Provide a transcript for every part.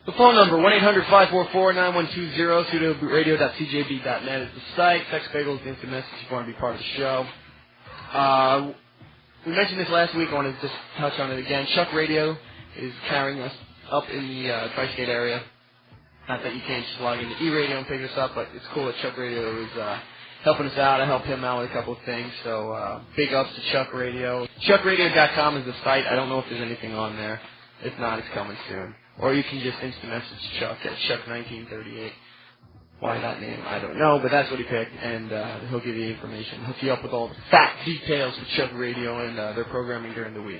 The phone number, 1-800-544-9120, pseudoradio.cjb.net is the site. Text Bagel is the instant message if you want to be part of the show. We mentioned this last week. I want to just touch on it again. Chuck Radio is carrying us up in the Tri-State area. Not that you can't just log into E-Radio and pick us up, but it's cool that Chuck Radio is helping us out. I helped him out with a couple of things, so big ups to Chuck Radio. ChuckRadio.com is the site. I don't know if there's anything on there. If not, it's coming soon. Or you can just instant message Chuck at Chuck1938. Why that name? I don't know, but that's what he picked, and he'll give you information. Hook you up with all the fact details for Chuck Radio and their programming during the week.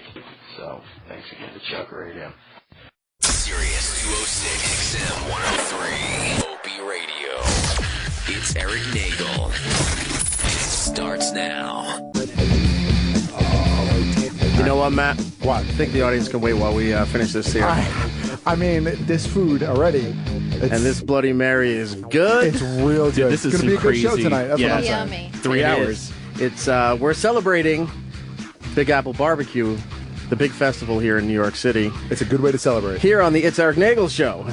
So, thanks again to Chuck Radio. Sirius 206 XM 103 OP Radio. It's Erik Nagel. It starts now. You know what, Matt? What? I think the audience can wait while we finish this here. I mean, this food already. And this Bloody Mary is good. It's real good. Dude, this is going to be a good show crazy. tonight. That's what I'm Yummy. saying. 3 hours. It's we're celebrating Big Apple Barbecue, the big festival here in New York City. It's a good way to celebrate. Here on the It's Erik Nagel Show.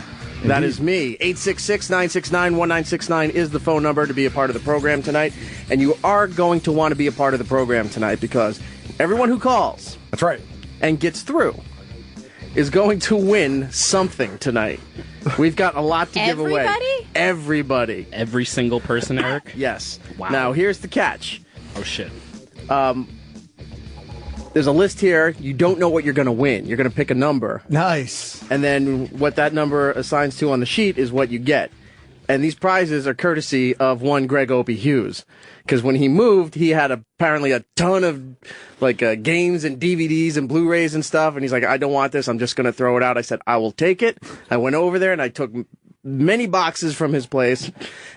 That is me. 866-969-1969 is the phone number to be a part of the program tonight. And you are going to want to be a part of the program tonight because everyone who calls That's right. and gets through is going to win something tonight. We've got a lot to give away. Everybody? Every single person, Eric? Yes. Wow. Now, here's the catch. Oh, shit. There's a list here. You don't know what you're going to win. You're going to pick a number. Nice. And then what that number assigns to on the sheet is what you get. And these prizes are courtesy of one Greg Opie Hughes. Because when he moved, he had apparently a ton of games and DVDs and Blu-rays and stuff. And he's like, I don't want this. I'm just going to throw it out. I said, I will take it. I went over there and I took many boxes from his place.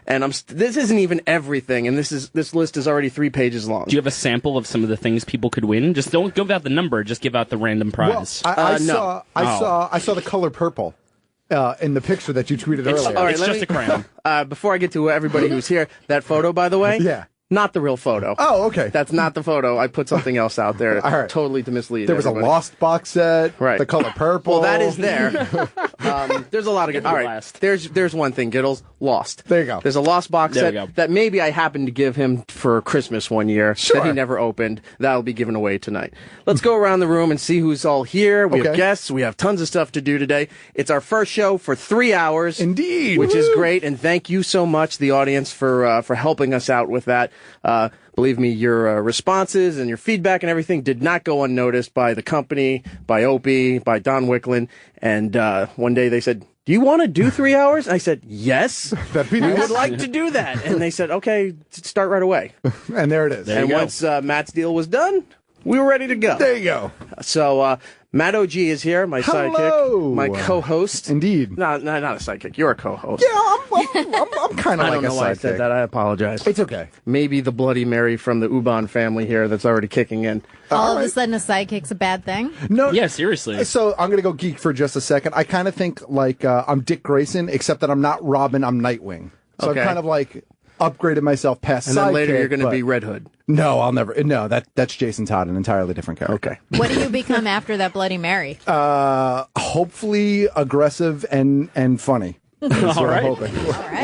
And this isn't even everything. And this list is already 3 pages long. Do you have a sample of some of the things people could win? Just don't give out the number. Just give out the random prize. Well, I saw the color purple in the picture that you tweeted earlier. All right, it's just a crown. Before I get to everybody who's here, that photo, by the way, Yeah. not the real photo. Oh, okay. That's not the photo. I put something else out there All right. totally to mislead There was everybody. a Lost box set, Right. the color purple. Well, that is there. There's a lot of good. All right, Last. there's one thing, Giddles. Lost. There you go. There's a Lost box There we set go. that maybe I happened to give him for Christmas one year Sure. that he never opened. That'll be given away tonight. Let's go around the room and see who's all here. We have Okay. guests. We have tons of stuff to do today. It's our first show for 3 hours. Indeed. Which is Woo. great, and thank you so much, the audience, for helping us out with that. Believe me, your responses and your feedback and everything did not go unnoticed by the company, by Opie, by Don Wicklin. And one day they said, do you want to do 3 hours? I said, yes, That'd be we nice. would like to do that. And they said, okay, start right away. And there it is. There you And go. once Matt's deal was done, we were ready to go. There you go. So Matt OG is here, my Hello. sidekick, my co-host. Indeed. No, not a sidekick. You're a co-host. Yeah, I'm kind of I like don't know a why I sidekick. said that. I apologize. It's okay. Maybe the Bloody Mary from the Ubon family here that's already kicking in. All of a sudden, a sidekick's a bad thing. No. Yeah, seriously. So I'm going to go geek for just a second. I kind of think like I'm Dick Grayson, except that I'm not Robin, I'm Nightwing. So Okay. I've kind of like upgraded myself past And then later sidekick, you're going to but- be Red Hood. No, I'll never. No, that's Jason Todd, an entirely different character. Okay. What do you become after that Bloody Mary? Hopefully aggressive and funny. That's what right. I'm hoping.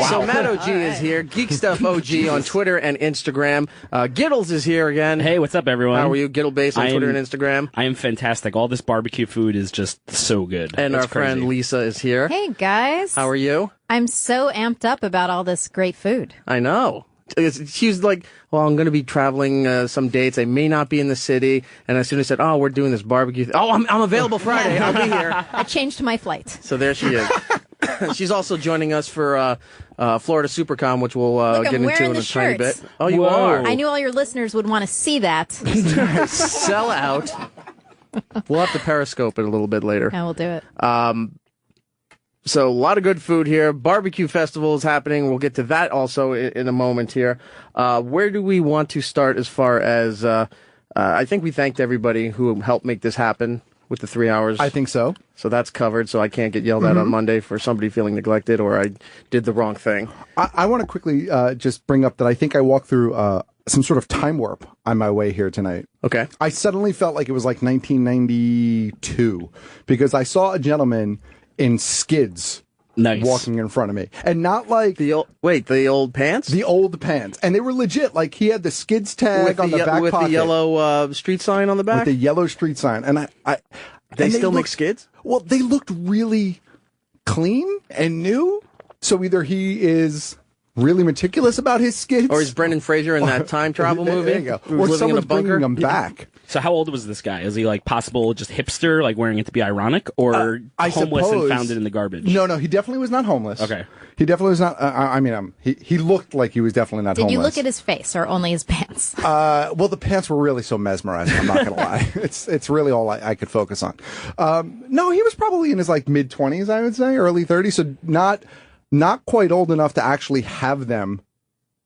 So Matt OG is here. Geek Stuff OG on Twitter and Instagram. Giddles is here again. Hey, what's up, everyone? How are you? Giddle Base on I Twitter am- and Instagram. I am fantastic. All this barbecue food is just so good. And It's our friend crazy. Lisa is here. Hey, guys. How are you? I'm so amped up about all this great food. I know. She's like, well, I'm going to be traveling some dates. I may not be in the city. And as soon as I said, oh, we're doing this barbecue. I'm available Friday. I'll be here. I changed my flight. So there she is. She's also joining us for Florida Supercon, which we'll Look, get I'm into wearing in the a tiny shirts. bit. Oh, you Whoa. are. I knew all your listeners would want to see that. Sell out. We'll have to Periscope it a little bit later. I will do it. So a lot of good food here. Barbecue festival is happening. We'll get to that also in a moment here. Where do we want to start as far as I think we thanked everybody who helped make this happen with the 3 hours. I think so. So that's covered, so I can't get yelled at on Monday for somebody feeling neglected or I did the wrong thing. I want to quickly just bring up that I think I walked through some sort of time warp on my way here tonight. Okay. I suddenly felt like it was like 1992 because I saw a gentleman in skids. Nice. Walking in front of me, and not like the old pants. The old pants, and they were legit. Like he had the skids tag on the back with pocket, the yellow street sign on the back. with the yellow street sign, and they still make looked, skids. Well, they looked really clean and new. So either he is really meticulous about his skids, Or is Brendan Fraser in that time travel movie? There you go. Who was Or living in a someone's bunker? bringing him back. So how old was this guy? Is he like possible just hipster, like wearing it to be ironic, or I homeless suppose, and found it in the garbage? No, he definitely was not homeless. Okay. He definitely was not. He looked like he was definitely not Did homeless. you look at his face or only his pants? Well, the pants were really so mesmerizing. I'm not going to lie. It's really all I could focus on. No, he was probably in his like mid 20s, I would say, early 30s. So not quite old enough to actually have them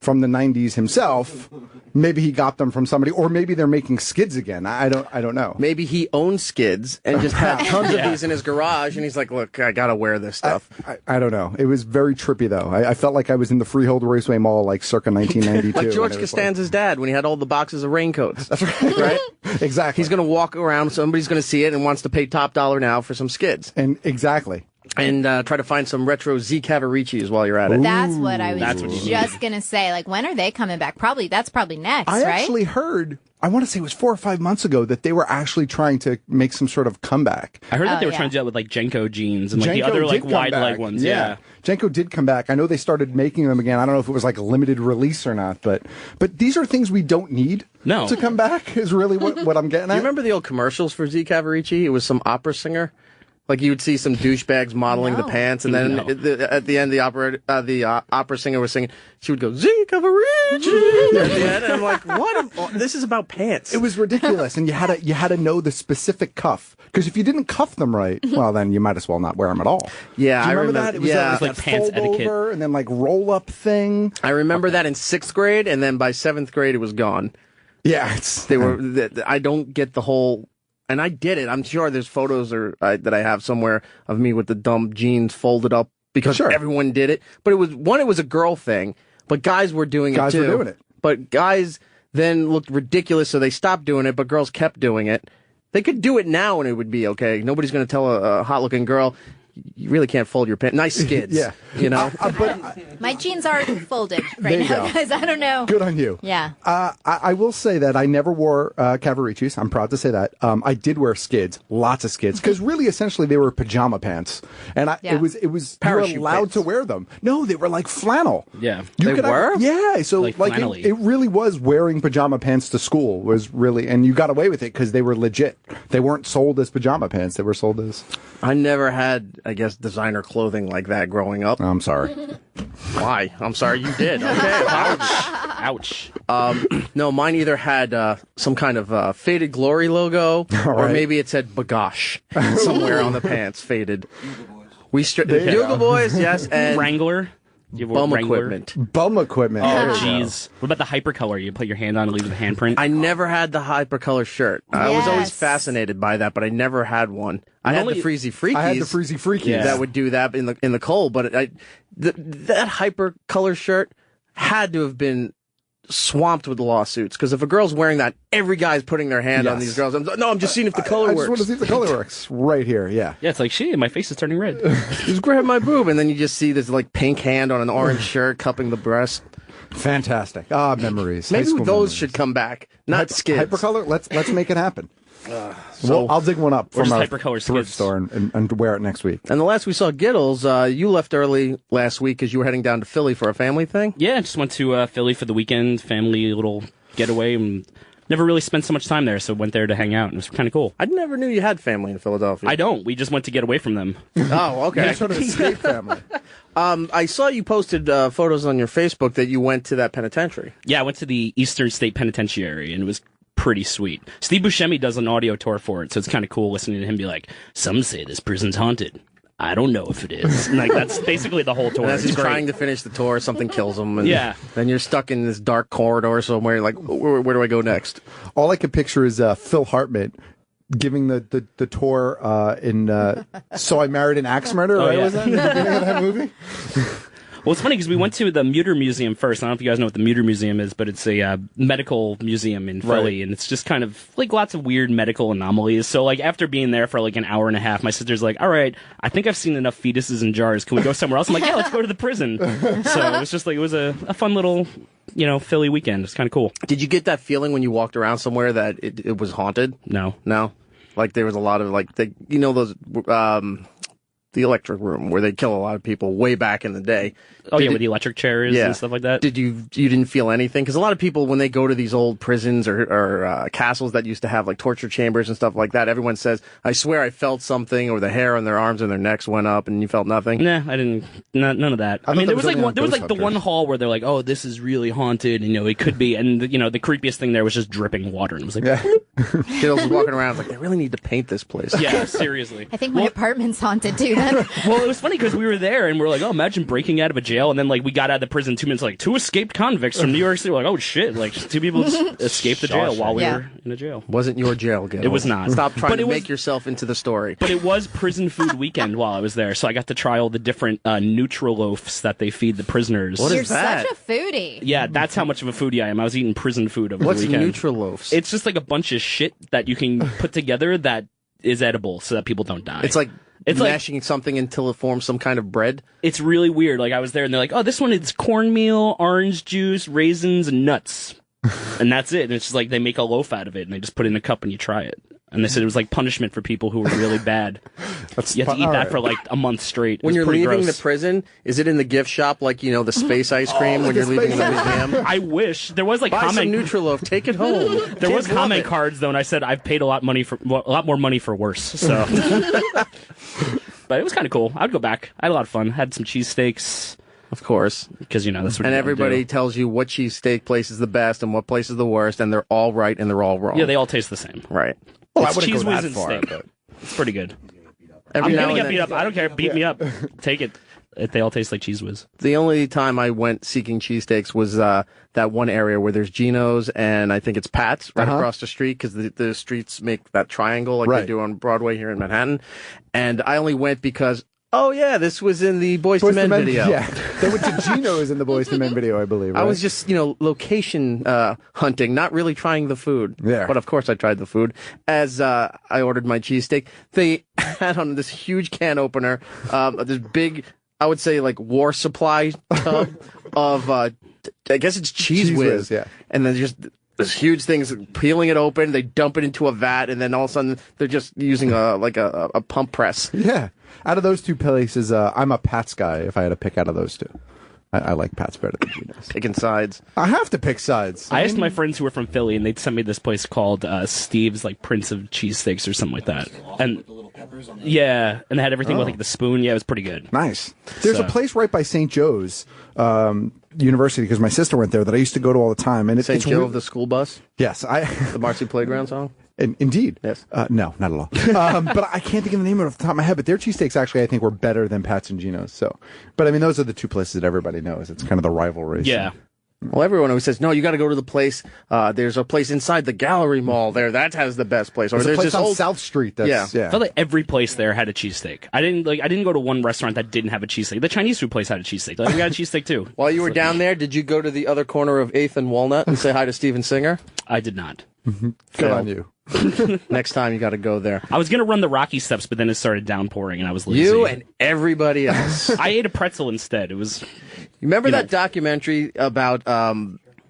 from the 90s himself. Maybe he got them from somebody, or maybe they're making skids again. I don't know. Maybe he owns skids and just had tons of these in his garage, and he's like, "Look, I gotta wear this stuff." I don't know. It was very trippy though. I felt like I was in the Freehold Raceway Mall, like circa 1992. Like George Costanza's dad when he had all the boxes of raincoats. That's right. Exactly. He's gonna walk around, somebody's gonna see it and wants to pay top dollar now for some skids. And exactly. And try to find some retro Z Cavariccis while you're at it. That's what I That's was what you just going to say. Like, when are they coming back? That's probably next, I right? actually heard, I want to say it was 4 or 5 months ago, that they were actually trying to make some sort of comeback. I heard that they were yeah. trying to do that with like Jenko jeans and like the Jenko other did like come wide back. leg ones. Yeah. Jenko did come back. I know they started making them again. I don't know if it was like a limited release or not, but these are things we don't need to come back is really what I'm getting at. Do you remember the old commercials for Z Cavaricci? It was some opera singer. Like you would see some douchebags modeling the pants, and then at the end, the opera singer was singing. She would go Z Cavaricci at the end, and I'm like, "What? This is about pants." It was ridiculous, and you had to know the specific cuff, because if you didn't cuff them right, well, then you might as well not wear them at all. Yeah, Do you I remember that? It was It was that like pants fold etiquette. over and then like roll up thing. I remember that in 6th grade, and then by 7th grade, it was gone. Yeah, They were. I don't get the whole. And I did it. I'm sure there's photos that I have somewhere of me with the dumb jeans folded up because everyone did it. But it was a girl thing, but guys were doing it too. Guys were doing it. But guys then looked ridiculous, so they stopped doing it, but girls kept doing it. They could do it now and it would be okay. Nobody's going to tell a hot-looking girl, you really can't fold your pants. Nice skids. Yeah. You know? My jeans are folded There right you now, go. guys. I don't know. Good on you. Yeah. I will say that I never wore Cavariccis. I'm proud to say that. I did wear skids, lots of skids, because really, essentially, they were pajama pants, and it was you were Parachute allowed pants. to wear them. No, they were like flannel. Yeah. They were? Yeah. So Like like flannelly. it really was wearing pajama pants to school was really, and you got away with it because they were legit. They weren't sold as pajama pants. They were sold as. I never had, I guess, designer clothing like that growing up. I'm sorry. Why? I'm sorry you did. Okay. Ouch. No, mine either had some kind of Faded Glory logo, or right. maybe it said Bagosh somewhere on the pants, faded. We There you Bugle go. Boys, yes, and Wrangler. You have a bum Wrangler? equipment. Bum equipment. Oh, There you go. jeez. What about the hypercolor? You put your hand on and leave the handprint? I never had the hypercolor shirt. I was always Yes. fascinated by that, but I never had one. I had the only- Freezy Freakies. I had the Freezy Freakies. Yeah. that would do that in the cold, but that hypercolor shirt had to have been swamped with lawsuits, because if a girl's wearing that, every guy's putting their hand on Yes. these girls. I'm just seeing if the color I just works. want to see if the color works. Right here. Yeah. yeah, it's like, shit, my face is turning red. Just grab my boob, and then you just see this like pink hand on an orange shirt cupping the breast. Fantastic. Ah, memories. High Maybe school those memories. should come back, not skids. Hypercolor. Let's make it happen. So- Well, I'll dig one up Or from just our hypercolor thrift skids. store and wear it next week. And the last we saw Giddles, you left early last week because you were heading down to Philly for a family thing. Yeah, just went to Philly for the weekend, family little getaway, and never really spent so much time there, so went there to hang out, and it was kind of cool. I never knew you had family in Philadelphia. I don't. We just went to get away from them. Oh, okay. Sort of escape family. I saw you posted photos on your Facebook that you went to that penitentiary. Yeah, I went to the Eastern State Penitentiary, and it was pretty sweet. Steve Buscemi does an audio tour for it, so it's kind of cool listening to him be like, some say this prison's haunted. I don't know if it is. And, like, that's basically the whole tour. And as It's he's great. trying to finish the tour, something kills him. And Yeah. then you're stuck in this dark corridor somewhere. Like, where do I go next? All I can picture is Phil Hartman giving the tour in So I Married an Axe Murderer, Oh, right? yeah. Was that in the beginning of that movie? Well, it's funny because we went to the Muter Museum first. I don't know if you guys know what the Muter Museum is, but it's a medical museum in Philly, and it's just kind of like lots of weird medical anomalies. So, like, after being there for like an hour and a half, my sister's like, all right, I think I've seen enough fetuses in jars. Can we go somewhere else? I'm like, yeah, let's go to the prison. So it was just like, it was a fun little, Philly weekend. It's kind of cool. Did you get that feeling when you walked around somewhere that it was haunted? No. Like there was a lot of those the electric room where they kill a lot of people way back in the day. With the electric chairs and stuff like that. Did you didn't feel anything? Because a lot of people, when they go to these old prisons or castles that used to have like torture chambers and stuff like that, everyone says, I swear I felt something, or the hair on their arms and their necks went up, and you felt nothing. Nah, I didn't. None of that. I mean, there was the one hall where they're like, oh, this is really haunted, it could be, and the creepiest thing there was just dripping water, and it was like, Kiddos walking around like, they really need to paint this place. Yeah, seriously. I think my apartment's haunted too. Then. Well, it was funny because we were there and we're like, oh, imagine breaking out of a jail, and then like we got out of the prison 2 minutes, like 2 escaped convicts from New York City. We're like, oh shit, like 2 people escaped the jail while we were in a jail. Wasn't your jail, Gil. It was not. Stop trying to make yourself into the story. But it was prison food weekend while I was there, so I got to try all the different Nutriloafs that they feed the prisoners. What You're is that? such a foodie. Yeah, that's how much of a foodie I am. I was eating prison food over the weekend. What's Nutriloafs? It's just like a bunch of shit that you can put together that is edible so that people don't die. It's mashing something until it forms some kind of bread. It's really weird. Like, I was there and they're like, oh, this one is cornmeal, orange juice, raisins, and nuts. And that's it. And it's just like they make a loaf out of it and they just put it in a cup and you try it. And they said it was like punishment for people who were really bad. You have to eat that for like a month straight. When you're leaving gross. the prison, is it in the gift shop like, the space ice cream when you're leaving the museum? I wish. There was like Buy some Nutriloaf, take it home. There was comment cards though, and I said I've paid a lot more money for worse. So, but it was kind of cool. I'd go back. I had a lot of fun. Had some cheesesteaks. Of course. Because, that's what and you everybody do. tells you what cheesesteak place is the best and what place is the worst, and they're all right and they're all wrong. Yeah, they all taste the same. Right. Well, It's I wouldn't cheese go whiz that and far, steak. but It's pretty good. Every I'm now gonna and get then- beat up. I don't care. Beat me up. Take it. They all taste like cheese whiz. The only time I went seeking cheesesteaks was that one area where there's Geno's and I think it's Pat's right across the street, because the streets make that triangle like they do on Broadway here in Manhattan. And I only went because, oh yeah, this was in the Boys to Men video. Yeah, they went to Geno's in the Boys to Men video, I believe. Right? I was just, location hunting, not really trying the food. Yeah. But of course I tried the food. As I ordered my cheesesteak, they had on this huge can opener, this big, I would say like war supply tub of, I guess it's cheese whiz. Yeah. And then just this huge thing's peeling it open, they dump it into a vat, and then all of a sudden they're just using a pump press. Yeah. Out of those two places, I'm a Pat's guy if I had to pick out of those two. I like Pat's better than Geno's. Picking sides. I have to pick sides. I asked my friends who were from Philly, and they sent me this place called Steve's, like Prince of Cheesesteaks or something like that. And yeah, and they had everything with like the spoon. Yeah, it was pretty good. Nice. There's a place right by St. Joe's University, because my sister went there, that I used to go to all the time. And St. Joe of the school bus? Yes. The Marcy Playground song? Indeed. Yes. No, not at all. But I can't think of the name of it off the top of my head. But their cheesesteaks actually, I think, were better than Pat's and Geno's. So, but I mean, those are the two places that everybody knows. It's kind of the rivalry. Yeah. Well, everyone always says, no, you got to go to the place. There's a place inside the Gallery Mall there that has the best place. Or There's a place this on old South Street. That's, I felt like every place there had a cheesesteak. I didn't go to one restaurant that didn't have a cheesesteak. The Chinese food place had a cheesesteak. Like, we got a cheesesteak too. While you were down there, did you go to the other corner of 8th and Walnut and say hi to Steven Singer? I did not. Good on you. Next time you got to go there. I was gonna run the Rocky Steps, but then it started downpouring, and I was lazy. You and everybody else. I ate a pretzel instead. It was. You remember that documentary about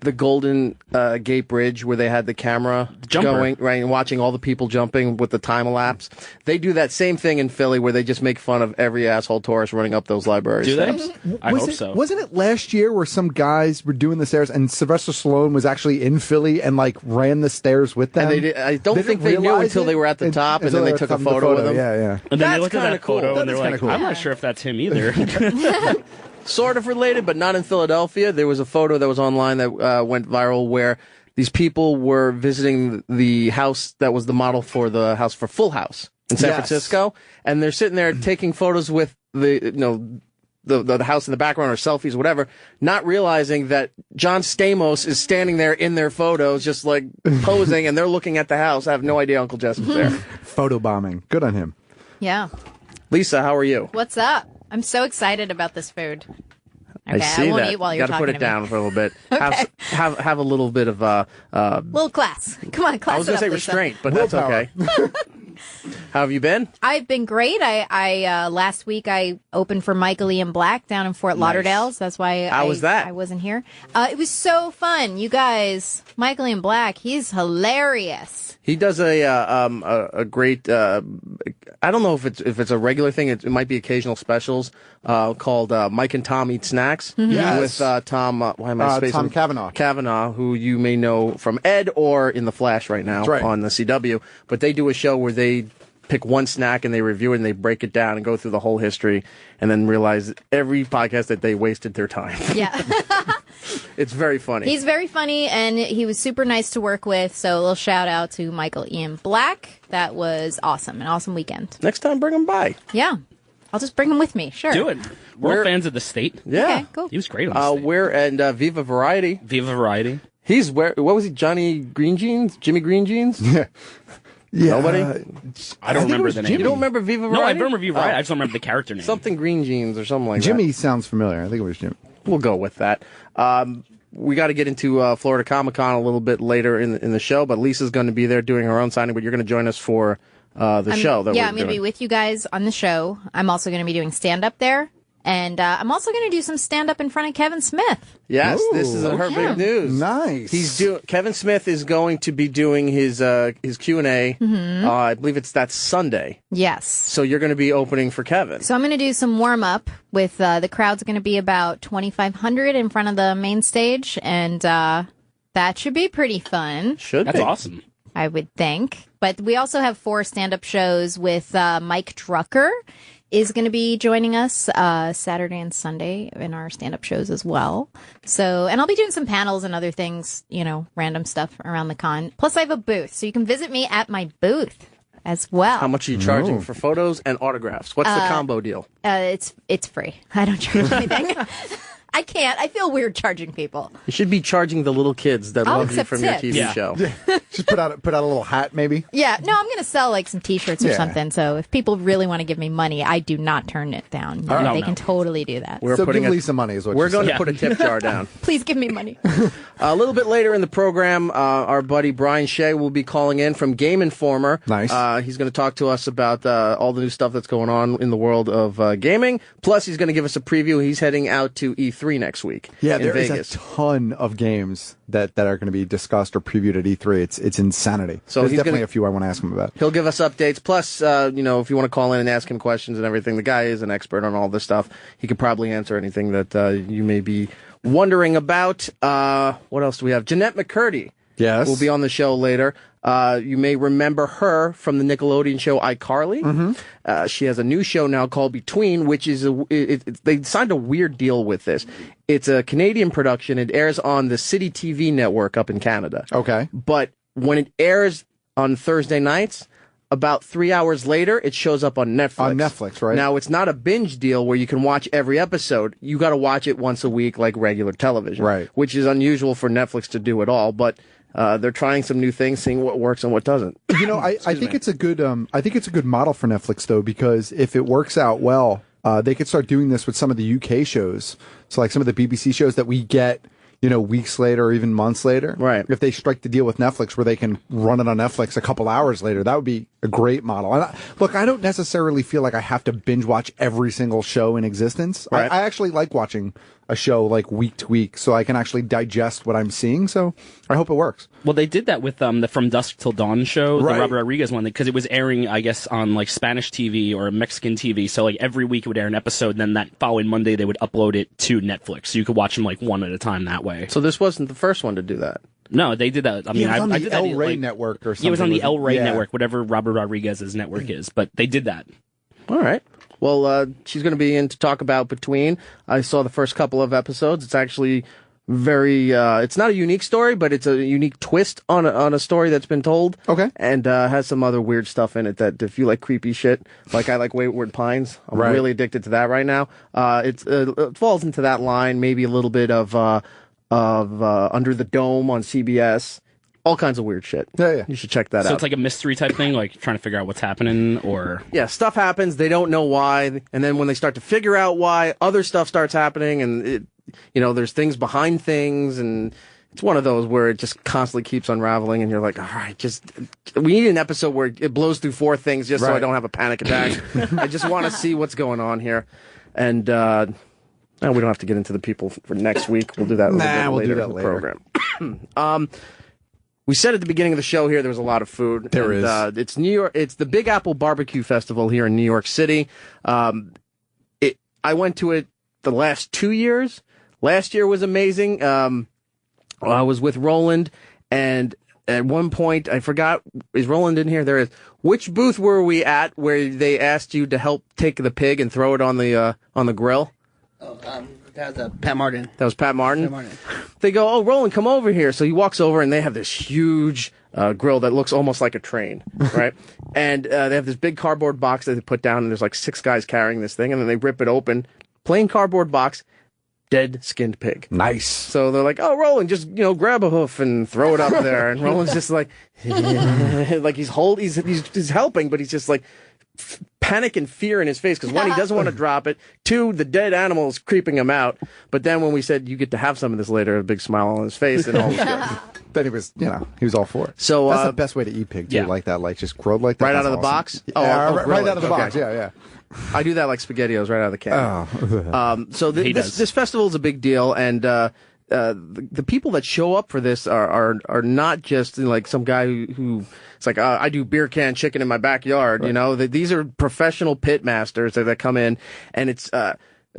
the Golden Gate Bridge where they had the camera going, right, and watching all the people jumping with the time elapse? They do that same thing in Philly where they just make fun of every asshole tourist running up those library steps. I hope so. Wasn't it last year where some guys were doing the stairs and Sylvester Stallone was actually in Philly and like ran the stairs with them? And I don't think they knew until they were at the top, and then they took a photo with them. Yeah. And then they That's looked at that kinda cool. photo and they're That's like, kinda cool. I'm not sure if that's him either. Sort of related, but not in Philadelphia. There was a photo that was online that went viral where these people were visiting the house that was the model for the house for Full House in San Francisco, and they're sitting there taking photos with the house in the background or selfies, or whatever, not realizing that John Stamos is standing there in their photos, just like posing, and they're looking at the house. I have no idea Uncle Jess was there. Photo bombing. Good on him. Yeah. Lisa, how are you? What's up? I'm so excited about this food. Okay, I see won't that. eat while you're Gotta talking put to it me. down for a little bit. Okay. Have a little bit of Little class. Come on, class. I was going to say restraint, but that's okay. How have you been? I've been great. I last week I opened for Michael Ian Black down in Fort Lauderdale. So that's why How was that? I wasn't here. It was so fun. You guys, Michael Ian Black, he's hilarious. He does a great. I don't know if it's a regular thing. It might be occasional specials called Mike and Tom Eat Snacks Yes. with Tom. Why am I spacing? Tom Cavanaugh. Cavanaugh, who you may know from Ed or in The Flash right now right. on the CW. But they do a show where they pick one snack and they review it and they break it down and go through the whole history and then realize every podcast that they wasted their time. Yeah. It's very funny. He's very funny, and he was super nice to work with. So a little shout out to Michael Ian Black. That was awesome. An awesome weekend. Next time, bring him by. Yeah. I'll just bring him with me. Sure. Do it. We're fans of the state. Yeah. Okay, cool. He was great on the state. We're and Viva Variety. Viva Variety. He's what was he? Johnny Green Jeans? Jimmy Green Jeans? Yeah. Nobody? I don't remember the name. You don't remember Viva Variety? No, I remember Viva Variety. I just don't remember the character name. Something Green Jeans or something like Jimmy sounds familiar. I think it was Jimmy. that. We'll go with that. We got to get into Florida Comic Con a little bit later in the show, but Lisa's going to be there doing her own signing, but you're going to join us for the show. That Yeah, we're I'm going to doing. be with you guys on the show. I'm also going to be doing stand-up there. And I'm also going to do some stand-up in front of Kevin Smith. Yes, this is her yeah. big news. Nice. Kevin Smith is going to be doing his Q&A. I believe that's Sunday. Yes. So you're going to be opening for Kevin. So I'm going to do some warm-up with the crowd's going to be about 2,500 in front of the main stage. And that should be pretty fun, Should That's be. awesome. I would think. But we also have 4 stand-up shows with Mike Drucker is going to be joining us Saturday and Sunday in our stand-up shows as well. So, and I'll be doing some panels and other things, random stuff around the con. Plus, I have a booth, so you can visit me at my booth as well. How much are you charging for photos and autographs? What's the combo deal? It's free. I don't charge anything. I can't. I feel weird charging people. You should be charging the little kids that I'll love you accept from your tips. TV Yeah. show. Just put out a little hat, maybe. Yeah, no, I'm going to sell like some T-shirts or Yeah. something. So if people really want to give me money, I do not turn it down. No, They no. can totally do that. We're So putting give a- Lisa money is what We're you going said. to put a tip jar down. Please give me money. A little bit later in the program, our buddy Brian Shay will be calling in from Game Informer. Nice. He's going to talk to us about all the new stuff that's going on in the world of gaming. Plus, he's going to give us a preview. He's heading out to E3 next week Yeah, in there is Vegas. a ton of games that are going to be discussed or previewed at E3. It's insanity. So There's he's definitely gonna- a few I want to ask him about. He'll give us updates. Plus, if you want to call in and ask him questions and everything, the guy is an expert on all this stuff. He could probably answer anything that you may be wondering about. What else do we have? Jeanette McCurdy Yes. will be on the show later. You may remember her from the Nickelodeon show iCarly. She has a new show now called Between, which is they signed a weird deal with this. It's a Canadian production. It airs on the City TV network up in Canada. Okay. But when it airs on Thursday nights, about 3 hours later, it shows up on Netflix. On Netflix, right. Now, it's not a binge deal where you can watch every episode. You got to watch it once a week like regular television. Right. Which is unusual for Netflix to do at all. But they're trying some new things, seeing what works and what doesn't. I think it's a good model for Netflix though, because if it works out well, they could start doing this with some of the UK shows. So like some of the BBC shows that we get, weeks later or even months later. Right. If they strike the deal with Netflix where they can run it on Netflix a couple hours later, that would be a great model. And I don't necessarily feel like I have to binge watch every single show in existence. Right. I actually like watching a show like week to week so I can actually digest what I'm seeing. So I hope it works. Well, they did that with the From Dusk Till Dawn show, Right. the Robert Rodriguez one, because it was airing, I guess, on like Spanish TV or Mexican TV. So like every week it would air an episode, and then that following Monday they would upload it to Netflix, so you could watch them like one at a time that way. So this wasn't the first one to do that. No, they did that. I mean, it was on I the did that. El Rey like, network or something. Yeah, it was on the El Rey Yeah. network, whatever Robert Rodriguez's network is. But they did that. All right. Well, she's going to be in to talk about Between. I saw the first couple of episodes. It's actually very, it's not a unique story, but it's a unique twist on a story that's been told. Okay. And has some other weird stuff in it that if you like creepy shit, like I like Wayward Pines, I'm Right. really addicted to that right now. It falls into that line, maybe a little bit of Under the Dome on CBS. All kinds of weird shit. Yeah. You should check that out. So it's like a mystery type thing, like trying to figure out what's happening, or Yeah, stuff happens. They don't know why, and then when they start to figure out why, other stuff starts happening, and there's things behind things, and it's one of those where it just constantly keeps unraveling, and you're like, all right, we need an episode where it blows through 4 things just so I don't have a panic attack. I just want to see what's going on here. And, we don't have to get into the people for next week. We'll do that later in the program. We said at the beginning of the show here there was a lot of food. There is. It's New York. It's the Big Apple Barbecue Festival here in New York City. I went to it the last 2 years. Last year was amazing. I was with Roland, and at one point I forgot. Is Roland in here? There is. Which booth were we at where they asked you to help take the pig and throw it on the grill? That was Pat Martin. That was Pat Martin? They go, oh, Roland, come over here. So he walks over, and they have this huge grill that looks almost like a train, right? And they have this big cardboard box that they put down, and there's like 6 guys carrying this thing, and then they rip it open. Plain cardboard box, dead skinned pig. Nice. So they're like, oh, Roland, just, grab a hoof and throw it up there. And Roland's just like, like he's helping, but he's just like, panic and fear in his face because 1, he doesn't want to drop it. 2, the dead animal is creeping him out. But then when we said you get to have some of this later, a big smile on his face and all was good. Then he was all for it. So that's the best way to eat pig too, like that, like just grilled like that. Right out of the awesome. box. Right out of the box. Yeah. I do that like SpaghettiOs right out of the can. So this festival is a big deal, and the people that show up for this are not just like some guy who it's like I do beer can chicken in my backyard. Right. These are professional pitmasters that come in, and it's a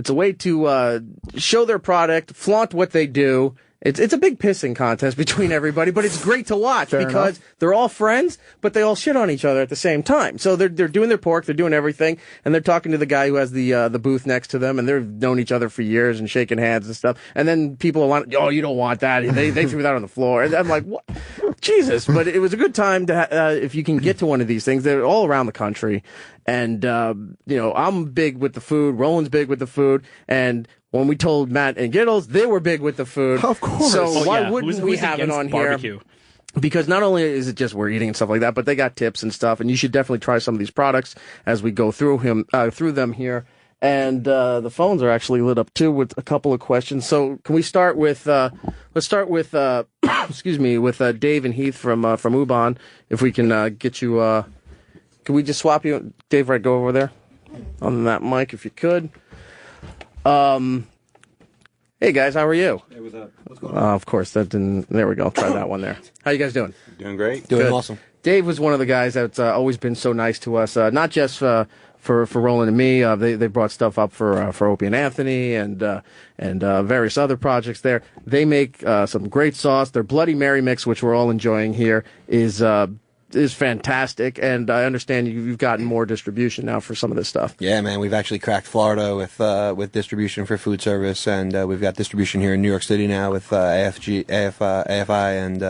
way to show their product, flaunt what they do. It's a big pissing contest between everybody, but it's great to watch because they're all friends, but they all shit on each other at the same time. So they're doing their pork, they're doing everything, and they're talking to the guy who has the booth next to them, and they've known each other for years and shaking hands and stuff. And then people want, oh, you don't want that. They threw that on the floor, and I'm like, what? Jesus! But it was a good time to if you can get to one of these things. They're all around the country, and I'm big with the food. Roland's big with the food, and when we told Matt and Giddles, they were big with the food. Of course. So why wouldn't we have it on barbecue? Here? Because not only is it just we're eating and stuff like that, but they got tips and stuff, and you should definitely try some of these products as we go through them here. And the phones are actually lit up too with a couple of questions. So can we start with let's start with with Dave and Heath from Ubon. If we can get you, can we just swap you, Dave? Right, go over there on that mic if you could. Hey guys, how are you? Hey, what's up? What's going on? Of course, that didn't. There we go. Try that one there. How you guys doing? Doing great. Doing Good. awesome. Dave was one of the guys that's always been so nice to us. Not just for Roland and me. They brought stuff up for Opie and Anthony and various other projects there. They make some great sauce. Their Bloody Mary mix, which we're all enjoying here, is fantastic, and I understand you've gotten more distribution now for some of this stuff. Yeah, man, we've actually cracked Florida with distribution for food service, and we've got distribution here in New York City now with AFI, and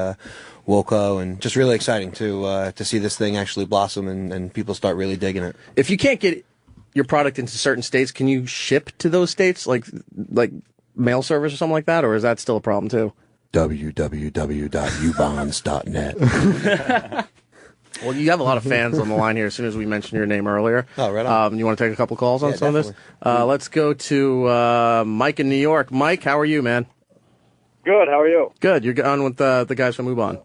Woco, and just really exciting to see this thing actually blossom and people start really digging it. If you can't get your product into certain states, can you ship to those states, like mail service or something like that, or is that still a problem too? www.ubons.net. Well, you have a lot of fans on the line here as soon as we mentioned your name earlier. Oh, right on. You want to take a couple calls on some definitely. of this? Let's go to Mike in New York. Mike, how are you, man? Good, how are you? Good. You're on with the guys from Ubon.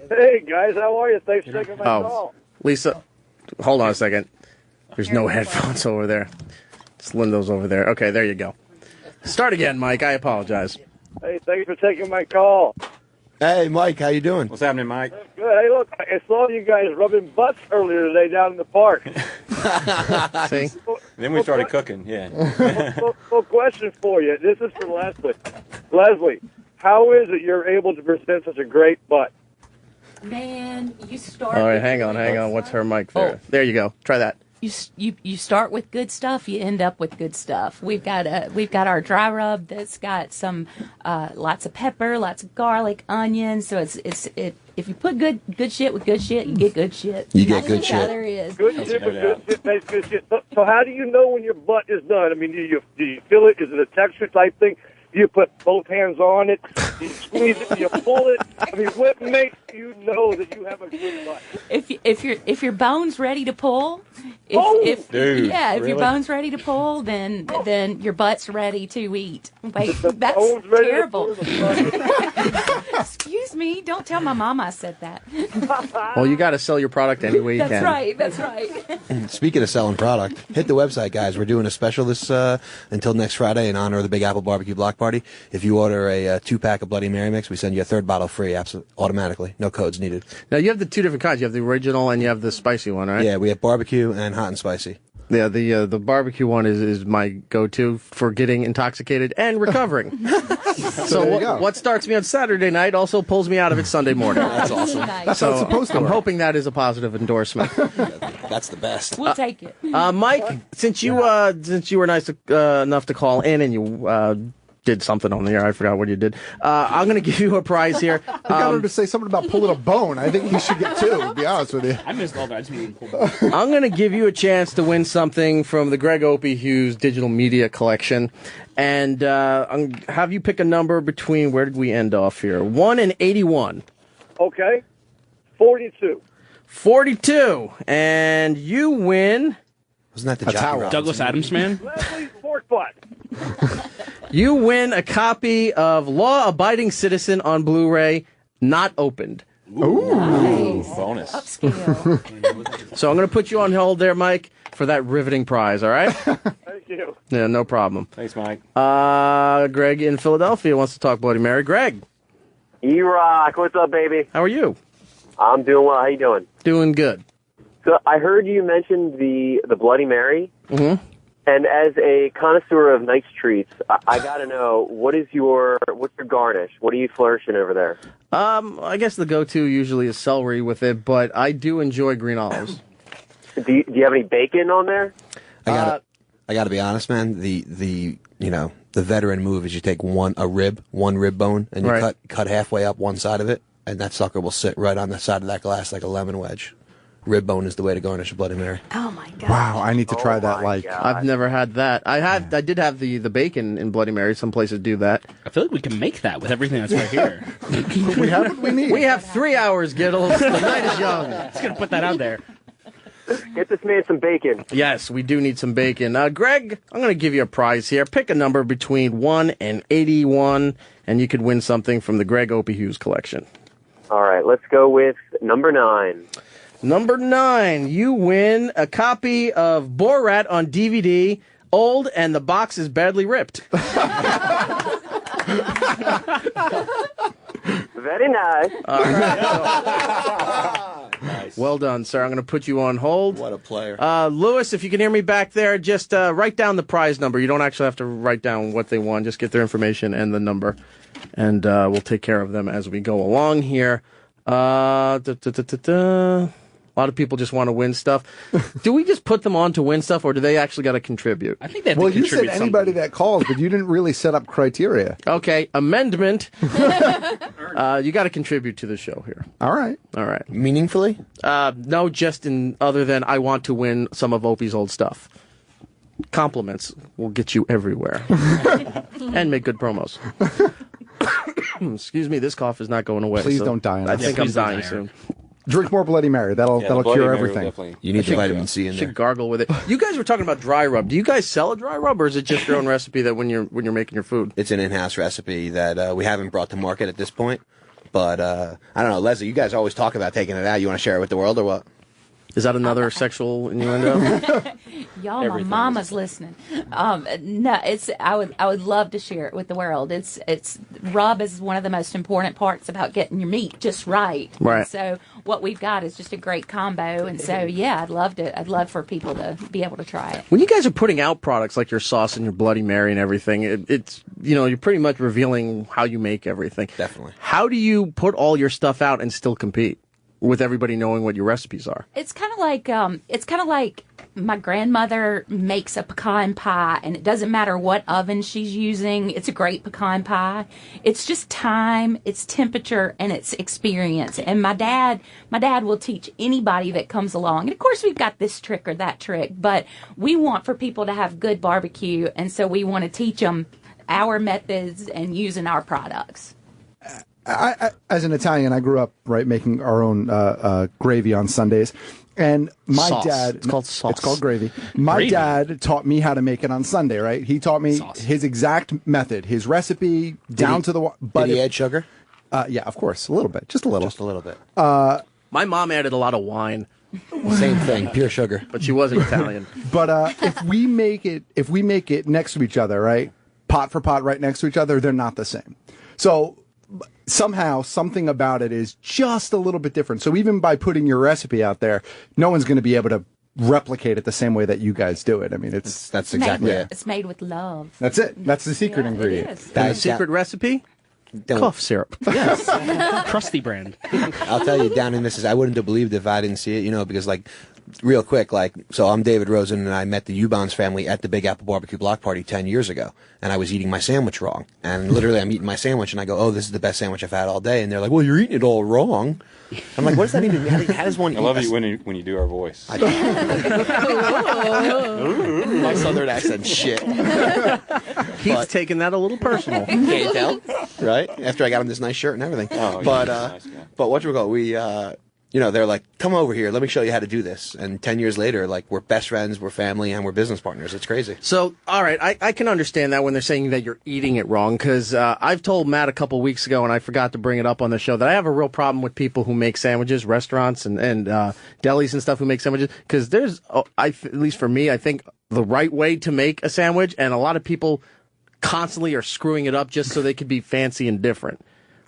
Hey, guys, how are you? Thanks for taking my call. Lisa, hold on a second. There's no headphones over there. Just lend those over there. Okay, there you go. Start again, Mike. I apologize. Hey, thanks for taking my call. Hey, Mike, how you doing? What's happening, Mike? Good. Hey, look, I saw you guys rubbing butts earlier today down in the park. See? Then we started cooking, yeah. Well, question for you. This is for Leslie. Leslie, how is it you're able to present such a great butt? Man, you start. All right, hang on. What's her mic there? There you go. Try that. You start with good stuff, you end up with good stuff. We've got our dry rub that's got some lots of pepper, lots of garlic, onions. So it's if you put good shit with good shit, you get good shit. You get good shit. There is. Good shit with good shit makes good shit. So how do you know when your butt is done? I mean, do you feel it? Is it a texture type thing? Do you put both hands on it? Do you squeeze it? Do you pull it? I mean, what makes do you know that you have a good butt? If your bone's ready to pull, if your bone's ready to pull, then your butt's ready to eat. Wait, that's terrible. Excuse me, don't tell my mom I said that. Well, you got to sell your product any way you can. That's right. Speaking of selling product, hit the website, guys. We're doing a special this until next Friday in honor of the Big Apple Barbecue Block Party. If you order a 2-pack of Bloody Mary mix, we send you a 3rd bottle free, automatically. No codes needed. Now, you have the 2 different kinds. You have the original and you have the spicy one, right? Yeah, we have barbecue and hot and spicy. Yeah, the barbecue one is my go-to for getting intoxicated and recovering. So what starts me on Saturday night also pulls me out of it Sunday morning. That's awesome. That's how it's supposed to I'm work. hoping that is a positive endorsement. That's the best. We'll take it. Mike, since you were nice enough to call in and you did something on the air, I forgot what you did. I'm going to give you a prize here. I got her to say something about pulling a bone. I think you should get 2, to be honest with you. I missed all that. I just didn't pull I'm going to give you a chance to win something from the Greg Opie Hughes Digital Media Collection. And have you pick a number between, where did we end off here? 1 and 81. Okay. 42. 42. And you win. Wasn't that the Jockey Robinson? Douglas Adams, man? Leslie's pork butt. You win a copy of Law Abiding Citizen on Blu-ray, not opened. Nice. Bonus. Upscale. So I'm going to put you on hold there, Mike, for that riveting prize, all right? Thank you. Yeah, no problem. Thanks, Mike. Greg in Philadelphia wants to talk Bloody Mary. Greg, E-Rock, what's up, baby? how are you? I'm doing well. How you doing? Doing good. So I heard you mention the Bloody Mary, Mm-hmm. and as a connoisseur of nice treats, I got to know what's your garnish? What are you flourishing over there? I guess the go-to usually is celery with it, but I do enjoy green olives. Do you have any bacon on there? I got to be honest, man. The veteran move is you take one rib bone, and you cut halfway up one side of it, and that sucker will sit right on the side of that glass like a lemon wedge. Rib bone is the way to garnish a Bloody Mary. Oh my God! Wow, I need to try that. I've never had that. I did have the bacon in Bloody Mary. Some places do that. I feel like we can make that with everything that's right here. We have what we need. We have 3 hours, Giddles. The night is young. Just gonna put that out there. Get this man some bacon. Yes, we do need some bacon. Greg, I'm going to give you a prize here. Pick a number between 1 and 81, and you could win something from the Greg Opie Hughes collection. All right, let's go with number 9. Number 9, you win a copy of Borat on DVD, old, and the box is badly ripped. Very nice. All right. Nice. Well done, sir. I'm going to put you on hold. What a player. Lewis, if you can hear me back there, just write down the prize number. You don't actually have to write down what they won. Just get their information and the number, and we'll take care of them as we go along here. A lot of people just want to win stuff. Do we just put them on to win stuff, or do they actually got to contribute? I think they have Well, to you said contribute anybody something. that calls, but you didn't really set up criteria. Okay, amendment. You got to contribute to the show here. All right. All right. Meaningfully? No, just in other than I want to win some of Opie's old stuff. Compliments will get you everywhere and make good promos. Excuse me, this cough is not going away. Please so don't die on I us. think Yeah, I'm please don't dying die, soon. Drink more Bloody Mary. That'll Bloody cure Mary will everything. definitely- You need the vitamin C in there. Should gargle with it. You guys were talking about dry rub. Do you guys sell a dry rub, or is it just your own recipe that when you're making your food? It's an in-house recipe that we haven't brought to market at this point. But I don't know, Leslie, you guys always talk about taking it out. You want to share it with the world or what? Is that another sexual innuendo? Y'all, Everything my mama's listening. No, I would love to share it with the world. It's rub is one of the most important parts about getting your meat just right. Right. And so what we've got is just a great combo. And so yeah, I'd love for people to be able to try it. When you guys are putting out products like your sauce and your Bloody Mary and everything, it's you're pretty much revealing how you make everything. Definitely. How do you put all your stuff out and still compete with everybody knowing what your recipes are? It's kind of like my grandmother makes a pecan pie, and it doesn't matter what oven she's using. It's a great pecan pie. It's just time, it's temperature, and it's experience. And my dad will teach anybody that comes along. And of course, we've got this trick or that trick, but we want for people to have good barbecue, and so we want to teach them our methods and using our products. as an Italian, I grew up making our own gravy on Sundays, and my Sauce. dad. It's called sauce. It's called gravy. My Gravy? dad taught me how to make it on Sunday. Right, he taught me his exact method, his recipe down to the. Did he add sugar? Yeah, of course, a little bit, just a little. Just a little bit. My mom added a lot of wine, Same thing, pure sugar. but she wasn't Italian. But if we make it next to each other, right, pot for pot, right next to each other, they're not the same. So somehow something about it is just a little bit different. So even by putting your recipe out there, no one's going to be able to replicate it the same way that you guys do it. I mean, that's exactly it. It's made with love. That's it. That's the secret ingredient. It is. And the secret recipe? Cough syrup. Yes. Crusty brand. I'll tell you, down in Mississippi, I wouldn't have believed if I didn't see it, because real quick, so I'm David Rosen, and I met the Ubons family at the Big Apple Barbecue Block Party 10 years ago, and I was eating my sandwich wrong. And literally, I'm eating my sandwich, and I go, "Oh, this is the best sandwich I've had all day." And they're like, "Well, you're eating it all wrong." I'm like, "What does that even? How does one?" I love it when you do our voice. My southern accent, shit. He's taking that a little personal. Can't tell, right? After I got him this nice shirt and everything. Oh, but yeah, nice guy. but whatchamacallit, we they're like, "Come over here, let me show you how to do this." And 10 years later, we're best friends, we're family, and we're business partners. It's crazy. So, all right, I can understand that when they're saying that you're eating it wrong, because I've told Matt a couple weeks ago, and I forgot to bring it up on the show, that I have a real problem with people who make sandwiches, restaurants and delis and stuff who make sandwiches, because there's, at least for me, I think the right way to make a sandwich, and a lot of people constantly are screwing it up just so they could be fancy and different.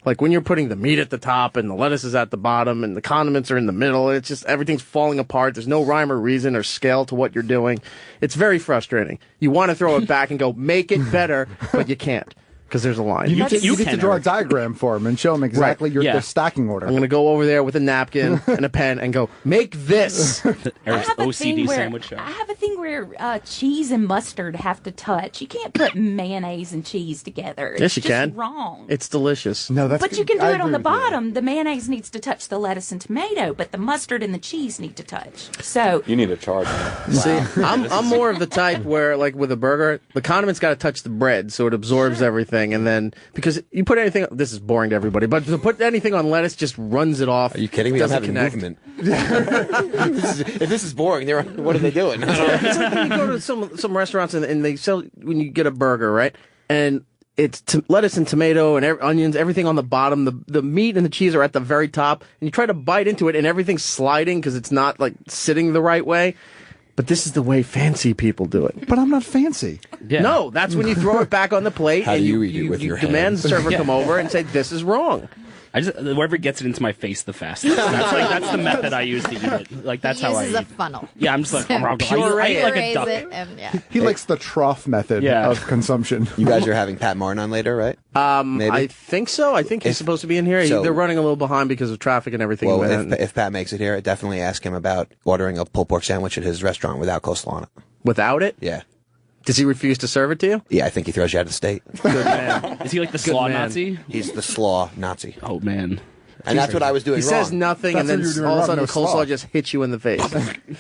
Like when you're putting the meat at the top and the lettuce is at the bottom and the condiments are in the middle, it's just everything's falling apart. There's no rhyme or reason or scale to what you're doing. It's very frustrating. You want to throw it back and go, make it better, but you can't because there's a line. You need to draw a diagram for them and show them exactly the stacking order. I'm going to go over there with a napkin and a pen and go, make this. Eric's OCD sandwich show. I have a thing where cheese and mustard have to touch. You can't put mayonnaise and cheese together. It's Yes, you just can. wrong. It's delicious. No, that's But you can do it on the bottom. The mayonnaise needs to touch the lettuce and tomato, but the mustard and the cheese need to touch. So You need a charge. See, I'm more of the type where, like with a burger, the condiment's got to touch the bread so it absorbs everything, and then because you put anything, this is boring to everybody, but to put anything on lettuce just runs it off. Are you kidding me? I'm having movement. If this is boring, what are they doing? It's like when you go to some restaurants and they sell when you get a burger, right? And it's lettuce and tomato and onions, everything on the bottom. The meat and the cheese are at the very top, and you try to bite into it, and everything's sliding because it's not like sitting the right way. But this is the way fancy people do it. But I'm not fancy. Yeah. No, that's when you throw it back on the plate How and do you eat it with your demand hands? the server come over and say, this is wrong. Whoever gets it into my face the fastest. That's the method I use to eat it. Like that's he how I uses eat. a funnel. Yeah, I'm just like, So I eat like a duck. it and, yeah. He likes the trough method of consumption. You guys are having Pat Martin on later, right? Maybe? I think so. I think he's supposed to be in here. So- They're running a little behind because of traffic and everything. Well, and if Pat makes it here, I'd definitely ask him about ordering a pulled pork sandwich at his restaurant without coleslaw on it. without it, Yeah. does he refuse to serve it to you? Yeah, I think he throws you out of the state. Good man. Is he like the Good slaw man. Nazi? He's the slaw Nazi. Oh man. And that's what I was doing He wrong. says nothing, That's and then what you're doing all of a wrong, sudden no coleslaw slaw. just hits you in the face,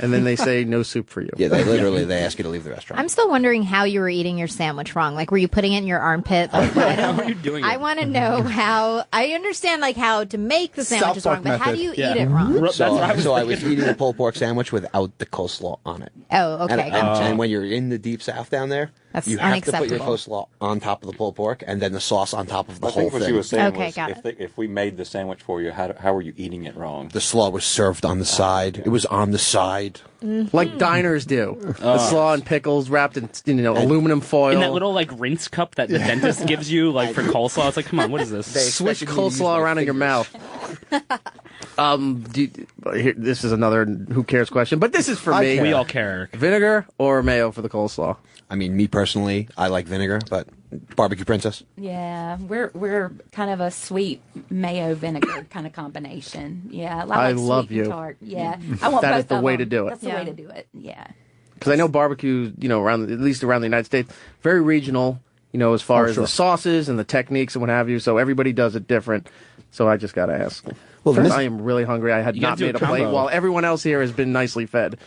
and then they say no soup for you. Yeah, they ask you to leave the restaurant. I'm still wondering how you were eating your sandwich wrong. Like, were you putting it in your armpit? Like, How are you doing it? I want to know how. I understand like how to make the sandwiches South wrong, Park but how do method. you eat it wrong? That's what I was I was eating a pulled pork sandwich without the coleslaw on it. Oh, okay. Gotcha. And when you're in the deep south down there, That's you have to put your unacceptable. coleslaw on top of the pulled pork and then the sauce on top of the I whole think what thing. she was saying Okay, was got if we made the sandwich for you, how were you eating it wrong? The slaw was served on the side. It was on the side. Like diners do. The slaw and pickles wrapped in aluminum foil. In that little like rinse cup that the dentist gives you like for coleslaw. It's like, come on, what is this? Swish expected me to use coleslaw my around in your fingers. mouth. This is another who cares question, but this is for me. We all care. Vinegar or mayo for the coleslaw? I mean, me personally, I like vinegar, but barbecue princess. Yeah, we're kind of a sweet mayo vinegar kind of combination. Yeah, I like love sweet and you. tart. Yeah, I want That both is the of way them. to do it. That's the way to do it. Yeah. Because I know barbecue, around at least around the United States, very regional. As far as sure. the sauces and the techniques and what have you. So everybody does it different. So I just got to ask. Well, First, this- I am really hungry. I had You not gotta do made a a plate combo. while everyone else here has been nicely fed.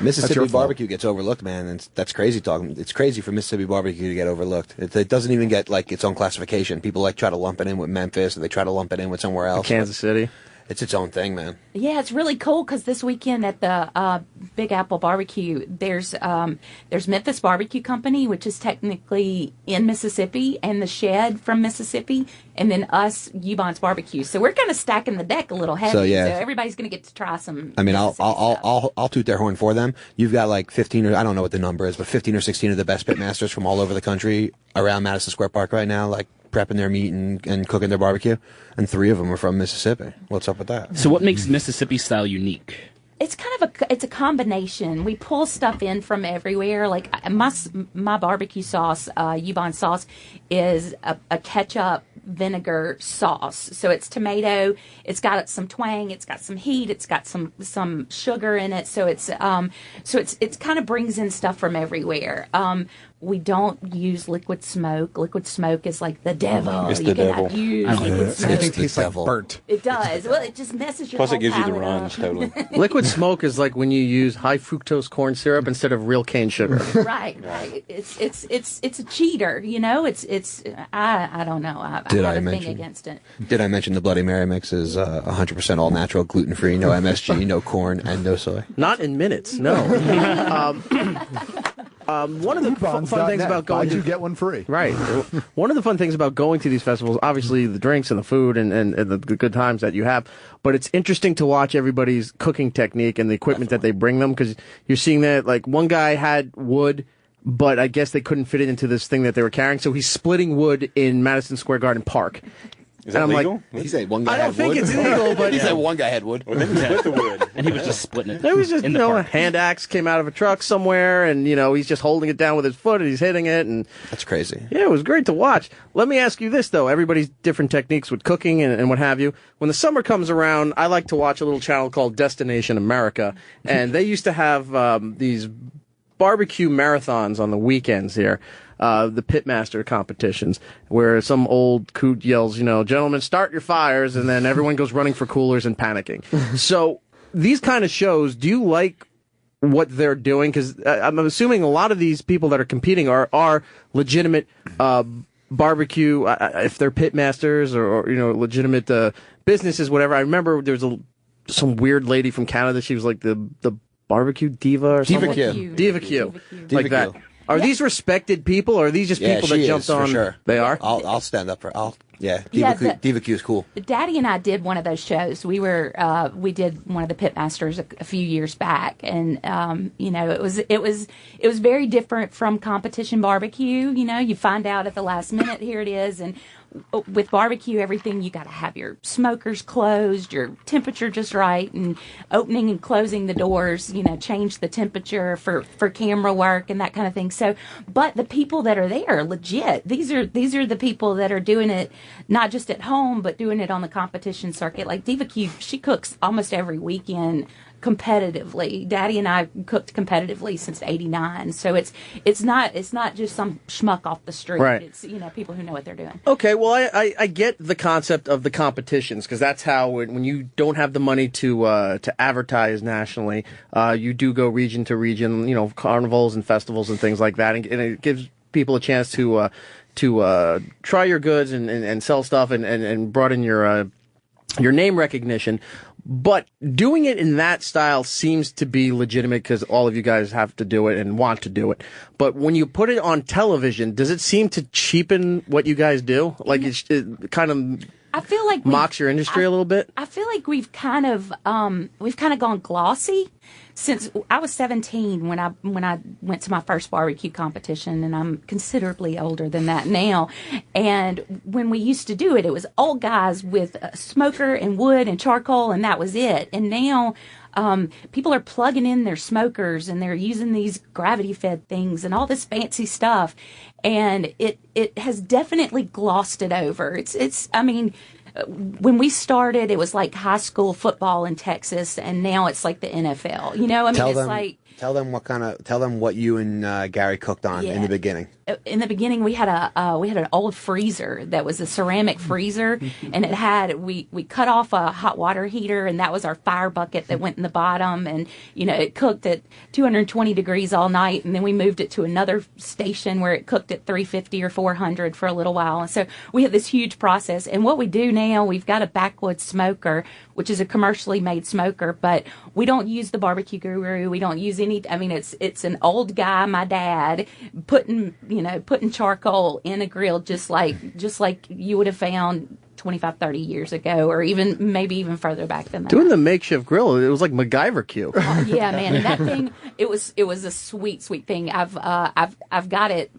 Mississippi barbecue gets overlooked, man. And that's crazy talking. It's crazy for Mississippi barbecue to get overlooked. It doesn't even get like its own classification. People like try to lump it in with Memphis, or they try to lump it in with somewhere else. Kansas City. It's its own thing, man. Yeah, it's really cool because this weekend at the Big Apple Barbecue, there's Memphis Barbecue Company, which is technically in Mississippi, and the Shed from Mississippi, and then us, Ubons Barbecue. So we're kind of stacking the deck a little heavy. So, everybody's going to get to try some. I mean, I'll toot their horn for them. You've got like 15 or I don't know what the number is, but 15 or 16 of the best pitmasters from all over the country around Madison Square Park right now, like prepping their meat and cooking their barbecue, and 3 of them are from Mississippi. What's up with that? So what makes Mississippi style unique? It's kind of it's a combination. We pull stuff in from everywhere. Like my barbecue sauce, Ubon sauce, is a ketchup vinegar sauce. So it's tomato. It's got some twang. It's got some heat. It's got some sugar in it. So it's kind of brings in stuff from everywhere. We don't use liquid smoke. Liquid smoke is like the devil. It's the devil. Use liquid smoke. Everything tastes like burnt. It does. Well, it just messes your Plus, whole it gives you the palate runs, up. totally. Liquid smoke is like when you use high fructose corn syrup instead of real cane sugar. Right. It's a cheater, you know. I don't know. I have a thing against it. Did I mention the Bloody Mary mix is 100% all natural, gluten free, no MSG, no corn, and no soy? Not in minutes, no. One of the fun things about going to get one free. Right. One of the fun things about going to these festivals, obviously the drinks and the food and the good times that you have, but it's interesting to watch everybody's cooking technique and the equipment that they bring them, because you're seeing that, like, one guy had wood, but I guess they couldn't fit it into this thing that they were carrying, so he's splitting wood in Madison Square Garden Park. Is that legal? He said one guy I don't had think wood. it's illegal, but he said one guy had wood. Well, then he split the wood. And he was just splitting it. It was just, in the a park. hand axe came out of a truck somewhere, and, he's just holding it down with his foot, and he's hitting it, and... That's crazy. Yeah, it was great to watch. Let me ask you this, though. Everybody's different techniques with cooking and what have you. When the summer comes around, I like to watch a little channel called Destination America, and they used to have these barbecue marathons on the weekends here. The Pitmaster competitions, where some old coot yells, gentlemen, start your fires, and then everyone goes running for coolers and panicking. So these kind of shows, do you like what they're doing? Because I'm assuming a lot of these people that are competing are legitimate barbecue, if they're pitmasters or legitimate businesses, whatever. I remember there was some weird lady from Canada. She was like the barbecue diva or something. Diva Q. Like that. Are these respected people, or are these just people that jumped on? For sure. They are? I'll stand up for Diva Q is cool. Daddy and I did one of those shows. We did one of the Pitmasters a few years back, and it was very different from competition barbecue. You find out at the last minute, here it is, and with barbecue, everything, you got to have your smokers closed, your temperature just right, and opening and closing the doors, change the temperature for camera work and that kind of thing. So, but the people that are there are legit. These are the people that are doing it not just at home, but doing it on the competition circuit. Like Diva Q, she cooks almost every weekend competitively. Daddy and I cooked competitively since '89, so it's not just some schmuck off the street. Right. It's people who know what they're doing. Okay, well I get the concept of the competitions, because that's how when you don't have the money to advertise nationally, you do go region to region, carnivals and festivals and things like that, and it gives people a chance to try your goods and sell stuff and broaden your name recognition. But doing it in that style seems to be legitimate because all of you guys have to do it and want to do it. But when you put it on television, does it seem to cheapen what you guys do? Like it kind of I feel like mocks your industry a little bit? I feel like we've kind of gone glossy since I was 17 when I went to my first barbecue competition, and I'm considerably older than that now. And when we used to do it, it was old guys with a smoker and wood and charcoal, and that was it. And now people are plugging in their smokers, and they're using these gravity-fed things and all this fancy stuff, and it has definitely glossed it over. I mean, when we started, it was like high school football in Texas, and now it's like the NFL. Tell them what you and Gary cooked on in the beginning. in the beginning we had an old freezer that was a ceramic freezer, and it had we cut off a hot water heater, and that was our fire bucket that went in the bottom, and it cooked at 220 degrees all night, and then we moved it to another station where it cooked at 350 or 400 for a little while. And so we had this huge process. And what we do now, we've got a backwoods smoker, which is a commercially made smoker, but we don't use the barbecue guru. We don't use any. I mean, it's an old guy, my dad, putting charcoal in a grill just like you would have found 25, 30 years ago, or maybe even further back than that. Doing the makeshift grill, it was like MacGyver Q. Oh, yeah, man, and that thing, it was a sweet thing. I've got it.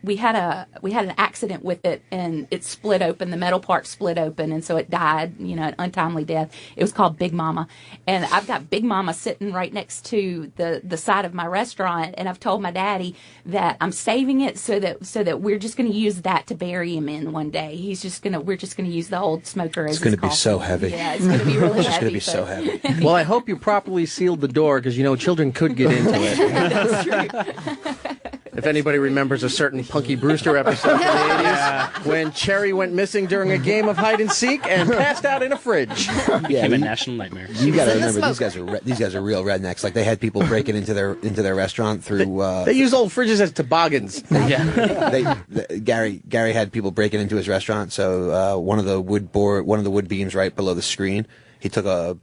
We had an accident with it, and it split open. The metal part split open, and so it died, an untimely death. It was called Big Mama, and I've got Big Mama sitting right next to the side of my restaurant, and I've told my daddy that I'm saving it so that we're just going to use that to bury him in one day. We're just going to use the old smoker as It's going to be so heavy. Yeah, it's going to be really heavy. It's going to be so heavy. Well, I hope you properly sealed the door because children could get into it. That's true. If anybody remembers a certain Punky Brewster episode from the 80s when Cherry went missing during a game of hide and seek and passed out in a fridge. Became a national nightmare. You got to remember, these guys are real rednecks. Like, they had people breaking into their restaurant through. They use old fridges as toboggans. Gary had people breaking into his restaurant. So one of the wood beams right below the screen, he took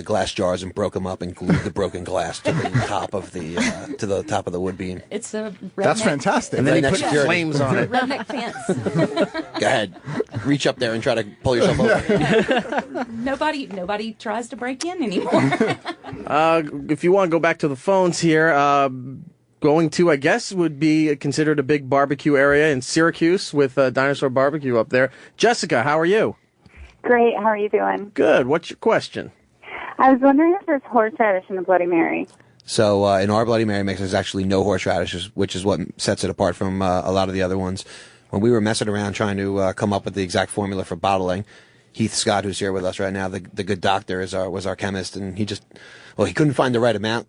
glass jars and broke them up and glued the broken glass to the top of the wood beam. It's a redneck. That's fantastic. And then he put flames on it. Redneck fence. Go ahead, reach up there and try to pull yourself over. Nobody tries to break in anymore. If you want to go back to the phones here, going to, I guess, would be considered a big barbecue area in Syracuse with Dinosaur Barbecue up there. Jessica, how are you? Great. How are you doing? Good. What's your question? I was wondering if there's horseradish in the Bloody Mary. So in our Bloody Mary mix, there's actually no horseradish, which is what sets it apart from a lot of the other ones. When we were messing around trying to come up with the exact formula for bottling, Heath Scott, who's here with us right now, the good doctor, was our chemist, and he couldn't find the right amount.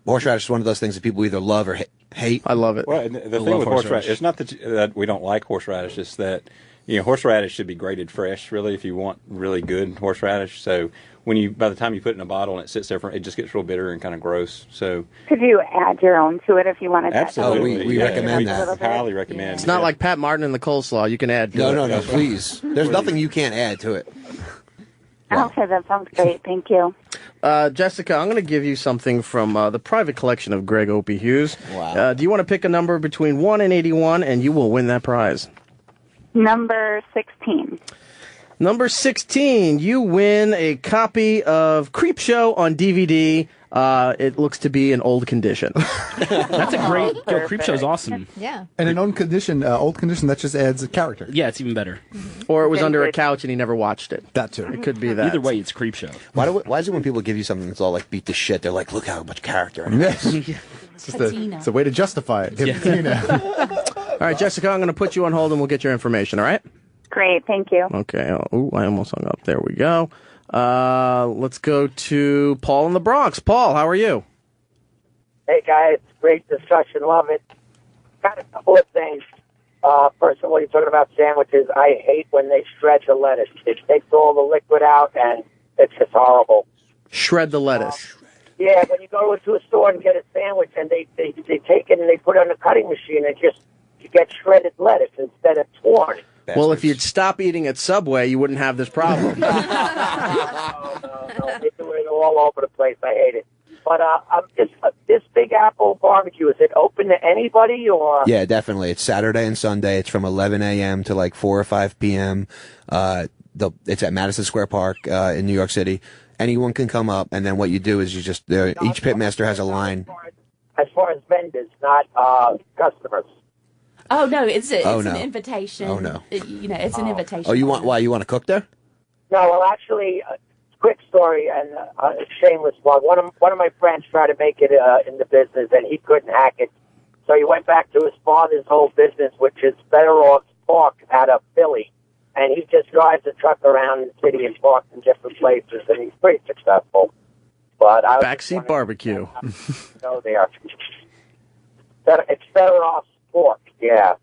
Horseradish is one of those things that people either love or hate. I love it. Well, the thing with horseradish, it's not that we don't like horseradish, it's that horseradish should be grated fresh, really, if you want really good horseradish. So by the time you put it in a bottle and it sits there, it just gets real bitter and kind of gross. So could you add your own to it if you wanted? Absolutely, we recommend that. Highly recommend. It's not like Pat Martin and the coleslaw. You can add. No, please. There's nothing you can't add to it. Okay, that sounds great. Thank you. Jessica, I'm going to give you something from the private collection of Greg Opie Hughes. Wow. Do you want to pick a number between 1 and 81, and you will win that prize? Number 16. Number 16, you win a copy of Creepshow on DVD. It looks to be in old condition. That's a great. Creepshow's awesome. Yeah. And an old condition that just adds a character. Yeah, it's even better. Or it was under a couch and he never watched it. That too. It could be that. Either way, it's Creepshow. Why is it when people give you something that's all like beat to shit, they're like, look how much character in it is. It's a way to justify it. All right, Jessica, I'm going to put you on hold and we'll get your information, all right? Great, thank you. Okay. Oh, I almost hung up. There we go. Let's go to Paul in the Bronx. Paul, how are you? Hey, guys. Great discussion. Love it. Got a couple of things. First of all, you're talking about sandwiches. I hate when they shred the lettuce. It takes all the liquid out, and it's just horrible. Shred the lettuce. Yeah, when you go into a store and get a sandwich, and they take it and they put it on a cutting machine, and you get shredded lettuce instead of torn. Well, if you'd stop eating at Subway, you wouldn't have this problem. No. They do it all over the place. I hate it. But this Big Apple barbecue, is it open to anybody? Or Yeah, definitely. It's Saturday and Sunday. It's from 11 a.m. to like 4 or 5 p.m. It's at Madison Square Park in New York City. Anyone can come up, and then what you do is you just each pitmaster has a line. As far as vendors, not customers. Oh no, it's no. an invitation. Oh no, it's an invitation. Oh, you want to cook there? No, well, actually, quick story and shameless plug. One of my friends tried to make it in the business, and he couldn't hack it. So he went back to his father's whole business, which is Better Off Park out of Philly, and he just drives a truck around the city and parks in different places, and he's pretty successful. But Backseat barbecue. Go there. better off pork. Yeah,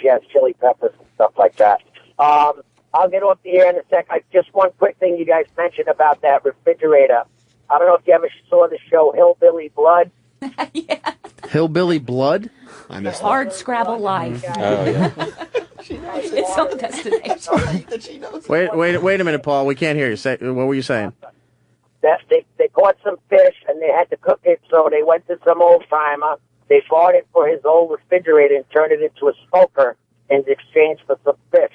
she has chili peppers and stuff like that. I'll get off the air in a sec. Just one quick thing you guys mentioned about that refrigerator. I don't know if you ever saw the show Hillbilly Blood. Yeah. Hillbilly Blood? I missed Hard Scrabble Life. Oh, yeah. It's on Destination. Wait a minute, Paul. We can't hear you. What were you saying? That they caught some fish and they had to cook it, so they went to some old timer. They bought it for his old refrigerator and turned it into a smoker in exchange for some fish.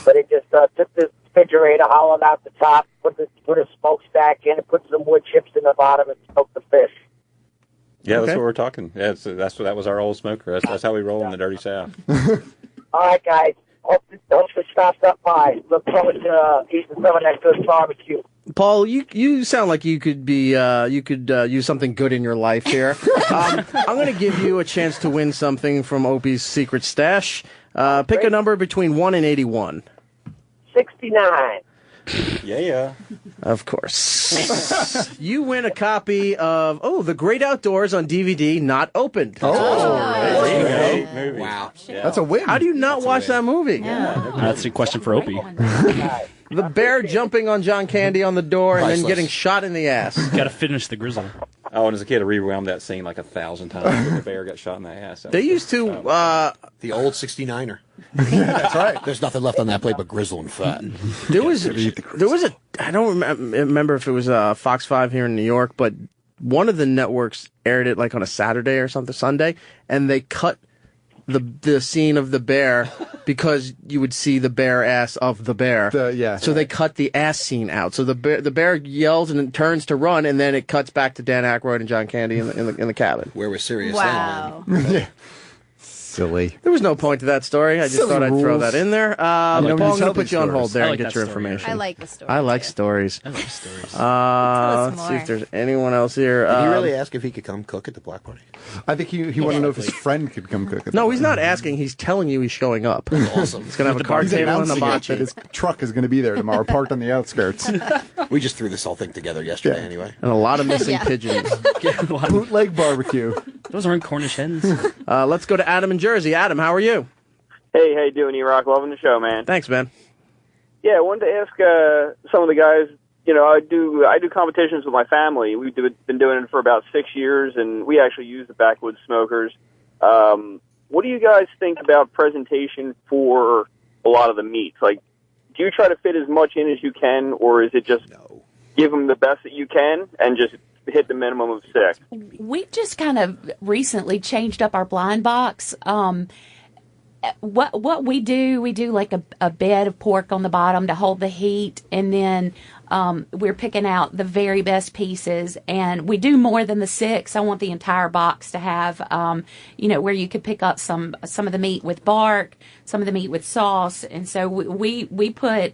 But it just took the refrigerator, hollowed out the top, put a smokestack in, and put some wood chips in the bottom, and smoked the fish. Yeah, that's what we're talking. Yeah, that was our old smoker. That's how we roll in the Dirty South. All right, guys. Hope it stops up by. Look forward to eating some of that good barbecue. Paul, you sound like you could use something good in your life here. I'm going to give you a chance to win something from Opie's Secret Stash. Pick a number between 1 and 81. 69. Yeah. Of course. You win a copy of The Great Outdoors on DVD, not opened. Movie. Wow. Yeah. That's a win. How do you not watch that movie? That's a question for Opie. The bear jumping on John Candy on the door and then Priceless. getting shot in the ass. Got to finish the grizzle. Oh, and as a kid, I rewound that scene like 1,000 times when the bear got shot in the ass. They used to... The old 69er. That's right. There's nothing left on that plate but grizzle and fat. There was a... I don't remember if it was Fox 5 here in New York, but one of the networks aired it like on a Saturday or something, Sunday, and they cut the scene of the bear because you would see the bare ass of the bear. So they cut the ass scene out. So the bear yells and it turns to run, and then it cuts back to Dan Aykroyd and John Candy in the cabin. Where was serious? Wow. Yeah. Silly. There was no point to that story. I just Silly thought I'd throw rules. that in there. Paul, I'm when you going tell to put these you on stories. hold there I and like get that your story. information. I like the story. I like stories. I love stories. Let's more. see if there's anyone else here. Did he really ask if he could come cook at the block party? I think he wanted to know if his friend could come cook. No, he's not asking. He's telling you he's showing up. Awesome. He's going to have a card He's table and a announcing bocce. that his truck is going to be there tomorrow, parked on the outskirts. We just threw this whole thing together yesterday anyway. And a lot of missing Yeah. pigeons. Bootleg barbecue. Those aren't Cornish hens. Let's go to Adam in Jersey. Adam, how are you? Hey, how you doing, E-Rock? Loving the show, man. Thanks, man. Yeah, I wanted to ask some of the guys, I do competitions with my family. We've been doing it for about 6 years, and we actually use the backwoods smokers. What do you guys think about presentation for a lot of the meats? Like, do you try to fit as much in as you can, or is it just give them the best that you can and just hit the minimum of 6? We just kind of recently changed up our blind box. What we do like a bed of pork on the bottom to hold the heat, and then we're picking out the very best pieces, and we do more than the 6. I want the entire box to have, where you could pick up some of the meat with bark, some of the meat with sauce, and so we put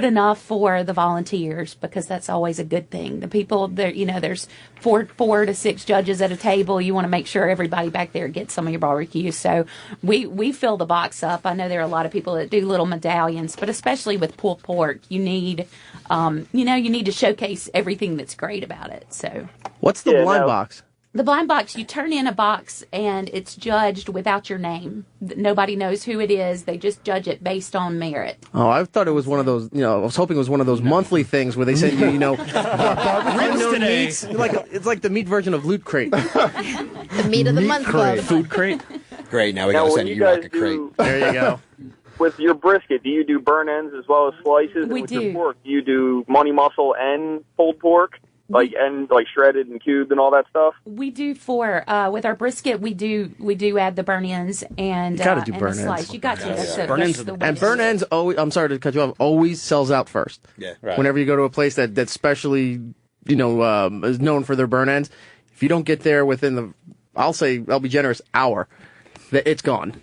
enough for the volunteers, because that's always a good thing. The people there, there's 4 to 6 judges at a table. You want to make sure everybody back there gets some of your barbecue. So we fill the box up. I know there are a lot of people that do little medallions, but especially with pulled pork, you need to showcase everything that's great about it. So what's the blind box? The blind box, you turn in a box and it's judged without your name. Nobody knows who it is. They just judge it based on merit. Oh, I thought it was one of those, I was hoping it was one of those monthly things where they send you, unknown meats. It's like the meat version of Loot Crate. The meat of the month club. Food crate. Great, now we got to send you a crate. There you go. With your brisket, do you do burn ends as well as slices? We and with do. your pork, do you do money muscle and pulled pork? Like shredded and cubed and all that stuff. We do with our brisket. We do add the burn ends and You gotta do and burn the slice. ends. You got to. That's Burn ends the are way And to burn do it. ends always, I'm sorry to cut you off, always sells out first. Yeah, right. Whenever you go to a place that's specially, is known for their burn ends, if you don't get there within I'll be generous, hour, it's gone.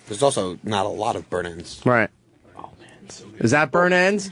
There's also not a lot of burn ends. Right. Oh man, so good. Is that burn ends?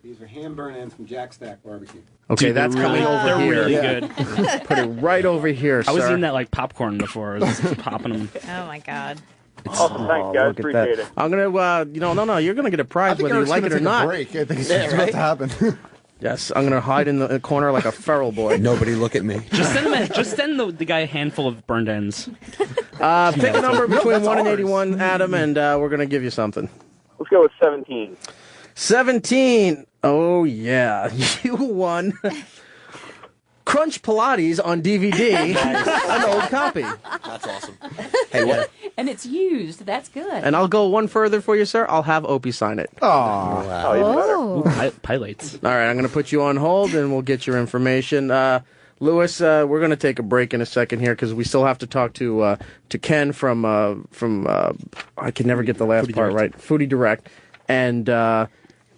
These are ham burn ends from Jack Stack Barbecue. Okay, Dude, that's they're coming really- over they're here. really Yeah. good. Put it right over here, I was sir. eating that like popcorn before. I was just popping them. Oh my God. Awesome, thanks, guys. Look at Appreciate that. it. I'm gonna, no, you're gonna get a prize whether you like it or not. Break. I think it's about to happen. Yes, I'm gonna hide in the corner like a feral boy. Nobody look at me. Just send the guy a handful of burned ends. Pick a number between 1 and 81, Adam, and we're gonna give you something. Let's go with 17. 17. Oh yeah, you won. Crunch Pilates on DVD, an old copy. That's awesome. Hey, what? And it's used. That's good. And I'll go one further for you, sir. I'll have Opie sign it. Oh, wow. Oh. Pilates. All right, I'm going to put you on hold, and we'll get your information. Lewis, we're going to take a break in a second here because we still have to talk to Ken from I can never get the last part right. Foodie Direct, and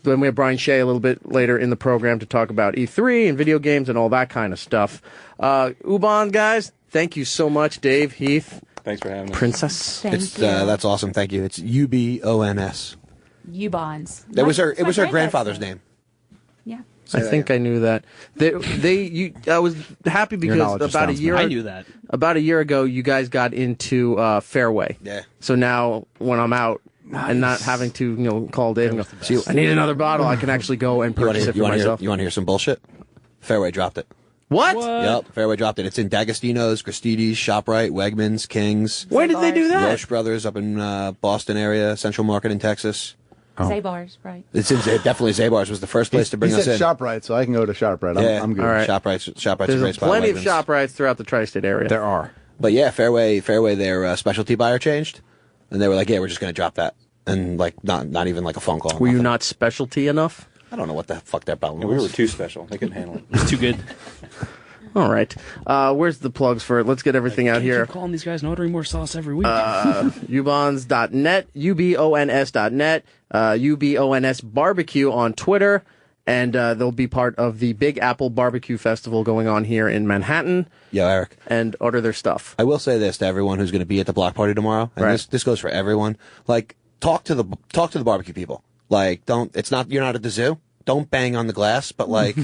then we have Brian Shay a little bit later in the program to talk about E3 and video games and all that kind of stuff. Ubon guys, thank you so much, Dave, Heath. Thanks for having us. Princess. Thank you. That's awesome. Thank you. It's Ubons. Ubons. It was her grandfather's name. Yeah. I think I knew that. I was happy because about a year. I knew that. About a year ago, you guys got into Fairway. Yeah. So now, when I'm out and not having to, call Dave and go, "See, I need another bottle," I can actually go and purchase it for myself. You want to hear some bullshit? Fairway dropped it. What? Yep, Fairway dropped it. It's in D'Agostino's, Gristedes, ShopRite, Wegmans, King's. Where did they do that? Roche Brothers up in Boston area, Central Market in Texas. Zabar's, right. It's in, definitely Zabar's was the first place to bring he us said in. ShopRite, so I can go to ShopRite. I'm good. All right. ShopRite's a There's great spot. plenty of Wegmans. ShopRites throughout the tri-state area. There are. But yeah, Fairway, their specialty buyer changed, and they were like, "Yeah, we're just going to drop that," and not even like a phone call. Were you not specialty enough? I don't know what the fuck that problem Yeah, was. we were too special. They couldn't handle it. It's too good. All right. Where's the plugs for it? Let's get everything out here. Keep calling these guys and ordering more sauce every week. Ubons.net, ubons.net, ubons barbecue on Twitter, and they'll be part of the Big Apple Barbecue Festival going on here in Manhattan. Yo, Eric. And order their stuff. I will say this to everyone who's going to be at the block party tomorrow, and this goes for everyone. Like, talk to the barbecue people. Like, you're not at the zoo. Don't bang on the glass, but like,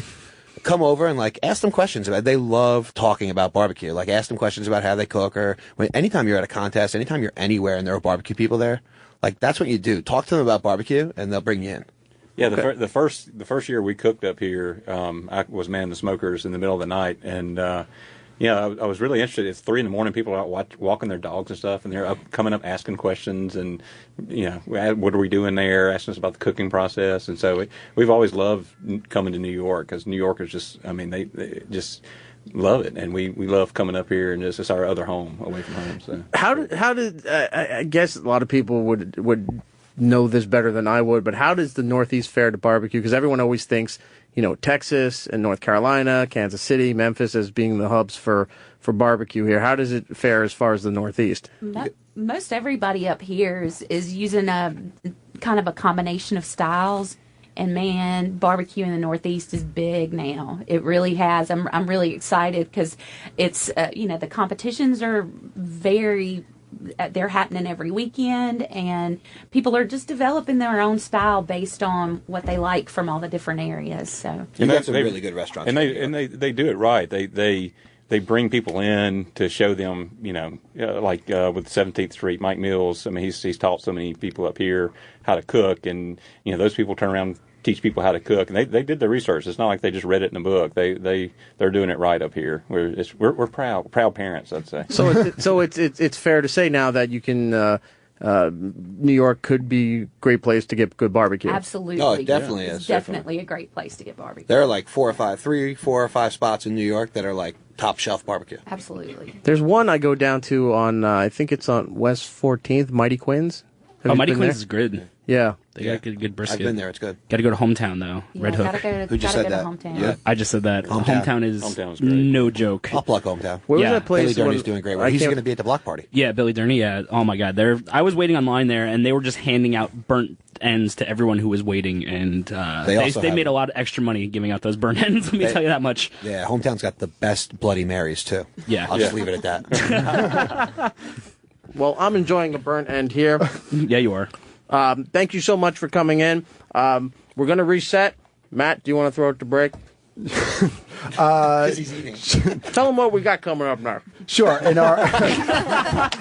come over and like ask them questions about. They love talking about barbecue. Like, ask them questions about how they cook, or anytime you're at a contest, anytime you're anywhere and there are barbecue people there, like that's what you do. Talk to them about barbecue, and they'll bring you in. Yeah, the first year we cooked up here, I was manning the smokers in the middle of the night, and I was really interested. It's 3 a.m. People are out walking their dogs and stuff, and they're coming up asking questions, and what are we doing there? Asking us about the cooking process, and so we've always loved coming to New York because New Yorkers they just love it, and we love coming up here, and it's our other home away from home. So How did I guess a lot of people would know this better than I would, but how does the Northeast fare to barbecue? Because everyone always thinks, Texas and North Carolina, Kansas City, Memphis as being the hubs for barbecue here. How does it fare as far as the Northeast? Most everybody up here is using a kind of a combination of styles. And man, barbecue in the Northeast is big now. It really has. I'm really excited because it's the competitions are they're happening every weekend, and people are just developing their own style based on what they like from all the different areas. So You got some really good restaurants, and they do it right. They bring people in to show them, like with 17th Street, Mike Mills. I mean, he's taught so many people up here how to cook, and those people turn around and teach people how to cook, and they did their research. It's not like they just read it in a book. They're doing it right up here. We're proud parents, I'd say. So it's fair to say now that you can New York could be a great place to get good barbecue. Absolutely. Oh, it definitely is. It's definitely a great place to get barbecue. There are like 4 or 5 spots in New York that are like top shelf barbecue. Absolutely. There's one I go down to on I think it's on West 14th, Mighty Quinn's. Mighty Quinn's is good. Yeah. They got good brisket. I've been there. It's good. Got to go to Hometown, though. Yeah, Red Hook. Who just said that? Hometown. I just said that. Hometown is Hometown's great. no joke. I'll plug Hometown. Where was that place? Billy Durney's doing great work. He's going to be at the block party. Yeah, Billy Durney. Yeah. Oh my God. I was waiting online there, and they were just handing out burnt ends to everyone who was waiting, and they made a lot of extra money giving out those burnt ends. Let me tell you that much. Yeah, Hometown's got the best Bloody Marys too. Yeah. I'll just leave it at that. Well, I'm enjoying a burnt end here. Yeah, you are. Thank you so much for coming in. We're going to reset. Matt, do you want to throw it to break? He's eating. Tell them what we got coming up now. Sure. And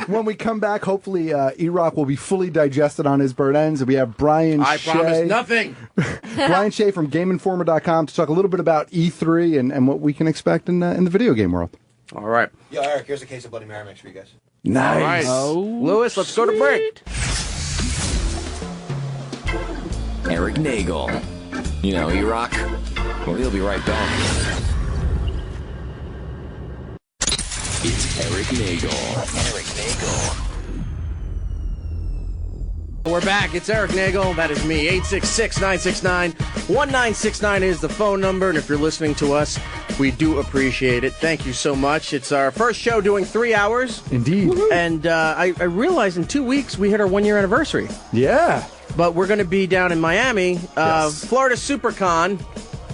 when we come back, hopefully E-Rock will be fully digested on his bird ends. We have Brian Shay. I promise nothing. Brian Shay from GameInformer.com to talk a little bit about E3 and what we can expect in the video game world. All right. Yo, Eric, here's a case of Bloody Mary mix for you guys. Nice. All right. Lewis, let's go to break. Erik Nagel. You know, E-Rock? Well, he'll be right back. It's Erik Nagel. Erik Nagel. We're back. It's Erik Nagel. That is me. 866-969-1969 is the phone number. And if you're listening to us, we do appreciate it. Thank you so much. It's our first show doing 3 hours. Indeed. Woo-hoo. And I realized in 2 weeks we hit our 1 year anniversary. Yeah. But we're going to be down in Miami, Yes. Florida Supercon.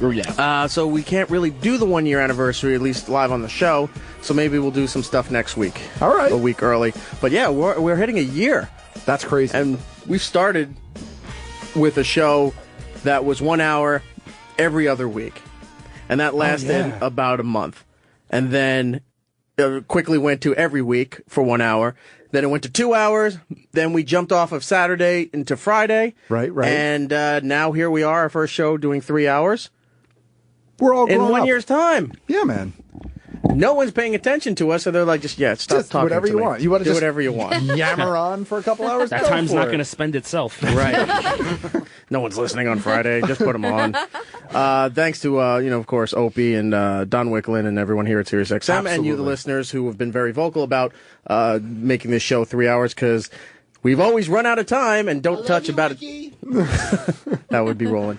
Oh, yeah. So we can't really do the 1 year anniversary, at least live on the show. So maybe we'll do some stuff next week. All right. A week early. But yeah, we're hitting a year. That's crazy. And we started with a show that was 1 hour every other week. And that lasted about a month. And then it quickly went to every week for 1 hour. Then it went to 2 hours. Then we jumped off of Saturday into Friday. Right. And now here we are, our first show doing 3 hours. We're all in grown 1 up. year's time. Yeah, man. No one's paying attention to us, so they're like, stop Just talking whatever to you me. want. You want to do just whatever you want. Yammer on for a couple hours. That Go time's for not it. going to spend itself. Right. No one's listening on Friday. Just put them on. Thanks to, of course, Opie and Don Wicklin and everyone here at SiriusXM Absolutely. and you, the listeners, who have been very vocal about making this show 3 hours because we've always run out of time and don't touch about it. That would be rolling.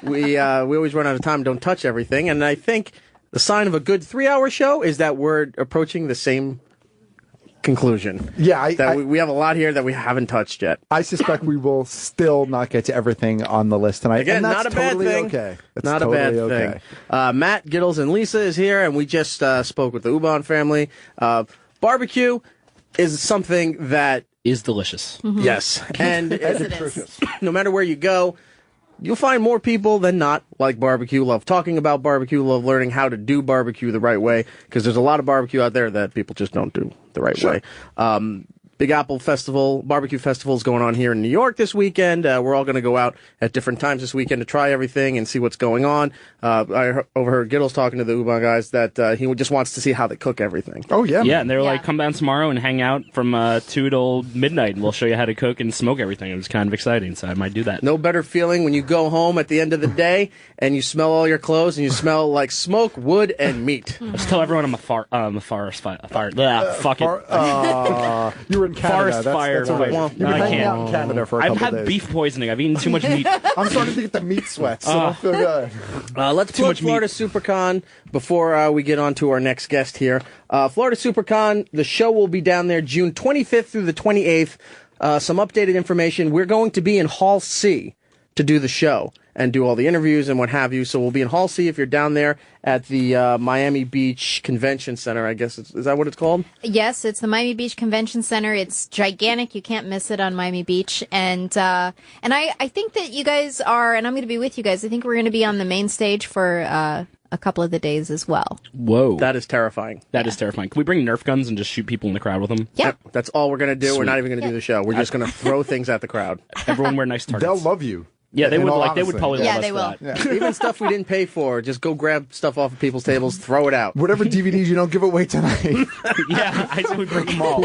We always run out of time, don't touch everything, and I think the sign of a good 3 hour show is that we're approaching the same conclusion. Yeah, we have a lot here that we haven't touched yet. I suspect we will still not get to everything on the list tonight. Again, and that's not a bad totally thing. Okay. That's Not totally a bad okay. thing. Matt, Giddles, and Lisa is here, and we just spoke with the Ubon family. Barbecue is something that Is delicious. yes, and Yes, it is. no matter where you go, you'll find more people than not like barbecue, love talking about barbecue, love learning how to do barbecue the right way, because there's a lot of barbecue out there that people just don't do the right way. Big Apple Festival, barbecue festival is going on here in New York this weekend. We're all going to go out at different times this weekend to try everything and see what's going on. I overheard Giddles talking to the Ubon guys that he just wants to see how they cook everything. Oh, yeah. Yeah, and they were like, Yeah. come down tomorrow and hang out from 2 till midnight, and we'll show you how to cook and smoke everything. It was kind of exciting, so I might do that. No better feeling when you go home at the end of the day and you smell all your clothes and you smell like smoke, wood, and meat. Just tell everyone I'm a forest fire. Fuck it. You were in Canada. Forest fire. That's all right. No, You've been I hanging can't. out in Canada for a I've couple had days. beef poisoning. I've eaten too much meat. I'm starting to get the meat sweats. So I don't feel good. Let's Too plug much meat. Florida Supercon before we get on to our next guest here. Florida Supercon, the show will be down there June 25th through the 28th. Some updated information. We're going to be in Hall C to do the show and do all the interviews and what have you. So we'll be in Hall C if you're down there at the Miami Beach Convention Center, I guess. Is that what it's called? Yes, it's the Miami Beach Convention Center. It's gigantic. You can't miss it on Miami Beach. And I think that you guys are, and I'm going to be with you guys, I think we're going to be on the main stage for a couple of the days as well. Whoa. That is terrifying. That is terrifying. Can we bring Nerf guns and just shoot people in the crowd with them? Yeah. Yep, that's all we're going to do. We're Sweet. not even going to do the show. We're just going to throw things at the crowd. Everyone wear nice targets. They'll love you. Yeah, they In would all like. They would honesty. probably Yeah, love us they for will. that. Even stuff we didn't pay for. Just go grab stuff off of people's tables, throw it out. Whatever DVDs you don't give away tonight. Yeah, I say we bring them all.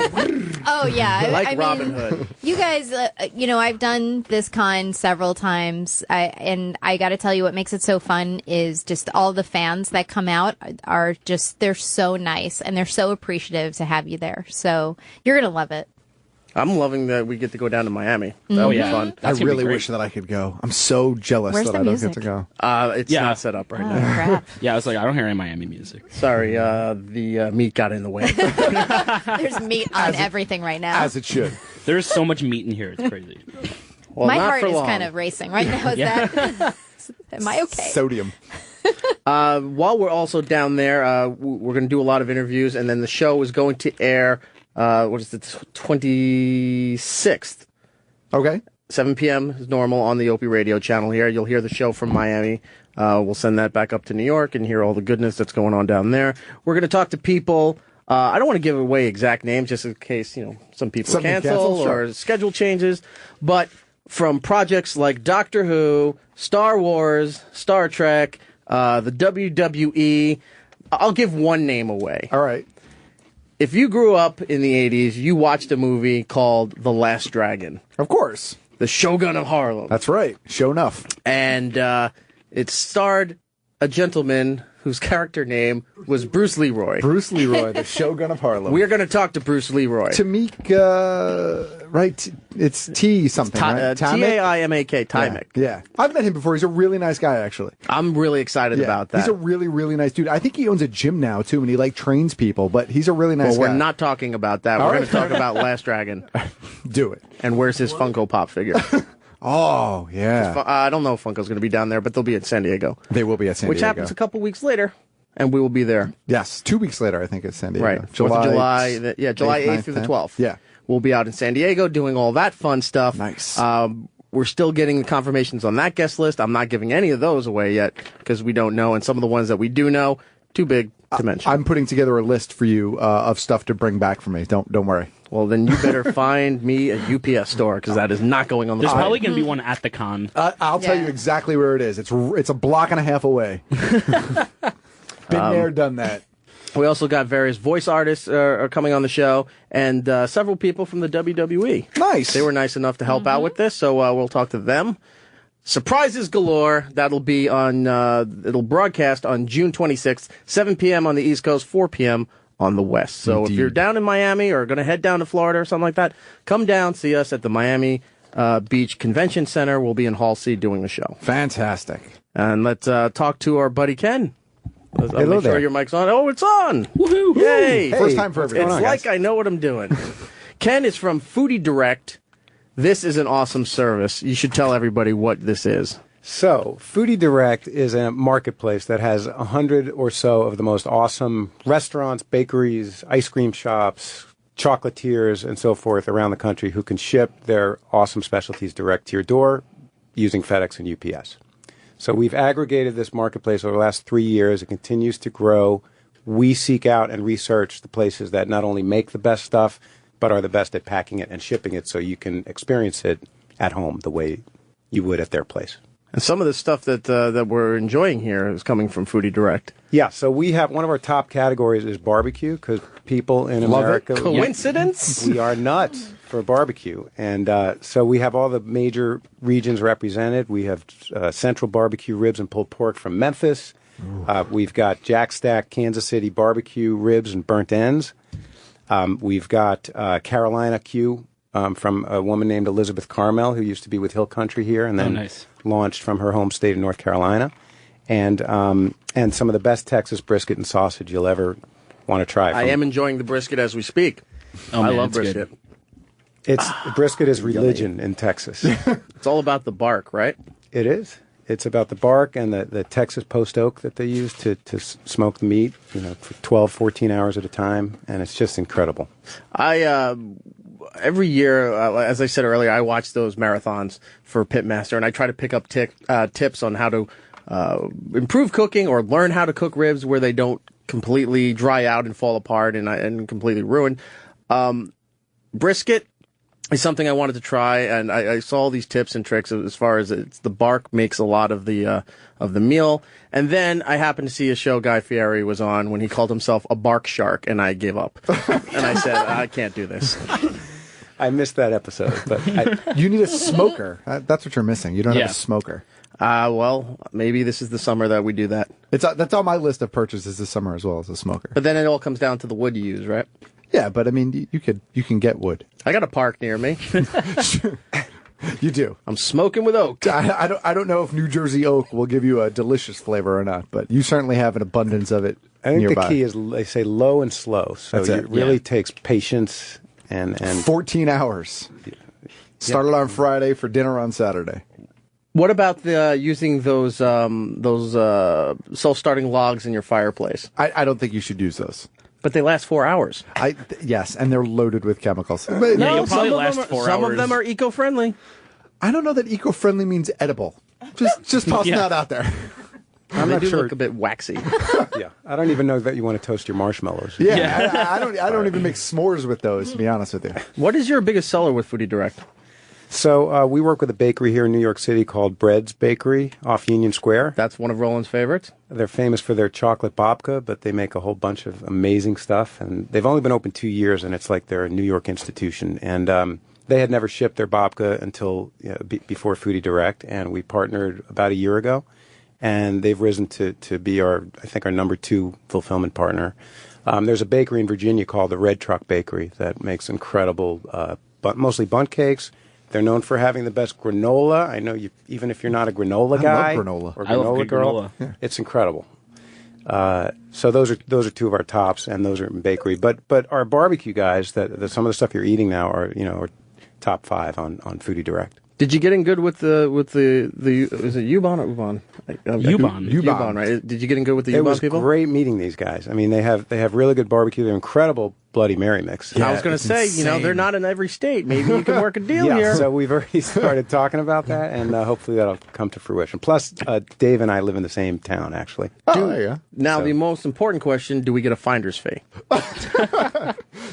Oh, yeah. Like I mean, Robin Hood. you guys, I've done this con several times, and I got to tell you, what makes it so fun is just all the fans that come out are just, they're so nice, and they're so appreciative to have you there. So you're going to love it. I'm loving that we get to go down to Miami. That'll be fun. I really wish that I could go. I'm so jealous Where's that the I don't music? get to go. It's Yeah. not set up right Oh, now. crap. Yeah, I was like, I don't hear any Miami music. Sorry, the meat got in the way. There's meat on everything right now. As it should. There's so much meat in here. It's crazy. Well, My not heart for is long. kind of racing right now. Is Yeah. that? Am I okay? Sodium. While we're also down there, we're going to do a lot of interviews, and then the show is going to air, 26th. Okay. 7 p.m. is normal on the Opie Radio channel here. You'll hear the show from Miami. We'll send that back up to New York and hear all the goodness that's going on down there. We're going to talk to people. I don't want to give away exact names just in case, some people cancel or schedule changes. But from projects like Doctor Who, Star Wars, Star Trek, the WWE, I'll give one name away. All right. If you grew up in the 80s, you watched a movie called The Last Dragon. Of course. The Shogun of Harlem. That's right. Show enough. And it starred a gentleman whose character name was Bruce Leroy. Bruce Leroy, the Shogun of Harlem. We are going to talk to Bruce Leroy. Tamik, right? It's T something, right? T-A-I-M-A-K, Timek. Yeah. I've met him before. He's a really nice guy, actually. I'm really excited about that. He's a really, really nice dude. I think he owns a gym now, too, and he, trains people, but he's a really nice guy. Well, we're not talking about that. We're going to talk about Last Dragon. Do it. And where's his Funko Pop figure? Oh, yeah. I don't know if Funko's going to be down there, but they'll be at San Diego. They will be at San Diego. Which happens a couple weeks later, and we will be there. Yes, 2 weeks later, I think, it's San Diego. Right. 4th of July. July 8th through the 12th. Yeah. We'll be out in San Diego doing all that fun stuff. Nice. We're still getting the confirmations on that guest list. I'm not giving any of those away yet because we don't know, and some of the ones that we do know, too big to mention. I'm putting together a list for you of stuff to bring back for me. Don't worry. Well, then you better find me a UPS store because that is not going on the There's site. probably going to be one at the con. I'll tell you exactly where it is. It's a block and a half away. Been there, done that. We also got various voice artists are coming on the show, and several people from the WWE. Nice. They were nice enough to help out with this, so we'll talk to them. Surprises galore. That'll be on. It'll broadcast on June 26th, 7 p.m. on the East Coast, 4 p.m. on the West. So if you're down in Miami or going to head down to Florida or something like that, come down, see us at the Miami Beach Convention Center. We'll be in Hall C doing the show. Fantastic. And let's talk to our buddy Ken. Hello make sure there. your mic's on. Oh, it's on. Woohoo. Yay. First time for everyone. It's like I know what I'm doing. Ken is from Foodie Direct. This is an awesome service. You should tell everybody what this is. So, Foodie Direct is a marketplace that has 100 or so of the most awesome restaurants, bakeries, ice cream shops, chocolatiers, and so forth around the country who can ship their awesome specialties direct to your door using FedEx and UPS. So we've aggregated this marketplace over the last 3 years. It continues to grow. We seek out and research the places that not only make the best stuff, but are the best at packing it and shipping it so you can experience it at home the way you would at their place. And some of the stuff that we're enjoying here is coming from Foodie Direct. Yeah, so we have one of our top categories is barbecue because people in America... Coincidence? We are nuts for barbecue. And so we have all the major regions represented. We have Central Barbecue Ribs and Pulled Pork from Memphis. We've got Jack Stack Kansas City Barbecue Ribs and Burnt Ends. We've got Carolina Q from a woman named Elizabeth Carmel, who used to be with Hill Country here and then launched from her home state of North Carolina. And some of the best Texas brisket and sausage you'll ever want to try. I am enjoying the brisket as we speak. I love brisket. Brisket is religion in Texas. It's all about the bark, right? It is. It's about the bark and the Texas post oak that they use to smoke the meat, for 12, 14 hours at a time, and it's just incredible. Every year, as I said earlier, I watch those marathons for Pitmaster, and I try to pick up tips on how to improve cooking or learn how to cook ribs where they don't completely dry out and fall apart and completely ruin. Brisket is something I wanted to try, and I saw all these tips and tricks as far as the bark makes a lot of the meal. And then I happened to see a show Guy Fieri was on when he called himself a bark shark, and I gave up. And I said, I can't do this. I missed that episode, but you need a smoker. That's what you're missing. You don't have a smoker. Well, maybe this is the summer that we do that. That's on my list of purchases this summer as well as a smoker. But then it all comes down to the wood you use, right? Yeah, but I mean, you can get wood. I got a park near me. You do. I'm smoking with oak. I don't know if New Jersey oak will give you a delicious flavor or not, but you certainly have an abundance of it. I think nearby. the key is they say low and slow, so it really takes patience and 14 hours. Started on Friday for dinner on Saturday. What about using those self-starting logs in your fireplace? I don't think you should use those. But they last 4 hours. Yes, and they're loaded with chemicals. No, some of them are eco-friendly. I don't know that eco-friendly means edible. Just tossing that out there. I'm not sure. Look a bit waxy. Yeah, I don't even know that you want to toast your marshmallows. Yeah. I don't even make s'mores with those, to be honest with you. What is your biggest seller with Foodie Direct? So we work with a bakery here in New York City called Bread's Bakery off Union Square. That's one of Roland's favorites. They're famous for their chocolate babka, but they make a whole bunch of amazing stuff. And they've only been open 2 years, and it's like they're a New York institution. And they had never shipped their babka until before Foodie Direct, and we partnered about a year ago. And they've risen to be our number 2 fulfillment partner. There's a bakery in Virginia called the Red Truck Bakery that makes incredible, mostly bundt cakes. They're known for having the best granola. I know you, even if you're not a granola guy, I love granola. Or I love granola good girl, granola. Yeah. It's incredible. So those are 2 of our tops, and those are in bakery. But our barbecue guys, that some of the stuff you're eating now are top 5 on Foodie Direct. Did you get in good with the is it Ubon or Ubon? Ubon, right? Did you get in good with the It Ubon was people? great meeting these guys. I mean, they have really good barbecue. They're incredible Bloody Mary mix. I was going to say, insane. they're not in every state. Maybe you can work a deal here. So we've already started talking about that, and hopefully that'll come to fruition. Plus, Dave and I live in the same town, actually. Now, the most important question, do we get a finder's fee?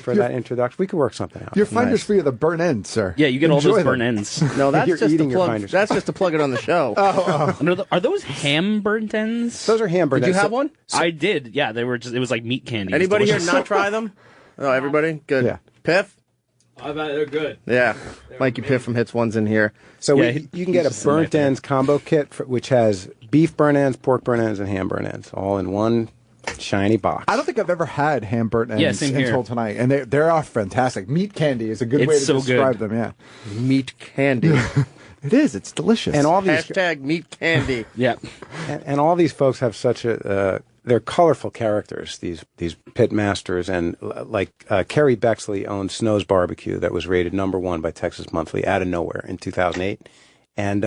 For that introduction, we could work something out. Your finder's fee of the burnt ends, sir. Yeah, you get Enjoy all those them. burnt ends. No, that's You're just to eating your plug. finder's That's just to plug it on the show. Are those ham burnt ends? Those are ham burnt Did you ends. have one? I did. Yeah, they were just. It was like meat candy. It was Anybody here delicious. not try them? Oh, everybody? Good. Yeah. Piff? I bet they're good. Yeah. Mikey Piff from Hits One's in here. So Yeah, you can get a burnt ends combo kit, which has beef burnt ends, pork burnt ends, and ham burnt ends, all in one shiny box. I don't think I've ever had ham burnt ends Yeah, same here. until tonight, and they are fantastic. Meat candy is a good way to so describe good. them. Yeah, Meat candy. it is. It's delicious. And all these Hashtag meat candy. Yeah. and all these folks have such a they're colorful characters. These pitmasters, and like Kerry Bexley owned Snow's Barbecue that was rated #1 by Texas Monthly out of nowhere in 2008, and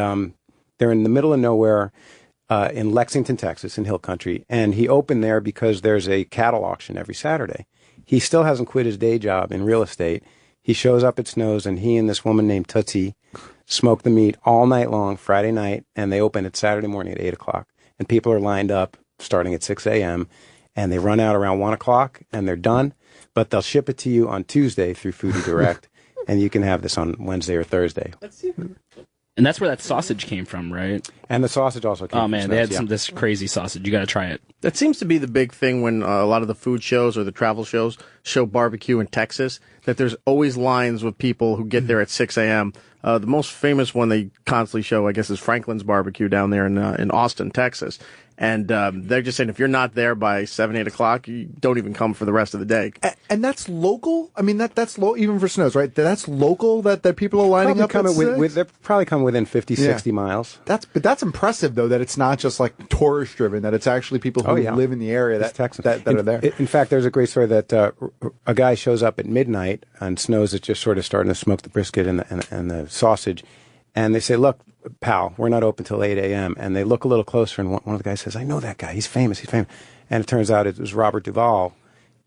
they're in the middle of nowhere. In Lexington, Texas, in Hill Country, and he opened there because there's a cattle auction every Saturday. He still hasn't quit his day job in real estate. He shows up at Snow's, and he and this woman named Tootsie smoke the meat all night long, Friday night, and they open it Saturday morning at 8 o'clock. And people are lined up starting at 6 a.m., and they run out around 1 o'clock, and they're done. But they'll ship it to you on Tuesday through Foodie Direct, and you can have this on Wednesday or Thursday. And that's where that sausage came from, right? And the sausage also came Oh from man, Snow's, they had yeah. this crazy sausage. You got to try it. That seems to be the big thing when a lot of the food shows or the travel shows show barbecue in Texas, that there's always lines with people who get there at 6 a.m. The most famous one they constantly show, I guess, is Franklin's Barbecue down there in Austin, Texas. And they're just saying if you're not there by 7, 8 o'clock, you don't even come for the rest of the day. And that's local. I mean, that's low even for Snow's, right? That's local that people are lining up. They're probably come within 50, 60 miles. That's impressive though, that it's not just like tourist driven. That it's actually people who live in the area that are there. In fact, there's a great story that a guy shows up at midnight and Snow's is just sort of starting to smoke the brisket and the sausage, and they say, "Look, pal, we're not open till 8 a.m." And they look a little closer, and one of the guys says, "I know that guy. He's famous. And it turns out it was Robert Duvall,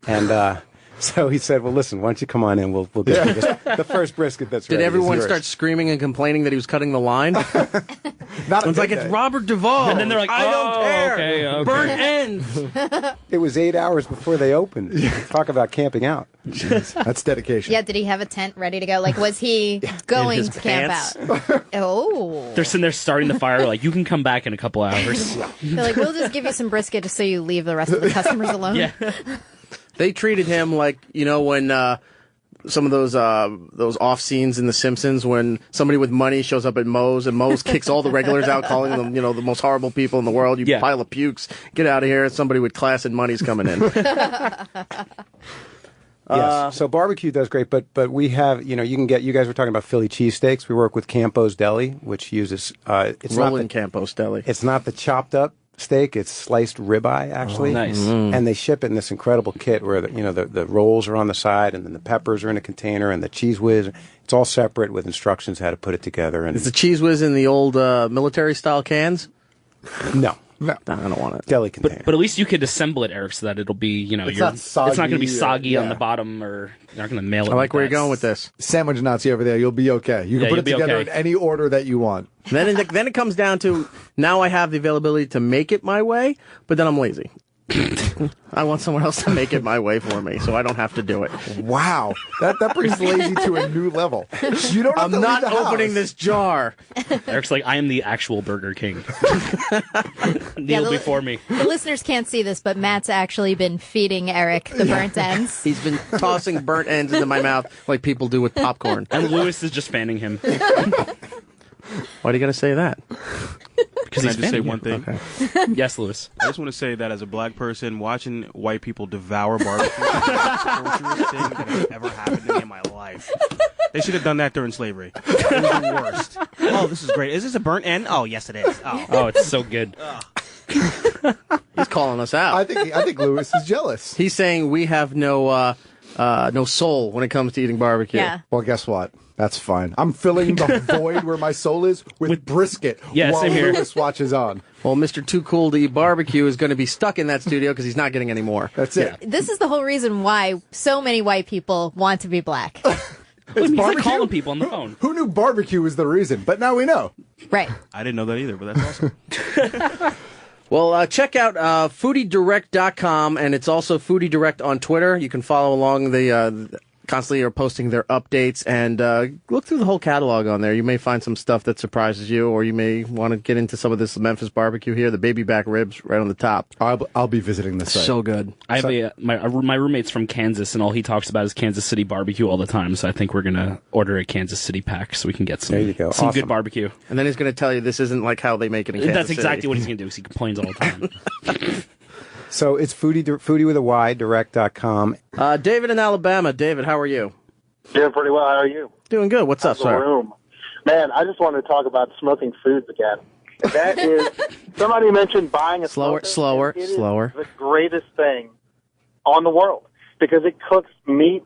and so he said, "Well, listen, why don't you come on in? We'll get you the first brisket that's ready." Did everyone is yours. start screaming and complaining that he was cutting the line? It's like, it's Robert Duvall. And then they're like, I don't care. Okay. Burnt ends. It was 8 hours before they opened. Talk about camping out. That's dedication. Yeah, did he have a tent ready to go? Like, was he going to camp out? Oh. They're sitting there starting the fire. Like, you can come back in a couple hours. They're like, we'll just give you some brisket just so you leave the rest of the customers alone. Yeah. They treated him like, when some of those off scenes in The Simpsons when somebody with money shows up at Moe's and Moe's kicks all the regulars out, calling them, the most horrible people in the world. You pile of pukes. Get out of here. Somebody with class and money's coming in. Yes. So barbecue does great, but we have, you guys were talking about Philly cheesesteaks. We work with Campo's Deli, which uses it's Roland not the, Campos Deli. It's not the chopped up steak; it's sliced ribeye, actually. Oh, nice. And they ship it in this incredible kit where the rolls are on the side, and then the peppers are in a container, and the cheese whiz. It's all separate with instructions how to put it together. And Is the cheese whiz in the old military style cans? No. No. I don't want it. Deli container. But at least you could assemble it, Eric, so that it'll be, It's it's not not going to be soggy, soggy on yeah. the bottom, or you're not going to mail it. I like where you're that. going with this. Sandwich Nazi over there, you'll be okay. You can Yeah, put you'll it be together okay. in any order that you want. Then it comes down to, now I have the availability to make it my way, but then I'm lazy. I want someone else to make it my way for me, so I don't have to do it. Wow, that brings lazy to a new level. You don't. Have I'm to not leave the opening house. this jar. Eric's like, I am the actual Burger King. Kneel before me. The listeners can't see this, but Matt's actually been feeding Eric the burnt ends. He's been tossing burnt ends into my mouth like people do with popcorn. And Lewis is just fanning him. Why do you got to say that? Because Can I he's just say fanning one him. thing? Okay. Yes, Lewis. I just want to say that as a black person, watching white people devour barbecue is the torturous thing that has ever happened to me in my life. They should have done that during slavery. It was the worst. Oh, this is great. Is this a burnt end? Oh, yes, it is. Oh, it's so good. He's calling us out. I think Lewis is jealous. He's saying we have no soul when it comes to eating barbecue. Yeah. Well, guess what? That's fine. I'm filling the void where my soul is with brisket Yeah, while same here. Lewis watches on. Well, Mr. Too Cool to Eat Barbecue is going to be stuck in that studio because he's not getting any more. That's it. This is the whole reason why so many white people want to be black. He's like barbecue? calling people on the phone. Who knew barbecue was the reason? But now we know. Right. I didn't know that either, but that's awesome. Well, check out foodiedirect.com, and it's also Foodie Direct on Twitter. You can follow along. The constantly are posting their updates, and look through the whole catalog on there. You may find some stuff that surprises you, or you may want to get into some of this Memphis barbecue here. The baby back ribs right on the top. I'll be visiting this site. So good. I have my roommate's from Kansas, and all he talks about is Kansas City barbecue all the time. So I think we're gonna order a Kansas City pack so we can get some. There you go. Some Awesome. good barbecue. And then he's going to tell you this isn't like how they make it in Kansas That's City. exactly what he's gonna do. Because he complains all the time. So it's foodie with a Y, direct.com. David in Alabama. David, how are you? Doing pretty well. How are you? Doing good. What's up, How's the sir? room? Man, I just wanted to talk about smoking foods again. That is, somebody mentioned buying a smoker. Slower. It is the greatest thing on the world because it cooks meat,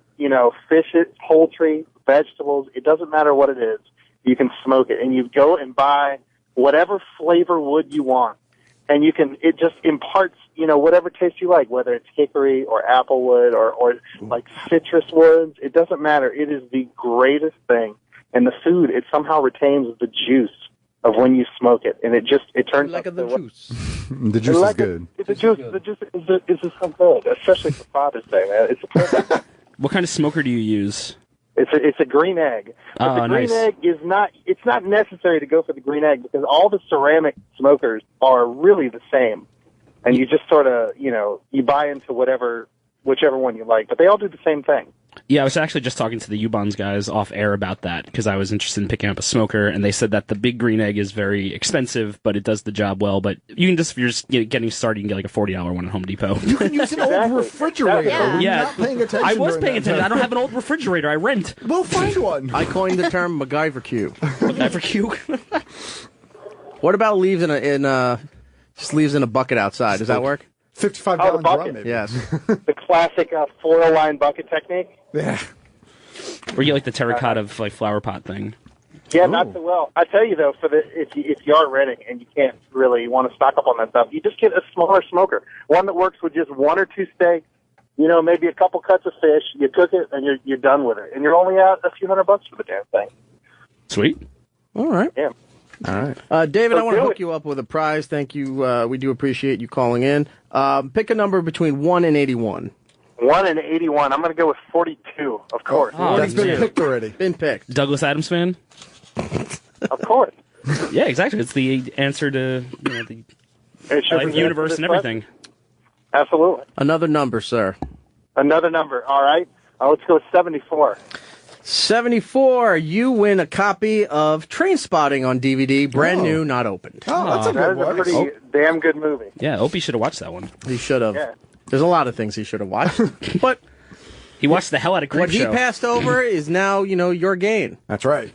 fish, poultry, vegetables. It doesn't matter what it is. You can smoke it, and you go and buy whatever flavor wood you want, and it just imparts, whatever taste you like, whether it's hickory or applewood or like citrus woods. It doesn't matter. It is the greatest thing. And the food, it somehow retains the juice of when you smoke it, and it turns like out the juice. The juice is good. The juice is just so good, especially for Father's Day, man. It's perfect. What kind of smoker do you use? It's a green egg. But the green egg is it's not necessary to go for the green egg because all the ceramic smokers are really the same. And you just sort of, you buy into whichever one you like, but they all do the same thing. Yeah, I was actually just talking to the Ubons guys off air about that because I was interested in picking up a smoker, and they said that the big green egg is very expensive, but it does the job well. But you can if you're just getting started, you can get like a $40 one at Home Depot. You can use an old refrigerator. Yeah. We're Yeah. not paying attention. I was during paying that attention. I time. don't have an old refrigerator. I rent. Well, find one. I coined the term MacGyver cube. MacGyver cube. What about leaves just leaves in a bucket outside? Does that work? 55-gallon bucket. drum, maybe. Yes. The classic foil line bucket technique. Yeah. Or you like the terracotta like flower pot thing. Yeah, not so well. I tell you though, if you are renting and you can't really want to stock up on that stuff, you just get a smaller smoker, one that works with just one or two steaks. Maybe a couple cuts of fish. You cook it and you're done with it, and you're only out a few $100 for the damn thing. Sweet. All right. Yeah. All right. David, So I want to do hook it. you up with a prize. Thank you. We do appreciate you calling in. Pick a number between 1 and 81. 1 and 81. I'm going to go with 42, of course. Oh, That's been yeah. picked already. Been picked. Douglas Adams fan? Of course. Yeah, exactly. It's the answer to the It should life, be universe, this and everything. question. Absolutely. Another number, sir. Another number. All right. Let's go with 74. 74. You win a copy of Train Spotting on DVD, brand new, not opened. Oh, that's a That good is a one. pretty damn good movie. Yeah, Opie should have watched that one. He should have. Yeah. There's a lot of things he should have watched, but He watched the hell out of Creep what he Show. passed over is now, your gain. That's right.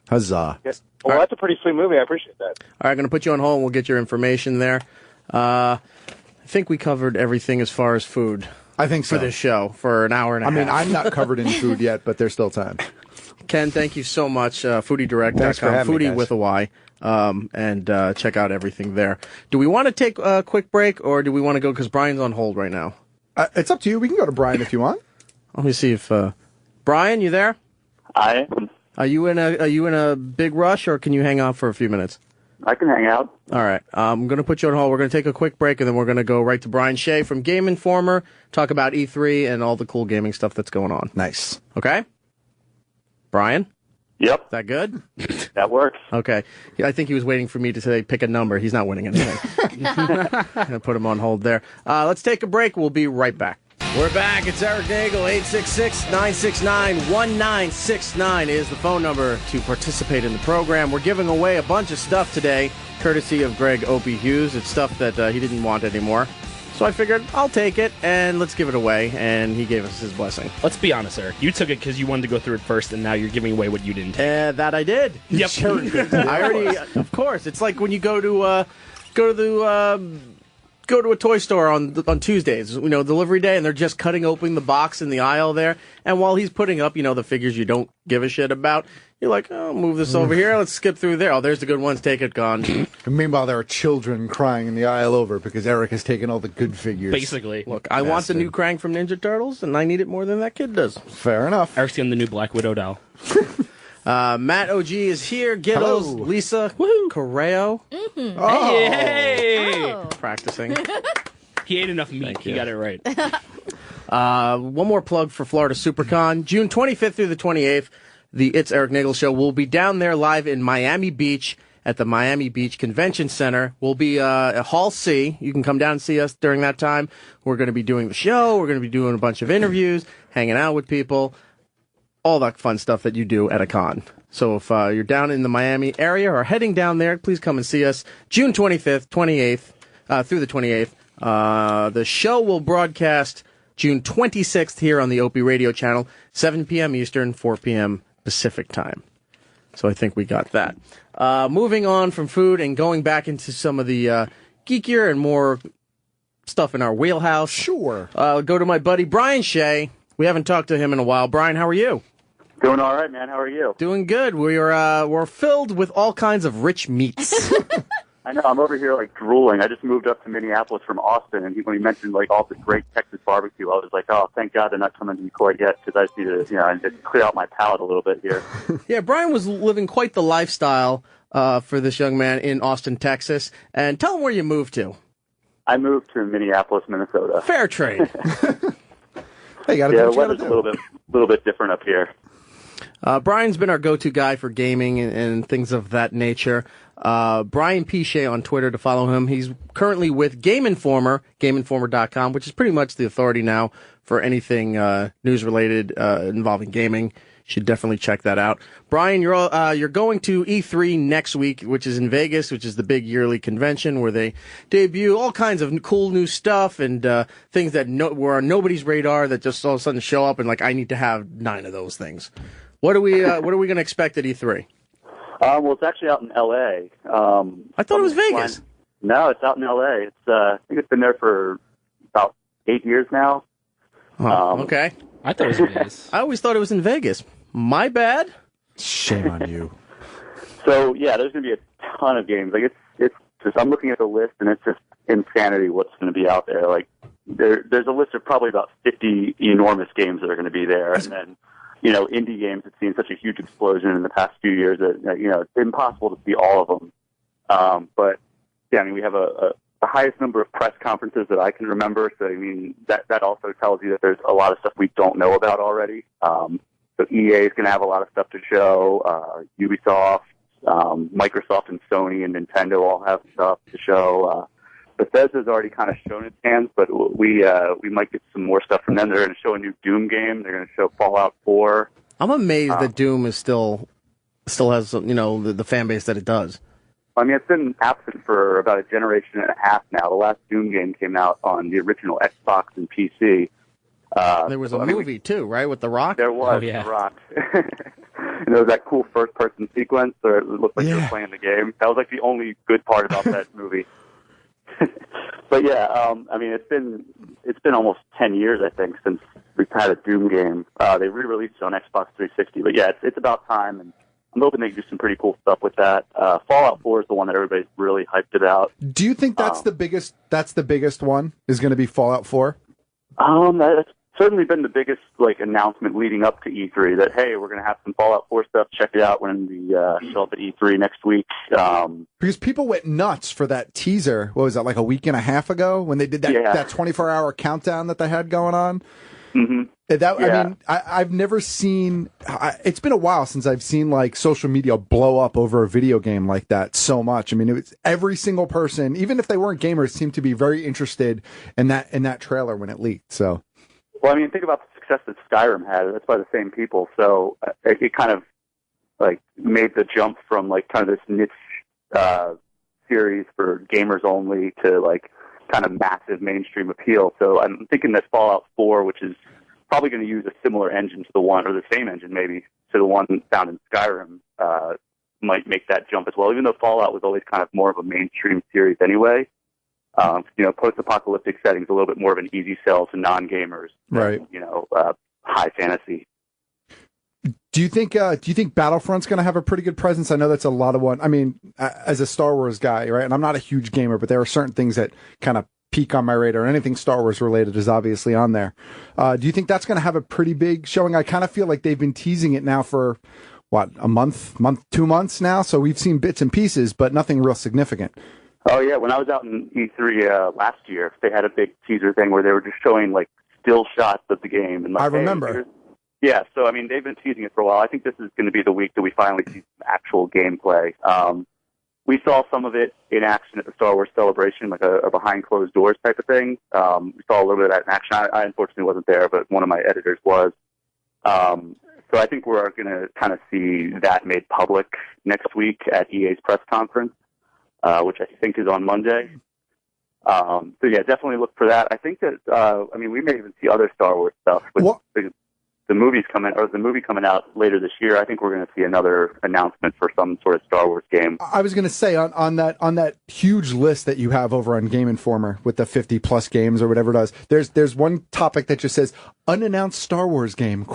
Huzzah. Yeah. Well, that's a pretty sweet movie. I appreciate that. All right, going to put you on hold. We'll get your information there. I think we covered everything as far as food I think so. for this show for an hour and a half. I'm not covered in food yet, but there's still time. Ken, thank you so much. Thanks for FoodieDirect.com, having me, Foodie guys. with a Y, and check out everything there. Do we want to take a quick break, or do we want to go because Brian's on hold right now? It's up to you. We can go to Brian if you want. Let me see if Brian, you there? I Are you in a big rush, or can you hang out for a few minutes? I can hang out. All right. I'm going to put you on hold. We're going to take a quick break, and then we're going to go right to Brian Shay from Game Informer, talk about E3 and all the cool gaming stuff that's going on. Nice. Okay? Brian? Yep. Is that good? That works. Okay. Yeah, I think he was waiting for me to say pick a number. He's not winning anything. I'm going to put him on hold there. Let's take a break. We'll be right back. We're back. It's Erik Nagel. 866-969-1969 is the phone number to participate in the program. We're giving away a bunch of stuff today, courtesy of Greg Opie Hughes. It's stuff that he didn't want anymore. So I figured I'll take it, and let's give it away, and he gave us his blessing. Let's be honest, Eric. You took it because you wanted to go through it first, and now you're giving away what you didn't take. That I did. Yep. I already, of course. It's like when you go to a toy store on Tuesdays, delivery day, and they're just cutting open the box in the aisle there. And while he's putting up, the figures you don't give a shit about, you're like, oh, move this over here. Let's skip through there. Oh, there's the good ones. Take it, gone. And meanwhile, there are children crying in the aisle over because Eric has taken all the good figures. Basically. Look, I want the new Krang from Ninja Turtles, and I need it more than that kid does. Fair enough. Eric's getting the new Black Widow doll. Matt OG is here. Giddles, Hello. Lisa, Correo. Mm-hmm. Oh. Hey! Practicing. He ate enough meat. He got it right. One more plug for Florida Supercon. June 25th through the 28th, the It's Erik Nagel Show will be down there live in Miami Beach at the Miami Beach Convention Center. We'll be at Hall C. You can come down and see us during that time. We're going to be doing the show. We're going to be doing a bunch of interviews, hanging out with people, all that fun stuff that you do at a con. So if you're down in the Miami area or heading down there, please come and see us. June 25th, 28th, through the 28th. The show will broadcast June 26th here on the Opie Radio channel, 7 p.m. Eastern, 4 p.m. Pacific time. So I think we got that. Moving on from food and going back into some of the geekier and more stuff in our wheelhouse. Sure. Go to my buddy Brian Shay. We haven't talked to him in a while. Brian, how are you? Doing all right, man. How are you? Doing good. We're filled with all kinds of rich meats. I know. I'm over here like drooling. I just moved up to Minneapolis from Austin, and when he mentioned like all the great Texas barbecue, I was like, oh, thank God they're not coming to me quite yet because I just need to, I need to clear out my palate a little bit here. Yeah, Brian was living quite the lifestyle for this young man in Austin, Texas. And tell him where you moved to. I moved to Minneapolis, Minnesota. Fair trade. Hey, the weather's a little bit different up here. Brian's been our go-to guy for gaming and things of that nature. Brian P. Shay on Twitter to follow him. He's currently with Game Informer, GameInformer.com, which is pretty much the authority now for anything news-related involving gaming. You should definitely check that out. Brian, you're going to E3 next week, which is in Vegas, which is the big yearly convention where they debut all kinds of cool new stuff and things that were on nobody's radar that just all of a sudden show up and like I need to have 9 of those things. What are we going to expect at E3? Well, it's actually out in L.A. I thought it was Vegas. No, it's out in L.A. It's I think it's been there for about 8 years now. Okay. I thought it was Vegas. I always thought it was in Vegas. My bad. Shame on you. So yeah, there's going to be a ton of games. Like it's just I'm looking at the list and it's just insanity what's going to be out there. Like there's a list of probably about 50 enormous games that are going to be there, and then indie games have seen such a huge explosion in the past few years that it's impossible to see all of them. But yeah, I mean we have the highest number of press conferences that I can remember. So I mean that also tells you that there's a lot of stuff we don't know about already. So EA is going to have a lot of stuff to show. Ubisoft, Microsoft, and Sony and Nintendo all have stuff to show. Bethesda's already kind of shown its hands, but we might get some more stuff from them. They're going to show a new Doom game. They're going to show Fallout 4. I'm amazed that Doom is still has the fan base that it does. I mean, it's been absent for about a generation and a half now. The last Doom game came out on the original Xbox and PC. There was a movie too, right, with The Rock? There was The Rock. And there was that cool first-person sequence where it looked like you were playing the game. That was like the only good part about that movie. But yeah, I mean, it's been almost 10 years, I think, since we've had a Doom game. They re-released it on Xbox 360, but yeah, it's about time, and I'm hoping they do some pretty cool stuff with that. Fallout 4 is the one that everybody's really hyped about. Do you think that's the biggest? That's the biggest one is going to be Fallout 4? That's certainly been the biggest announcement leading up to E3. That hey, we're going to have some Fallout 4 stuff. Check it out when the show up at E3 next week. Because people went nuts for that teaser. What was that, like a week and a half ago when they did that 24-hour countdown that they had going on? Mm-hmm. I mean, I've never seen. It's been a while since I've seen social media blow up over a video game like that so much. I mean, it was every single person, even if they weren't gamers, seemed to be very interested in that trailer when it leaked. So, well, I mean, think about the success that Skyrim had. That's by the same people. So it kind of made the jump from kind of this niche series for gamers only to kind of massive mainstream appeal. So I'm thinking that Fallout 4, which is probably going to use a similar engine to the one, or the same engine maybe, to the one found in Skyrim, might make that jump as well, even though Fallout was always kind of more of a mainstream series anyway. Post-apocalyptic settings, a little bit more of an easy sell to non-gamers. Right. High fantasy. Do you think Battlefront's going to have a pretty good presence? I know that's a lot of one. I mean, as a Star Wars guy, right? And I'm not a huge gamer, but there are certain things that kind of peak on my radar. Anything Star Wars related is obviously on there. Do you think that's going to have a pretty big showing? I kind of feel like they've been teasing it now for a month, 2 months now. So we've seen bits and pieces, but nothing real significant. Oh yeah, when I was out in E3 last year, they had a big teaser thing where they were just showing still shots of the game. And I remember. Yeah, so I mean, they've been teasing it for a while. I think this is going to be the week that we finally see some actual gameplay. We saw some of it in action at the Star Wars Celebration, like a behind closed doors type of thing. We saw a little bit of that in action. I unfortunately wasn't there, but one of my editors was. So I think we're going to kind of see that made public next week at EA's press conference, which I think is on Monday. So yeah, definitely look for that. I think that, we may even see other Star Wars stuff. With the movie coming out later this year, I think we're going to see another announcement for some sort of Star Wars game. I was going to say on that huge list that you have over on Game Informer with the 50 plus games or whatever it does, there's one topic that just says unannounced Star Wars game ?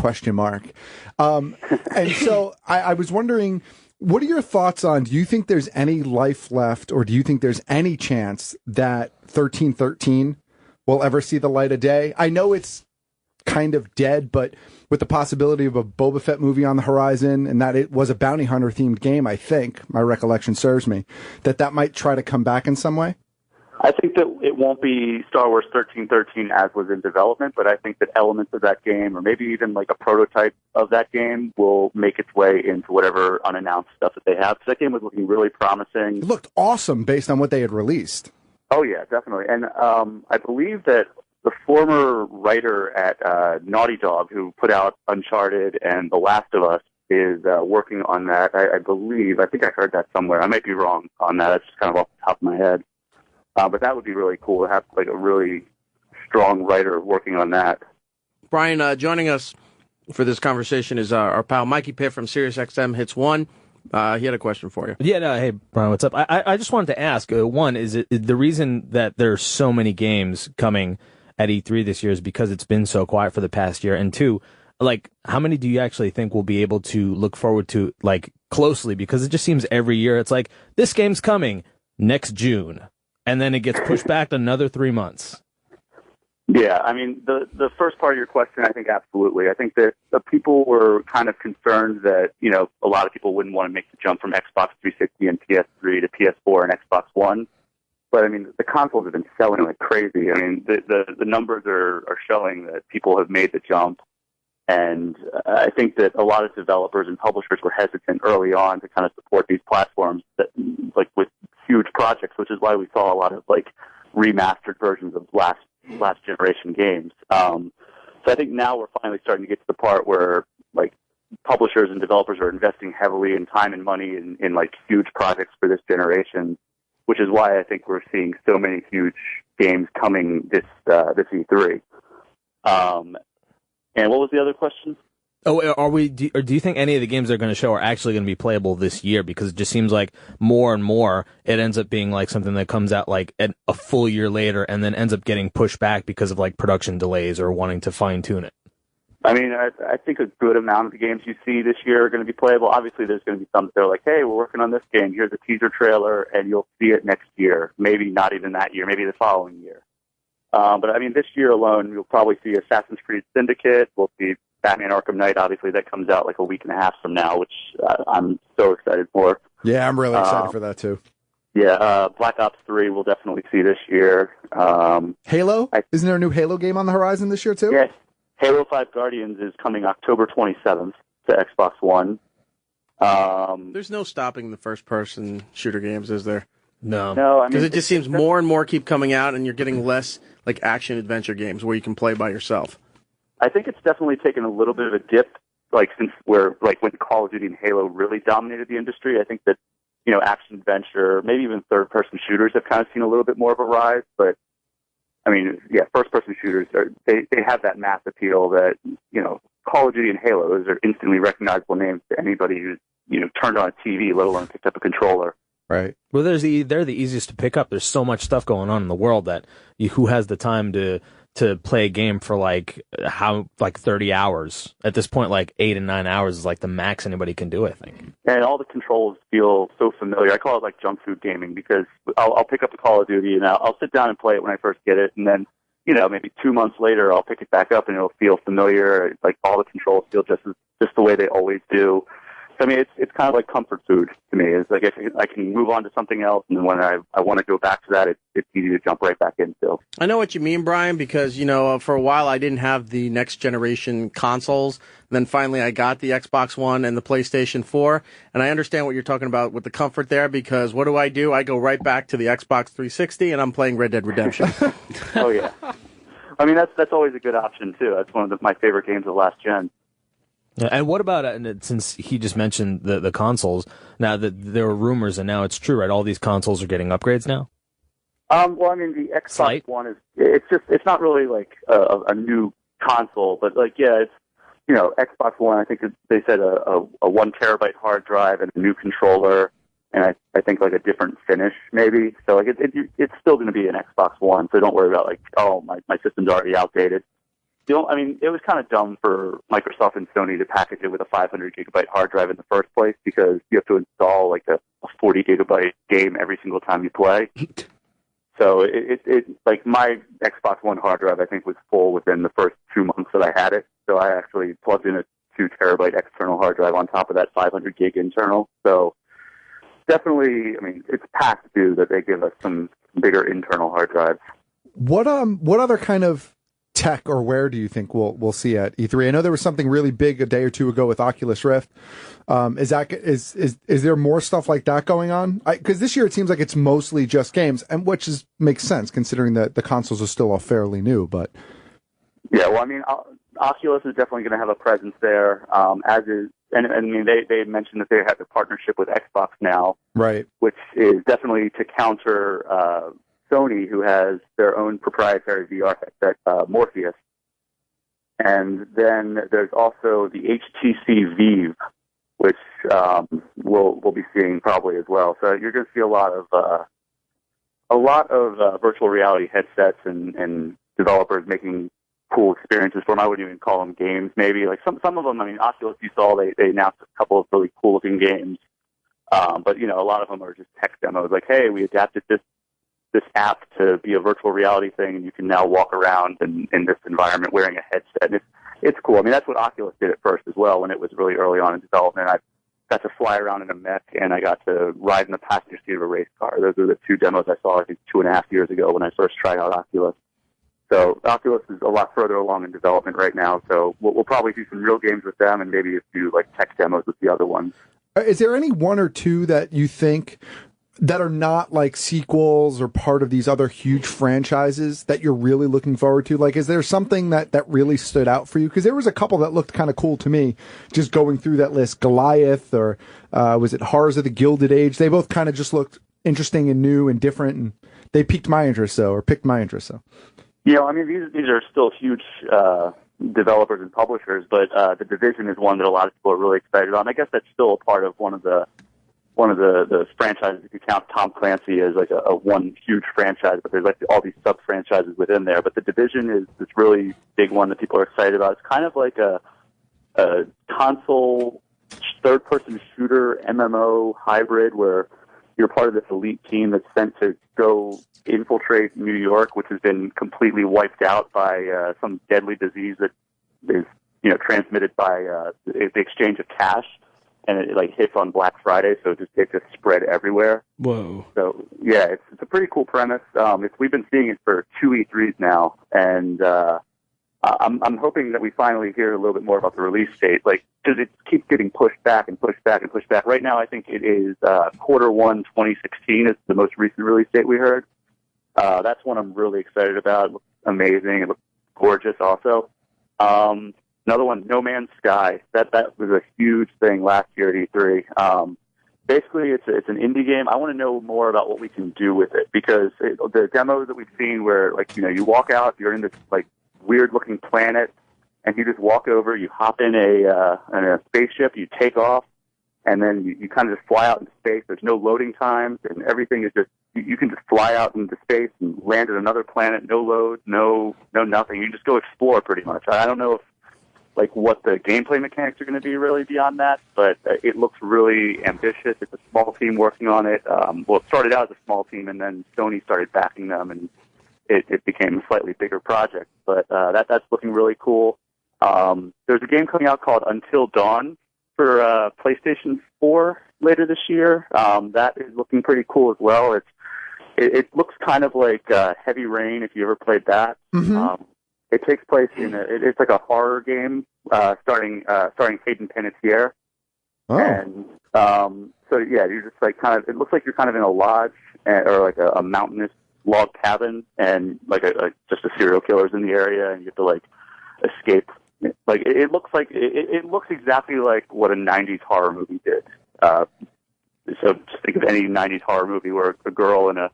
And so I was wondering, what are your thoughts on? Do you think there's any life left, or do you think there's any chance that 1313 will ever see the light of day? I know it's kind of dead, but with the possibility of a Boba Fett movie on the horizon, and that it was a bounty hunter themed game, I think my recollection serves me, that might try to come back in some way. I think that it won't be Star Wars 1313 as was in development, but I think that elements of that game, or maybe even a prototype of that game, will make its way into whatever unannounced stuff that they have. Because that game was looking really promising. It looked awesome based on what they had released. Oh yeah, definitely. And I believe that the former writer at Naughty Dog, who put out Uncharted and The Last of Us, is working on that. I believe. I think I heard that somewhere. I might be wrong on that. It's just kind of off the top of my head. But that would be really cool to have a really strong writer working on that. Brian, joining us for this conversation is our pal Mikey Pitt from SiriusXM Hits 1. He had a question for you. Yeah, no, hey, Brian, what's up? I just wanted to ask, one, is it the reason that there's so many games coming at E3 this year is because it's been so quiet for the past year? And two, how many do you actually think we'll be able to look forward to, closely? Because it just seems every year it's this game's coming next June, and then it gets pushed back another 3 months. Yeah, I mean, the first part of your question, I think absolutely. I think that the people were kind of concerned that, a lot of people wouldn't want to make the jump from Xbox 360 and PS3 to PS4 and Xbox One. But, I mean, the consoles have been selling like crazy. I mean, the numbers are showing that people have made the jump. And I think that a lot of developers and publishers were hesitant early on to kind of support these platforms that, with huge projects, which is why we saw a lot of, remastered versions of last generation games. So I think now we're finally starting to get to the part where publishers and developers are investing heavily in time and money in huge projects for this generation, which is why I think we're seeing so many huge games coming this E3. And what was the other question? Oh, do you think any of the games they're going to show are actually going to be playable this year? Because it just seems like more and more it ends up being something that comes out a full year later and then ends up getting pushed back because of production delays or wanting to fine tune it. I mean, I think a good amount of the games you see this year are going to be playable. Obviously, there's going to be some that are like, hey, we're working on this game. Here's a teaser trailer, and you'll see it next year. Maybe not even that year, maybe the following year. But, I mean, this year alone, you'll probably see Assassin's Creed Syndicate. We'll see Batman Arkham Knight, obviously, that comes out like a week and a half from now, which I'm so excited for. Yeah, I'm really excited for that, too. Yeah, Black Ops 3 we'll definitely see this year. Halo? Isn't there a new Halo game on the horizon this year, too? Yes. Halo 5 Guardians is coming October 27th to Xbox One. There's no stopping the first-person shooter games, is there? No, I mean, Because it just seems more and more keep coming out, and you're getting less like action-adventure games where you can play by yourself. I think it's definitely taken a little bit of a dip, like since when Call of Duty and Halo really dominated the industry. I think that, you know, action-adventure, maybe even third-person shooters have kind of seen a little bit more of a rise, but I mean, yeah, first-person shooters, they have that mass appeal that, you know, Call of Duty and Halo, those are instantly recognizable names to anybody who's, you know, turned on a TV, let alone picked up a controller. Right. Well, they're the easiest to pick up. There's so much stuff going on in the world that who has the time to play a game for like 30 hours at this point? Like 8 and 9 hours is like the max anybody can do, I think. And all the controls feel so familiar. I call it like junk food gaming because I'll pick up a Call of Duty and I'll sit down and play it when I first get it, and then, you know, maybe 2 months later I'll pick it back up and it'll feel familiar. Like all the controls feel just the way they always do. I mean, it's kind of like comfort food to me. It's like I can move on to something else, and then when I want to go back to that, it's easy to jump right back into. I know what you mean, Brian, because, you know, for a while I didn't have the next generation consoles. And then finally I got the Xbox One and the PlayStation 4, and I understand what you're talking about with the comfort there, because what do? I go right back to the Xbox 360, and I'm playing Red Dead Redemption. Oh, yeah. I mean, that's always a good option, too. That's one of my favorite games of last gen. Yeah, and what about, since he just mentioned the consoles, now that there were rumors and now it's true, right? All these consoles are getting upgrades now? Well, I mean, the Xbox One it's not really like a new console, but like, yeah, it's, you know, Xbox One, I think they said a 1 terabyte hard drive and a new controller, and I think like a different finish maybe. So like it's still going to be an Xbox One, so don't worry about like, oh, my system's already outdated. I mean, it was kind of dumb for Microsoft and Sony to package it with a 500 gigabyte hard drive in the first place, because you have to install like a 40 gigabyte game every single time you play. So it like my Xbox One hard drive, I think, was full within the first 2 months that I had it. So I actually plugged in a 2 terabyte external hard drive on top of that 500 gig internal. So definitely, I mean, it's past due that they give us some bigger internal hard drives. What other kind of tech or where do you think we'll see at E3? I know there was something really big a day or two ago with Oculus Rift. Is there more stuff like that going on? Because this year it seems like it's mostly just games, and which makes sense considering that the consoles are still all fairly new. But yeah, well, I mean, Oculus is definitely going to have a presence there. As is, and I mean, they mentioned that they have a partnership with Xbox now, right? Which is definitely to counter Sony, who has their own proprietary VR headset, Morpheus. And then there's also the HTC Vive, which we'll be seeing probably as well. So you're going to see a lot of virtual reality headsets and developers making cool experiences for them. I wouldn't even call them games, maybe. Like some of them, I mean, Oculus, you saw, they announced a couple of really cool looking games. But, you know, a lot of them are just tech demos. Like, hey, we adapted this app to be a virtual reality thing, and you can now walk around in this environment wearing a headset. And it's cool. I mean, that's what Oculus did at first as well, when it was really early on in development. I got to fly around in a mech, and I got to ride in the passenger seat of a race car. Those were the 2 demos I saw, I think, 2.5 years ago when I first tried out Oculus. So Oculus is a lot further along in development right now, so we'll probably do some real games with them and maybe a few like tech demos with the other ones. Is there any one or two that you think that are not like sequels or part of these other huge franchises that you're really looking forward to? Like, is there something that really stood out for you? Because there was a couple that looked kind of cool to me, just going through that list. Goliath, or was it Horrors of the Gilded Age? They both kind of just looked interesting and new and different, and they piqued my interest, picked my interest. You know, I mean, these are still huge developers and publishers, but The Division is one that a lot of people are really excited on. I guess that's still a part of one of the one of the franchises, if you count Tom Clancy as like a one huge franchise, but there's like all these sub-franchises within there. But The Division is this really big one that people are excited about. It's kind of like a console third-person shooter MMO hybrid where you're part of this elite team that's sent to go infiltrate New York, which has been completely wiped out by some deadly disease that is, transmitted by the exchange of cash, and it like hits on Black Friday, so it just spread everywhere. Whoa! So yeah, it's a pretty cool premise. We've been seeing it for 2 E3s now, and I'm hoping that we finally hear a little bit more about the release date, because it keeps getting pushed back and pushed back and pushed back. Right now, I think it is Q1 2016 is the most recent release date we heard. That's one I'm really excited about. It looks amazing. It looks gorgeous also. Another one, No Man's Sky. That was a huge thing last year at E3. Basically, it's an indie game. I want to know more about what we can do with it, because the demos that we've seen where, you walk out, you're in this, weird-looking planet, and you just walk over, you hop in a spaceship, you take off, and then you kind of just fly out into space. There's no loading times, and everything is just, you can just fly out into space and land at another planet, no load, no nothing. You just go explore pretty much. I don't know if what the gameplay mechanics are going to be really beyond that, but it looks really ambitious. It's a small team working on it. It started out as a small team, and then Sony started backing them, and it became a slightly bigger project. But that's looking really cool. There's a game coming out called Until Dawn for PlayStation 4 later this year. That is looking pretty cool as well. It looks kind of like Heavy Rain, if you ever played that. Mm-hmm. It takes place it's like a horror game starring Hayden Panettiere. Oh. And so yeah, you're just it looks like you're kind of in a lodge or like a mountainous log cabin, and just a serial killer's in the area, and you have to escape. It looks exactly like what a 90s horror movie did. So just think of any 90s horror movie where a girl in a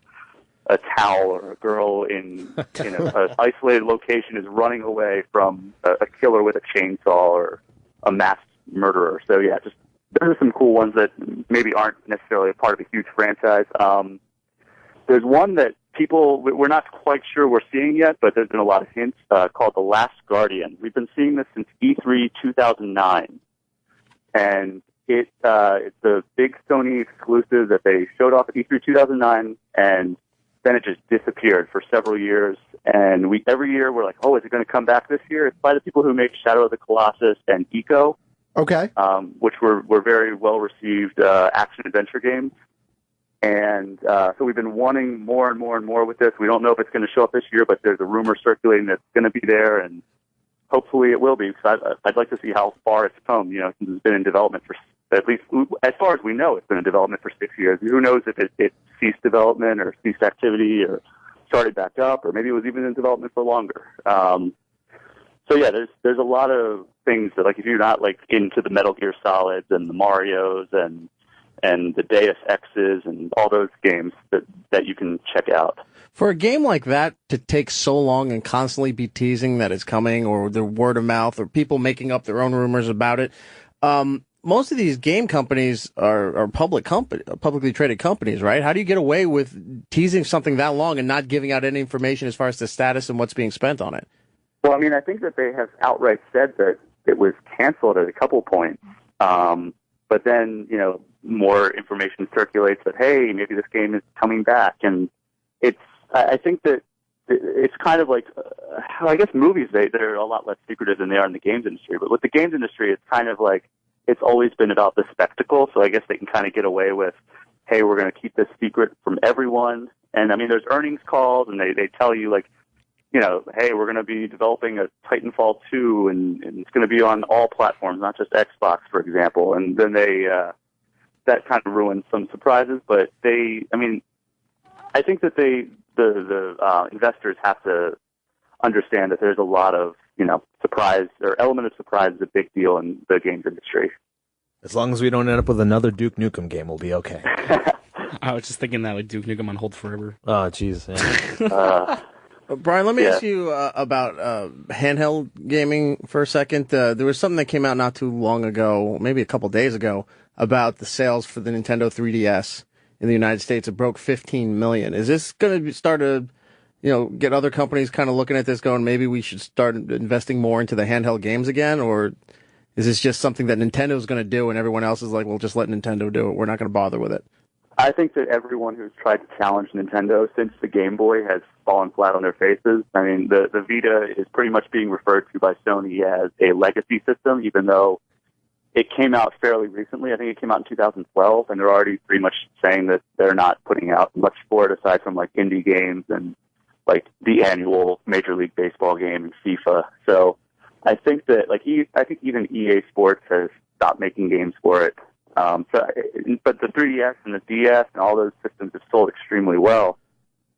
towel or a girl in an isolated location is running away from a killer with a chainsaw or a masked murderer. So yeah, just those are some cool ones that maybe aren't necessarily a part of a huge franchise. There's one that we're not quite sure we're seeing yet, but there's been a lot of hints, called The Last Guardian. We've been seeing this since E3 2009. And it's a big Sony exclusive that they showed off at E3 2009, and then it just disappeared for several years. And every year we're like, oh, is it going to come back this year? It's by the people who make Shadow of the Colossus and Eco. Okay. Which were very well-received action-adventure games. And so we've been wanting more and more and more with this. We don't know if it's going to show up this year, but there's a rumor circulating that it's going to be there, and hopefully it will be, because I'd like to see how far it's come. Since it's been in development for, at least as far as we know, it's been in development for 6 years. Who knows if it ceased development or ceased activity or started back up, or maybe it was even in development for longer. So yeah, there's a lot of things that, if you're not into the Metal Gear Solids and the Marios and the Deus Exes and all those games that you can check out. For a game like that to take so long and constantly be teasing that it's coming, or the word of mouth, or people making up their own rumors about it, most of these game companies are publicly traded companies, right? How do you get away with teasing something that long and not giving out any information as far as the status and what's being spent on it? Well, I think that they have outright said that it was canceled at a couple points. But then, more information circulates that, hey, maybe this game is coming back. And I think that it's kind of like, I guess movies, they're a lot less secretive than they are in the games industry. But with the games industry, it's kind of like, it's always been about the spectacle. So I guess they can kind of get away with, hey, we're going to keep this secret from everyone. And there's earnings calls, and they tell you hey, we're going to be developing a Titanfall 2, and it's going to be on all platforms, not just Xbox, for example. And then that kind of ruins some surprises. But I think that the investors have to understand that there's a lot of, surprise, or element of surprise is a big deal in the games industry. As long as we don't end up with another Duke Nukem game, we'll be okay. I was just thinking that, Duke Nukem on hold forever. Oh, jeez. Yeah. Brian, let me Yeah. ask you about handheld gaming for a second. There was something that came out not too long ago, maybe a couple days ago, about the sales for the Nintendo 3DS in the United States. It broke 15 million. Is this going to start to, get other companies kind of looking at this going, maybe we should start investing more into the handheld games again? Or is this just something that Nintendo's going to do and everyone else is like, well, just let Nintendo do it. We're not going to bother with it. I think that everyone who's tried to challenge Nintendo since the Game Boy has fallen flat on their faces. I mean, the Vita is pretty much being referred to by Sony as a legacy system, even though it came out fairly recently. I think it came out in 2012, and they're already pretty much saying that they're not putting out much for it aside from, like, indie games and, like, the annual Major League Baseball game and FIFA. So I think that, I think even EA Sports has stopped making games for it. But the 3DS and the DS and all those systems have sold extremely well.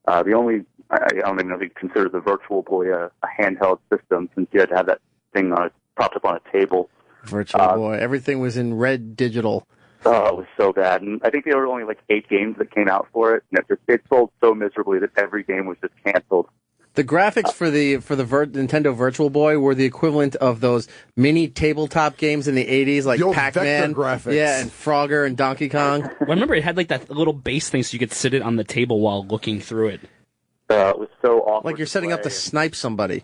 I don't even know if you consider the Virtual Boy a handheld system, since you had to have that thing propped up on a table. Virtual Boy, everything was in red digital. Oh, it was so bad. And I think there were only 8 games that came out for it, and it sold so miserably that every game was just canceled. The graphics for the Nintendo Virtual Boy were the equivalent of those mini tabletop games in the 80s, like The old Pac-Man, vector graphics. yeah, and Frogger and Donkey Kong. Well, remember, it had like that little base thing so you could sit it on the table while looking through it. It was so awkward. Like you're setting up to snipe somebody.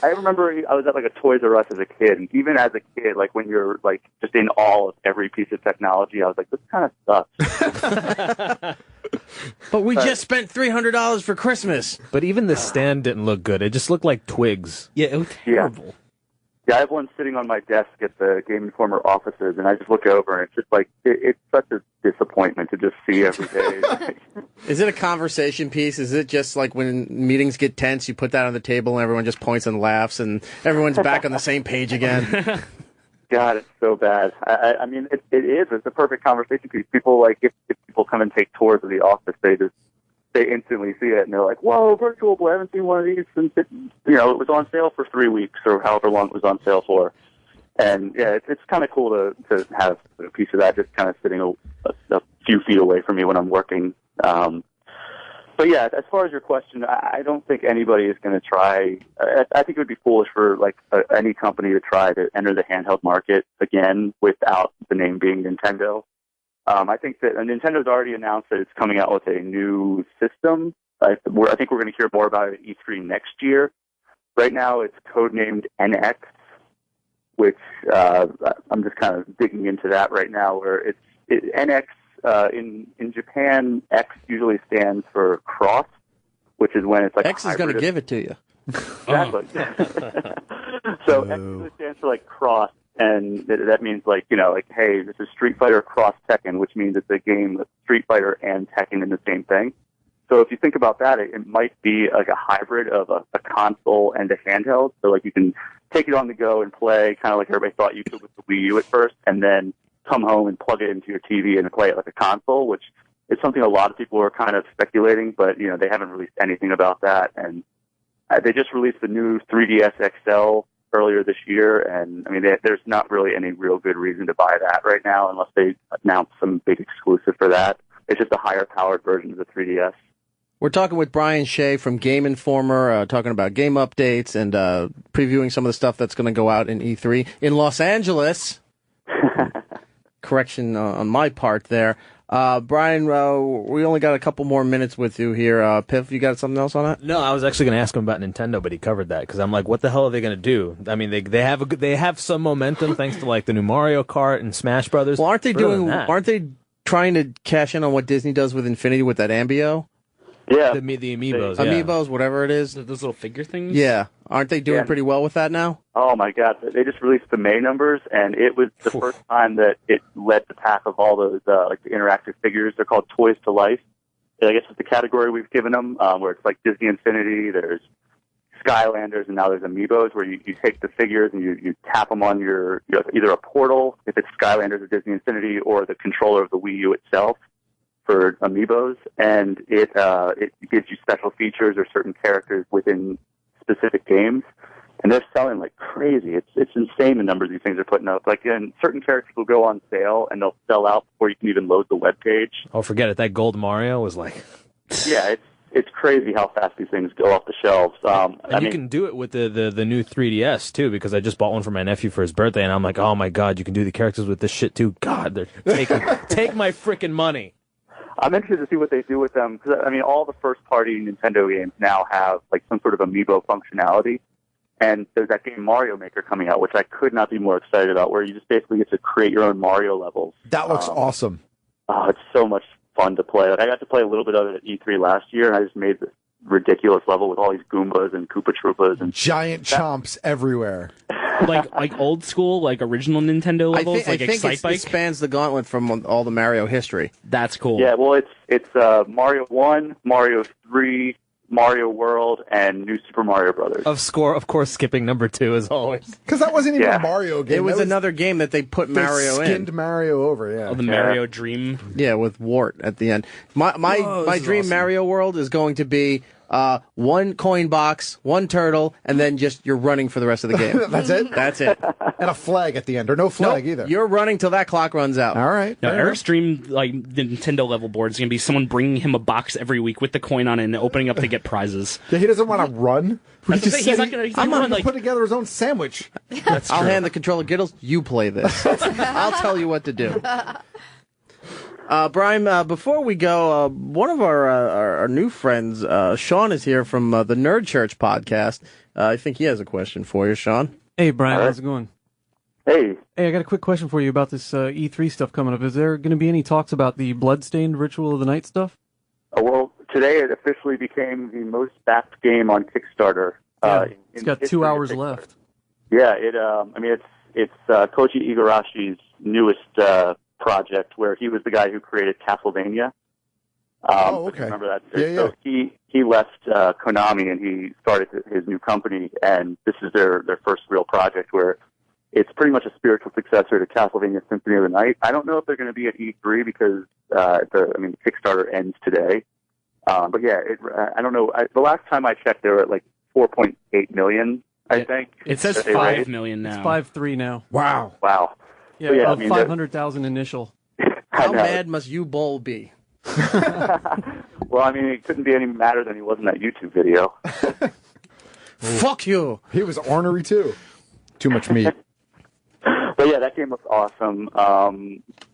I remember I was at a Toys R Us as a kid, and even as a kid, when you're just in awe of every piece of technology, I was like, this kind of sucks. But we just spent $300 for Christmas. But even the stand didn't look good. It just looked like twigs. Yeah, it was terrible. Yeah, I have one sitting on my desk at the Game Informer offices, and I just look over, and it's just it's such a disappointment to just see every day. Is it a conversation piece? Is it just like when meetings get tense, you put that on the table and everyone just points and laughs and everyone's back on the same page again? God, it's so bad. I mean, it is. It's a perfect conversation piece. People, if people come and take tours of the office, they instantly see it and they're like, whoa, Virtual Boy, I haven't seen one of these since it was on sale for 3 weeks or however long it was on sale for. And yeah, it's kind of cool to have a piece of that just kind of sitting a few feet away from me when I'm working. But yeah, as far as your question, I don't think anybody is going to try. I think it would be foolish for any company to try to enter the handheld market again without the name being Nintendo. I think that Nintendo's already announced that it's coming out with a new system. I think we're going to hear more about it at E3 next year. Right now, it's codenamed NX, which I'm just kind of digging into that right now. Where NX in Japan, X usually stands for cross, which is when it's X is going to give it to you. Exactly. So X usually stands for cross. And that means hey, this is Street Fighter Cross Tekken, which means it's a game of Street Fighter and Tekken in the same thing. So if you think about that, it might be a hybrid of a console and a handheld. So you can take it on the go and play, kind of like everybody thought you could with the Wii U at first, and then come home and plug it into your TV and play it like a console, which is something a lot of people are kind of speculating, but they haven't released anything about that. And they just released the new 3DS XL earlier this year, and I mean, there's not really any real good reason to buy that right now unless they announce some big exclusive for that. It's just a higher-powered version of the 3DS. We're talking with Brian Shay from Game Informer, talking about game updates and previewing some of the stuff that's going to go out in E3 in Los Angeles. Correction on my part there. Brian, we only got a couple more minutes with you here. Piff, you got something else on that? No, I was actually going to ask him about Nintendo, but he covered that because I'm like, what the hell are they going to do? I mean, they have some momentum thanks to the new Mario Kart and Smash Brothers. Well, aren't they trying to cash in on what Disney does with Infinity with that Ambio? Yeah, the Amiibos, Amiibos, whatever it is. Those little figure things. Yeah, aren't they doing pretty well with that now? Oh my God, they just released the May numbers, and it was the first time that it led the pack of all those the interactive figures. They're called Toys to Life. I guess it's the category we've given them, where it's Disney Infinity. There's Skylanders, and now there's Amiibos, where you take the figures and you tap them on your either a portal if it's Skylanders or Disney Infinity, or the controller of the Wii U itself for Amiibos, and it gives you special features or certain characters within specific games, and they're selling like crazy. It's insane the numbers these things are putting up. Certain characters will go on sale and they'll sell out before you can even load the web page. Oh, forget it. That gold Mario was like... Yeah, it's crazy how fast these things go off the shelves. And you can do it with the new 3DS too, because I just bought one for my nephew for his birthday, and I'm like, oh my god, you can do the characters with this shit too. God, they're take my freaking money. I'm interested to see what they do with them, because I mean, all the first-party Nintendo games now have like some sort of amiibo functionality, and there's that game Mario Maker coming out, which I could not be more excited about, where you just basically get to create your own Mario levels. That looks awesome. Oh, it's so much fun to play. Like, I got to play a little bit of it at E3 last year, and I just made this ridiculous level with all these Goombas and Koopa Troopas and giant chomps everywhere. like old school, like original Nintendo levels, I think it spans the gauntlet from all the Mario history. That's cool. Yeah, well, it's Mario 1, Mario 3, Mario World, and New Super Mario Brothers. Of course, skipping number 2 as always. Because that wasn't even a Mario game. It was another game that they put Mario in. Skinned Mario over, yeah. Oh, the Mario Dream. Yeah, with Wart at the end. My dream awesome. Mario world is going to be one coin box, one turtle, and then just you're running for the rest of the game. That's it? That's it. And a flag at the end, or no flag either. You're running till that clock runs out. All right. Now, Eric's dream, like the Nintendo level board, is going to be someone bringing him a box every week with the coin on it and opening up to get prizes. Yeah, he doesn't want to run. That's the thing, he's not gonna I'm run, going to like- put together his own sandwich. That's I'll true. hand the controller. Giddles, you play this. I'll tell you what to do. Brian, before we go, one of our new friends, Sean, is here from the Nerd Church podcast. I think he has a question for you, Sean. Hey, Brian, how's it going? Hey. Hey, I got a quick question for you about this E3 stuff coming up. Is there going to be any talks about the Bloodstained Ritual of the Night stuff? Well, today it officially became the most backed game on Kickstarter. It's got 2 hours left. Yeah, it's Koji Igarashi's newest project, where he was the guy who created Castlevania. Okay. Remember that? Yeah, So he left Konami and he started his new company, and this is their first real project where it's pretty much a spiritual successor to Castlevania Symphony of the Night. I don't know if they're going to be at E3 because the Kickstarter ends today. But yeah, I don't know. The last time I checked, they were at like 4.8 million. I think It says that they 5 raised. million now. It's 5.3 now. Wow. Yeah, So, of 500,000 initial. How mad must you Bowl be? Well, I mean, it couldn't be any madder than he was in that YouTube video. Fuck you. He was ornery too. Too much meat. But yeah, that game looks awesome.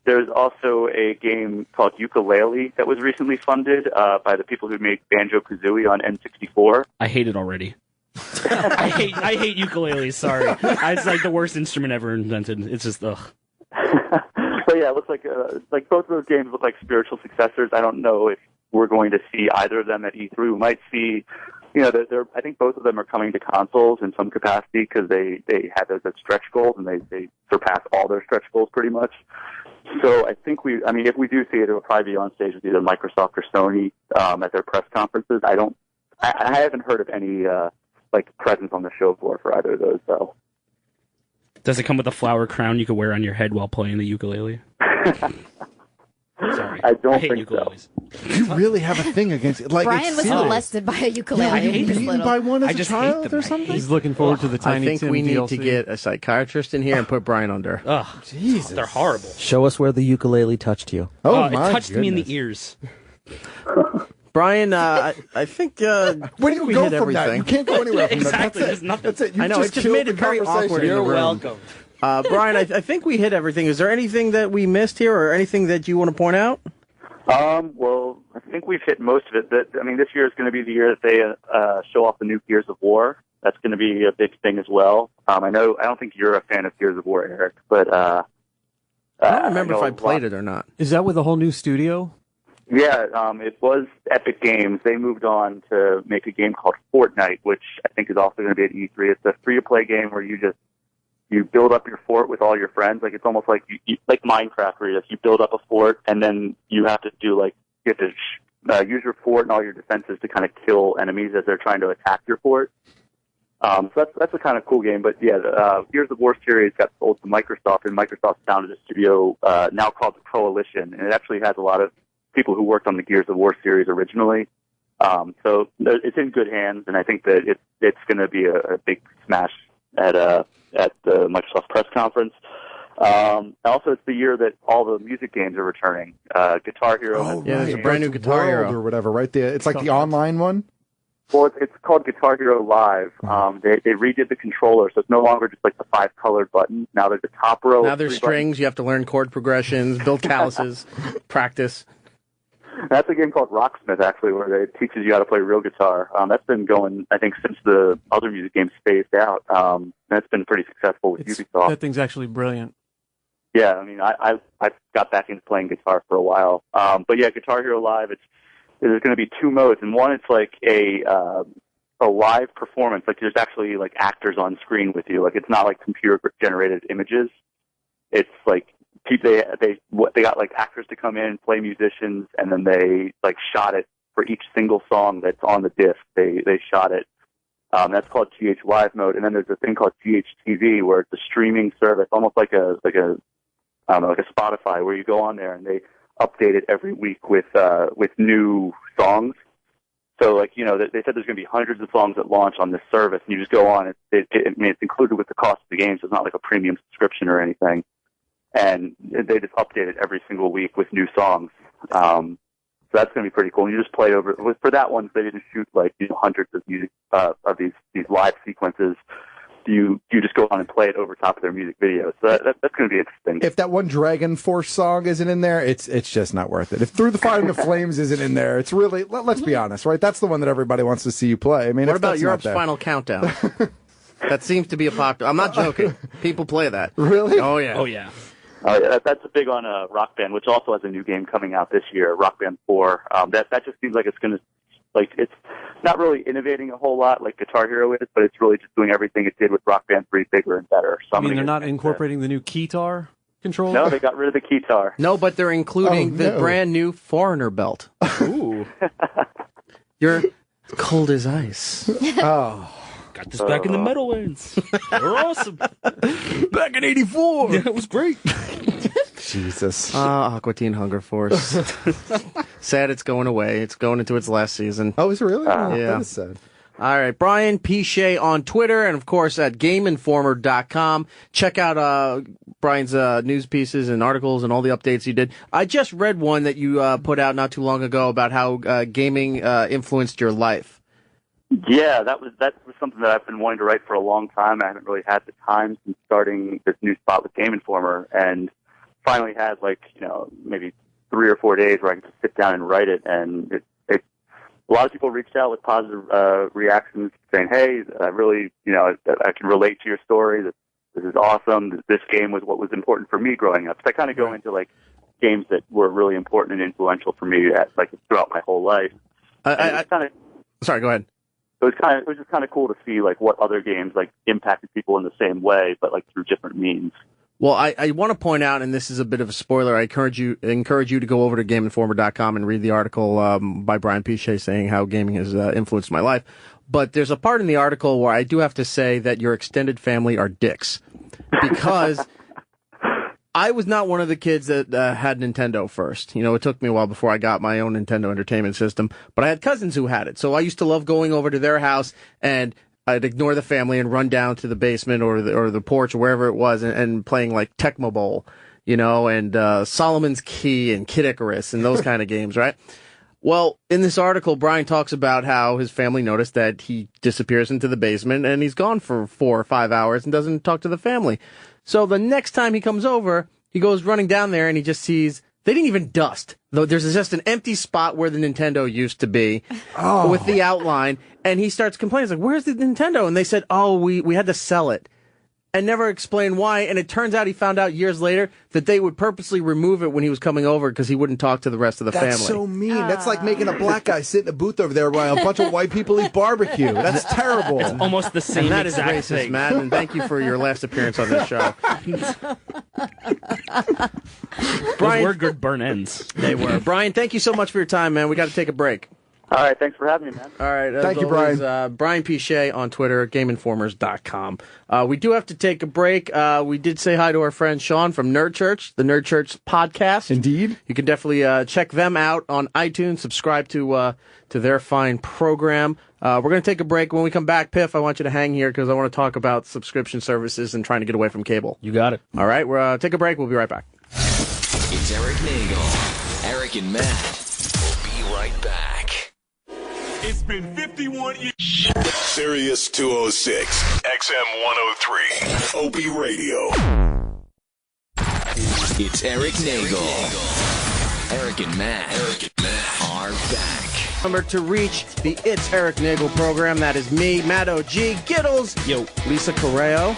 There's also a game called Yooka-Laylee that was recently funded by the people who made Banjo-Kazooie on N64. I hate it already. I hate ukuleles. Sorry, it's like the worst instrument ever invented. It's just ugh. So yeah, it looks like both of those games look like spiritual successors. I don't know if we're going to see either of them at E3. We might see, I think both of them are coming to consoles in some capacity because they had those as stretch goals and they surpass all their stretch goals pretty much. So I think if we do see it, it'll probably be on stage with either Microsoft or Sony at their press conferences. I haven't heard of any presence on the show floor for either of those though. Does it come with a flower crown you could wear on your head while playing the ukulele? Sorry, I don't hate think ukuleles. You really have a thing against it. Like, Brian was molested by a ukulele. I when he hate was them. little. by one as I a just hate child them. or something? He's looking forward to the I Tiny think Tim we need DLC. to get a psychiatrist in here and put Brian under. Ugh, Jesus. they're horrible. Show us where the ukulele touched you. Oh, It my touched me in goodness. the ears. Brian, I think Where do you we go hit from that? everything. You can't go anywhere from Exactly, that. there's nothing. That's it. You I know, it just killed made the it very conversation. awkward in the You're room. welcome. Brian, I think we hit everything. Is there anything that we missed here, or anything that you want to point out? Well, I think we've hit most of it. This year is going to be the year that they show off the new Gears of War. That's going to be a big thing as well. I don't think you're a fan of Gears of War, Eric, but I don't remember if I played it or not. Is that with a whole new studio? Yeah, it was Epic Games. They moved on to make a game called Fortnite, which I think is also going to be at E3. It's a free-to-play game where you build up your fort with all your friends. Like, it's almost like like Minecraft, where you build up a fort and then you have to use your fort and all your defenses to kind of kill enemies as they're trying to attack your fort. So that's a kind of cool game. But yeah, the Gears of War series got sold to Microsoft, and Microsoft founded a studio now called the Coalition, and it actually has a lot of people who worked on the Gears of War series originally. So it's in good hands, and I think that it's going to be a big smash at the Microsoft press conference. Also, it's the year that all the music games are returning. Guitar Hero. Oh, Yeah, there's a right. brand new World Guitar Hero. or whatever, right there. It's like the online one. Well, it's called Guitar Hero Live. They redid the controller, so it's no longer just like the 5 colored buttons. Now there's a top row. Now of there's 3 strings. buttons. You have to learn chord progressions, build calluses, practice. That's a game called Rocksmith, actually, where it teaches you how to play real guitar. That's been going, I think, since the other music games phased out. That's been pretty successful with Ubisoft. That thing's actually brilliant. Yeah, I mean, I got back into playing guitar for a while. But yeah, Guitar Hero Live, there's going to be 2 modes, and one it's like a live performance. Like there's actually like actors on screen with you. Like it's not like computer generated images. It's like they got like actors to come in, play musicians, and then they like shot it for each single song that's on the disc. They shot it. That's called GH Live mode, and then there's a thing called GH where it's a streaming service, almost like a Spotify, where you go on there and they update it every week with new songs. So, like, you know, they said there's going to be hundreds of songs that launch on this service, and you just go on. It's included with the cost of the game, so it's not like a premium subscription or anything. And they just update it every single week with new songs. So that's going to be pretty cool. And you just play over. For that one, they didn't shoot like hundreds of music of these live sequences. You just go on and play it over top of their music videos. So that's going to be interesting. If that one Dragon Force song isn't in there, it's just not worth it. If Through the Fire and the Flames isn't in there, it's really, let's be honest, right? That's the one that everybody wants to see you play. I mean, What if about that's Europe's not there- Final Countdown? That seems to be a popular. I'm not joking. People play that. Really? Oh yeah. Oh yeah. That's a big on Rock Band, which also has a new game coming out this year, Rock Band 4. That just seems like it's going to, like, it's not really innovating a whole lot like Guitar Hero is, but it's really just doing everything it did with Rock Band 3 bigger and better. So I mean, they're not incorporating the new keytar controller? No, they got rid of the keytar. No, but they're including the brand new Foreigner belt. Ooh. You're cold as ice. Oh. Got this back in the Meadowlands. They're awesome. Back in '84. Yeah, it was great. Jesus. Aqua Teen Hunger Force. Sad it's going away. It's going into its last season. Oh, is it really? Yeah. That is sad. All right, Brian P. Shay on Twitter and, of course, at GameInformer.com. Check out Brian's news pieces and articles and all the updates he did. I just read one that you put out not too long ago about how gaming influenced your life. Yeah, that was something that I've been wanting to write for a long time. I haven't really had the time since starting this new spot with Game Informer, and finally had maybe 3 or 4 days where I can just sit down and write it. And a lot of people reached out with positive reactions, saying, "Hey, I really, I can relate to your story. This is awesome. This game was what was important for me growing up." So I kind of go into like games that were really important and influential for me throughout my whole life. Sorry, go ahead. It was just kind of cool to see like what other games like impacted people in the same way, but like through different means. Well, I want to point out, and this is a bit of a spoiler, I encourage you to go over to GameInformer.com and read the article by Brian P. Shay saying how gaming has influenced my life. But there's a part in the article where I do have to say that your extended family are dicks. Because I was not one of the kids that had Nintendo first. It took me a while before I got my own Nintendo Entertainment System. But I had cousins who had it. So I used to love going over to their house, and I'd ignore the family and run down to the basement or the porch or wherever it was and playing like Tecmo Bowl, and Solomon's Key and Kid Icarus and those kind of games, right? Well, in this article, Brian talks about how his family noticed that he disappears into the basement and he's gone for 4 or 5 hours and doesn't talk to the family. So the next time he comes over, he goes running down there and he just sees they didn't even dust. Though there's just an empty spot where the Nintendo used to be with the outline. And he starts complaining. He's like, "Where's the Nintendo?" And they said, "Oh, we had to sell it." And never explained why. And it turns out he found out years later that they would purposely remove it when he was coming over because he wouldn't talk to the rest of the family. That's so mean. That's like making a black guy sit in a booth over there while a bunch of white people eat barbecue. That's terrible. It's almost the same And that exact is racist, thing. Matt. And thank you for your last appearance on this show. Those were good burn ends. They were. Brian, thank you so much for your time, man. We got to take a break. All right, thanks for having me, man. All right. Thank you, always, Brian. Brian P. Shay on Twitter, GameInformers.com. We do have to take a break. We did say hi to our friend Sean from Nerd Church, the Nerd Church podcast. Indeed. You can definitely check them out on iTunes, subscribe to their fine program. We're going to take a break. When we come back, Piff, I want you to hang here because I want to talk about subscription services and trying to get away from cable. You got it. All right. We'll take a break. We'll be right back. It's Erik Nagel, Eric and Matt. We'll be right back. It's been 51 years. Sirius 206, XM 103, Opie Radio. It's Erik Nagel. Eric and Matt are back. Remember to reach the It's Erik Nagel program. That is me, Matt O.G., Giddles, Lisa Correo,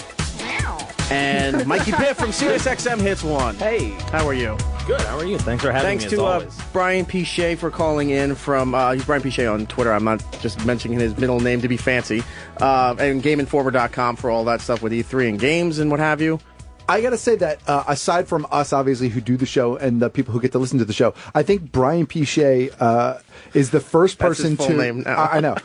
and Mikey Piff from SiriusXM Hits 1. Hey. How are you? Good. How are you? Thanks for having me, as always. Thanks to Brian P. Shay for calling in from, he's Brian P. Shay on Twitter. I'm not just mentioning his middle name to be fancy. And GameInformer.com for all that stuff with E3 and games and what have you. I got to say that aside from us, obviously, who do the show and the people who get to listen to the show, I think Brian P. Shay is the first person That's his full name now. I know.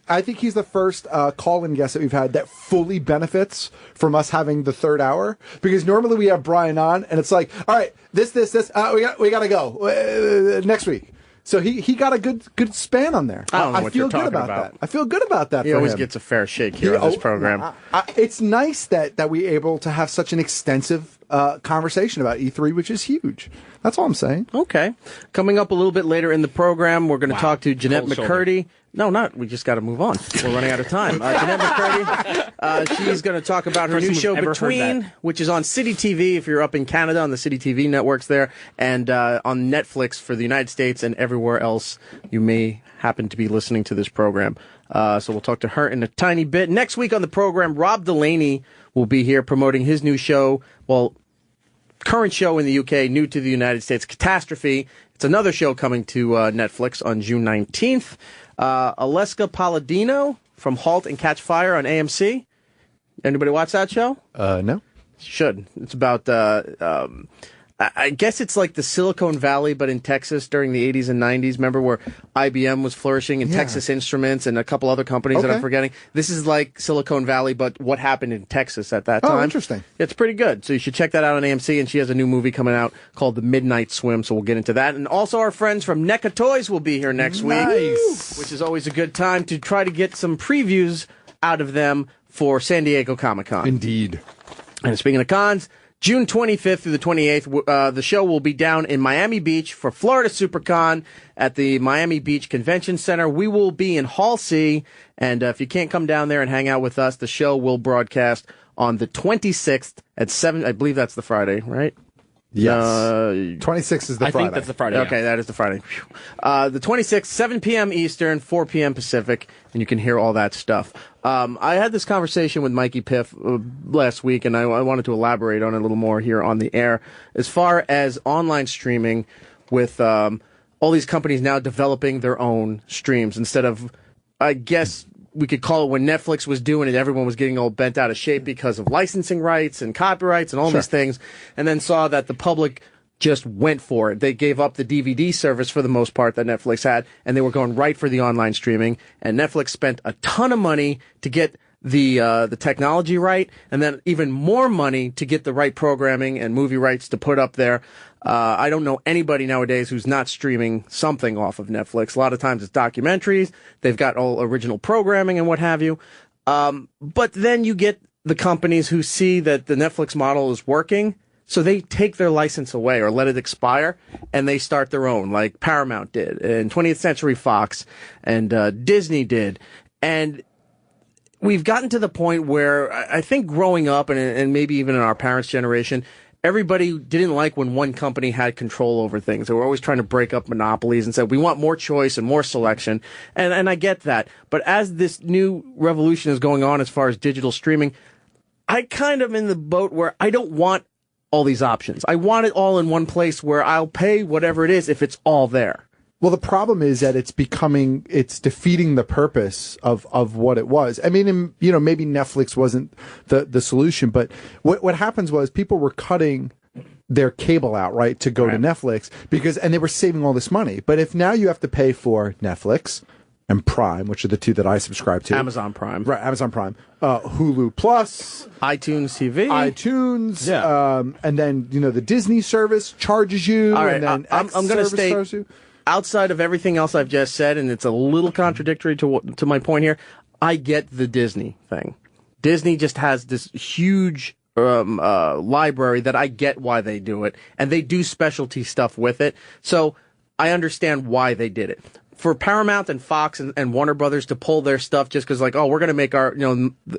I think he's the first call-in guest that we've had that fully benefits from us having the third hour, because normally we have Brian on and it's like, all right, this, we got to go next week. So he got a good span on there. I don't know what feel you're good talking about about. that. I feel good about that. He for always him. gets a fair shake here on this program. It's nice that we're able to have such an extensive conversation about E3, which is huge. That's all I'm saying. Okay. Coming up a little bit later in the program, we're going to talk to Jeanette Cold McCurdy. No, not. We just got to move on. We're running out of time. Jeanette McCurdy, she's going to talk about her First new time show, I've ever heard Between, that. which is on City TV if you're up in Canada, on the City TV networks there, and on Netflix for the United States and everywhere else you may happen to be listening to this program. So we'll talk to her in a tiny bit. Next week on the program, Rob Delaney will be here promoting his new show, current show in the UK, new to the United States, Catastrophe. It's another show coming to Netflix on June 19th. Aleska Palladino from Halt and Catch Fire on AMC. Anybody watch that show? No. Should. It's about, I guess it's like the Silicon Valley, but in Texas during the 80s and 90s. Remember where IBM was flourishing and Texas Instruments and a couple other companies that I'm forgetting? This is like Silicon Valley, but what happened in Texas at that time. Oh, interesting. It's pretty good. So you should check that out on AMC. And she has a new movie coming out called The Midnight Swim, so we'll get into that. And also our friends from NECA Toys will be here next week, which is always a good time to try to get some previews out of them for San Diego Comic-Con. Indeed. And speaking of cons, June 25th through the 28th, the show will be down in Miami Beach for Florida Supercon at the Miami Beach Convention Center. We will be in Hall C, and if you can't come down there and hang out with us, the show will broadcast on the 26th at 7, I believe that's the Friday, right? Yes. 26th is the Friday. I think that's the Friday. Okay, that is the Friday. The 26th, 7 p.m. Eastern, 4 p.m. Pacific, and you can hear all that stuff. I had this conversation with Mikey Piff last week, and I wanted to elaborate on it a little more here on the air. As far as online streaming, with all these companies now developing their own streams instead of, I guess we could call it when Netflix was doing it, everyone was getting all bent out of shape because of licensing rights and copyrights and all these things, and then saw that the public just went for it. They gave up the DVD service for the most part that Netflix had, and they were going right for the online streaming, and Netflix spent a ton of money to get the technology right, and then even more money to get the right programming and movie rights to put up there. I don't know anybody nowadays who's not streaming something off of Netflix. A lot of times it's documentaries. They've got all original programming and what have you. But then you get the companies who see that the Netflix model is working, so they take their license away or let it expire, and they start their own, like Paramount did, and 20th Century Fox, and Disney did. And we've gotten to the point where I think growing up, and maybe even in our parents' generation, everybody didn't like when one company had control over things. They were always trying to break up monopolies and said, we want more choice and more selection. And I get that. But as this new revolution is going on as far as digital streaming, I kind of in the boat where I don't want all these options. I want it all in one place where I'll pay whatever it is if it's all there. Well, the problem is that it's defeating the purpose of what it was. I mean, maybe Netflix wasn't the solution, but what happens was people were cutting their cable out, right, to go to Netflix and they were saving all this money. But if now you have to pay for Netflix and Prime, which are the two that I subscribe to. Amazon Prime. Right, Amazon Prime. Hulu Plus. iTunes TV. iTunes. Yeah. And then, the Disney service charges you. All right, and then I'm going to state, outside of everything else I've just said, and it's a little contradictory to my point here, I get the Disney thing. Disney just has this huge library that I get why they do it, and they do specialty stuff with it. So I understand why they did it. For Paramount and Fox and Warner Brothers to pull their stuff just because, we're going to make our,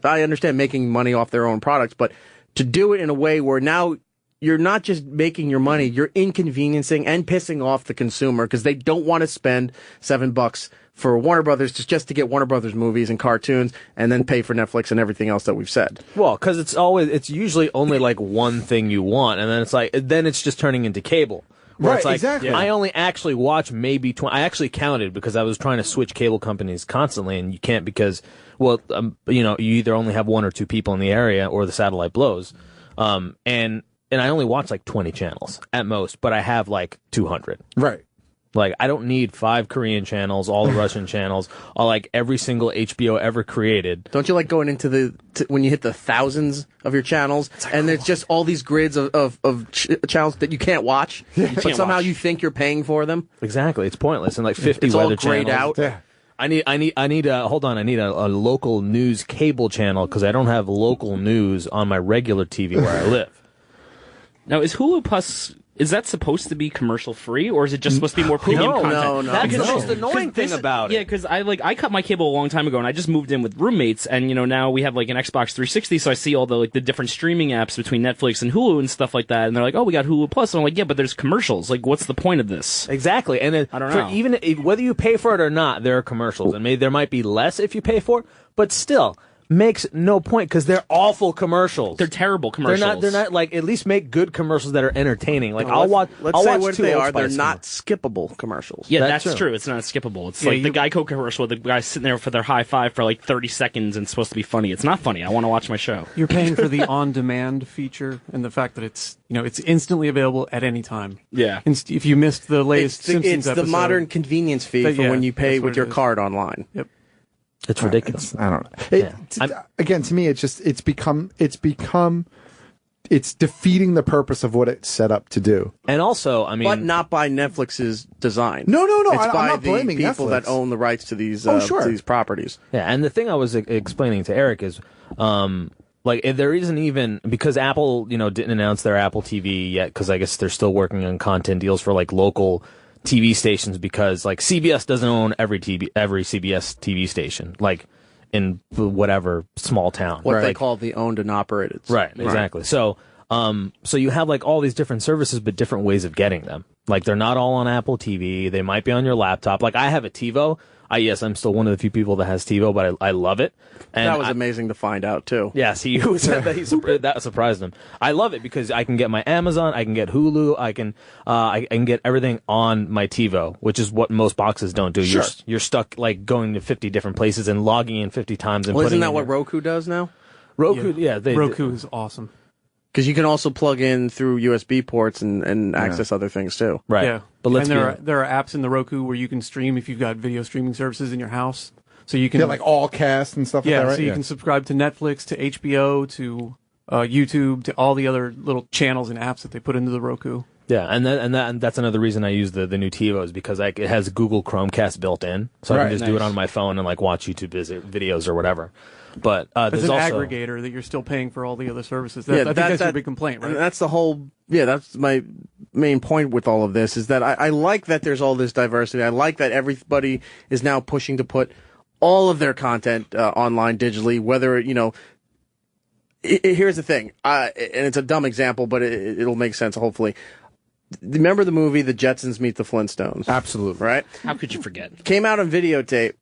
I understand making money off their own products, but to do it in a way where now you're not just making your money, you're inconveniencing and pissing off the consumer because they don't want to spend $7 for Warner Brothers just to get Warner Brothers movies and cartoons and then pay for Netflix and everything else that we've said. Well, because it's usually only like one thing you want, and then it's just turning into cable. Where it's like, exactly. I only actually watch maybe 20. I actually counted because I was trying to switch cable companies constantly, and you can't because, you either only have one or two people in the area or the satellite blows. And I only watch like 20 channels at most, but I have like 200. Right. Like, I don't need 5 Korean channels, all the Russian channels, or like every single HBO ever created. Don't you like going into when you hit the thousands of your channels and there's just all these grids of channels that you can't watch, but somehow you think you're paying for them? Exactly. It's pointless. And like 50 it's weather all grayed channels. out. Yeah. I need a local news cable channel because I don't have local news on my regular TV where I live. Now, is Hulu Plus, is that supposed to be commercial free, or is it just supposed to be more premium content? No. That's the most annoying thing about it. Yeah, because I cut my cable a long time ago, and I just moved in with roommates, and now we have like an Xbox 360, so I see all the the different streaming apps between Netflix and Hulu and stuff like that, and they're like, oh, we got Hulu Plus. And I'm like, yeah, but there's commercials. Like, what's the point of this? Exactly, and I don't know. Even whether you pay for it or not, there are commercials, and maybe there might be less if you pay for it, but still. Makes no point because they're awful commercials. They're terrible commercials. They're not like, at least make good commercials that are entertaining. Like, Let's I'll say watch what two they Old are. Spice They're not skippable commercials. Yeah, that's true. It's not skippable. It's like the Geico commercial where the guy's sitting there for their high five for like 30 seconds and it's supposed to be funny. It's not funny. I want to watch my show. You're paying for the on-demand feature and the fact that it's instantly available at any time. Yeah. If you missed the latest Simpsons it's the episode, modern convenience fee for when you pay with your card online. Yep. It's ridiculous. I don't know. Again, to me, it's defeating the purpose of what it's set up to do. And also, but not by Netflix's design. No. It's I'm by not the blaming people Netflix. that own the rights to these sure. to these properties. Yeah, and the thing I was explaining to Eric is, there isn't even, because Apple, didn't announce their Apple TV yet, because I guess they're still working on content deals for like local TV stations, because like CBS doesn't own every CBS TV station, like in whatever small town. What they call the owned and operated. Right, exactly. So you have like all these different services, but different ways of getting them. Like, they're not all on Apple TV. They might be on your laptop. Like, I have a TiVo. Yes, I'm still one of the few people that has TiVo, but I love it. And that was amazing to find out too. Yes, he said that that surprised him. I love it because I can get my Amazon, I can get Hulu, I can get everything on my TiVo, which is what most boxes don't do. Sure. You're stuck like going to 50 different places and logging in 50 times. And isn't that what Roku does now? Roku, Roku is awesome. Because you can also plug in through USB ports and access other things too. Right. Yeah. But there are apps in the Roku where you can stream if you've got video streaming services in your house. So you can like all cast and stuff like that, right? So you can subscribe to Netflix, to HBO, to YouTube, to all the other little channels and apps that they put into the Roku. Yeah, and that's another reason I use the new TiVo is because it has Google Chromecast built in, so I can just do it on my phone and like watch YouTube videos or whatever. But it's there's an also aggregator that you're still paying for all the other services. I think that's your big complaint, right? And that's the whole. Yeah, that's my main point with all of this is that I like that there's all this diversity. I like that everybody is now pushing to put all of their content online digitally. Whether here's the thing, and it's a dumb example, but it'll make sense hopefully. Remember the movie The Jetsons Meet the Flintstones? Absolutely. Right? How could you forget? Came out on videotape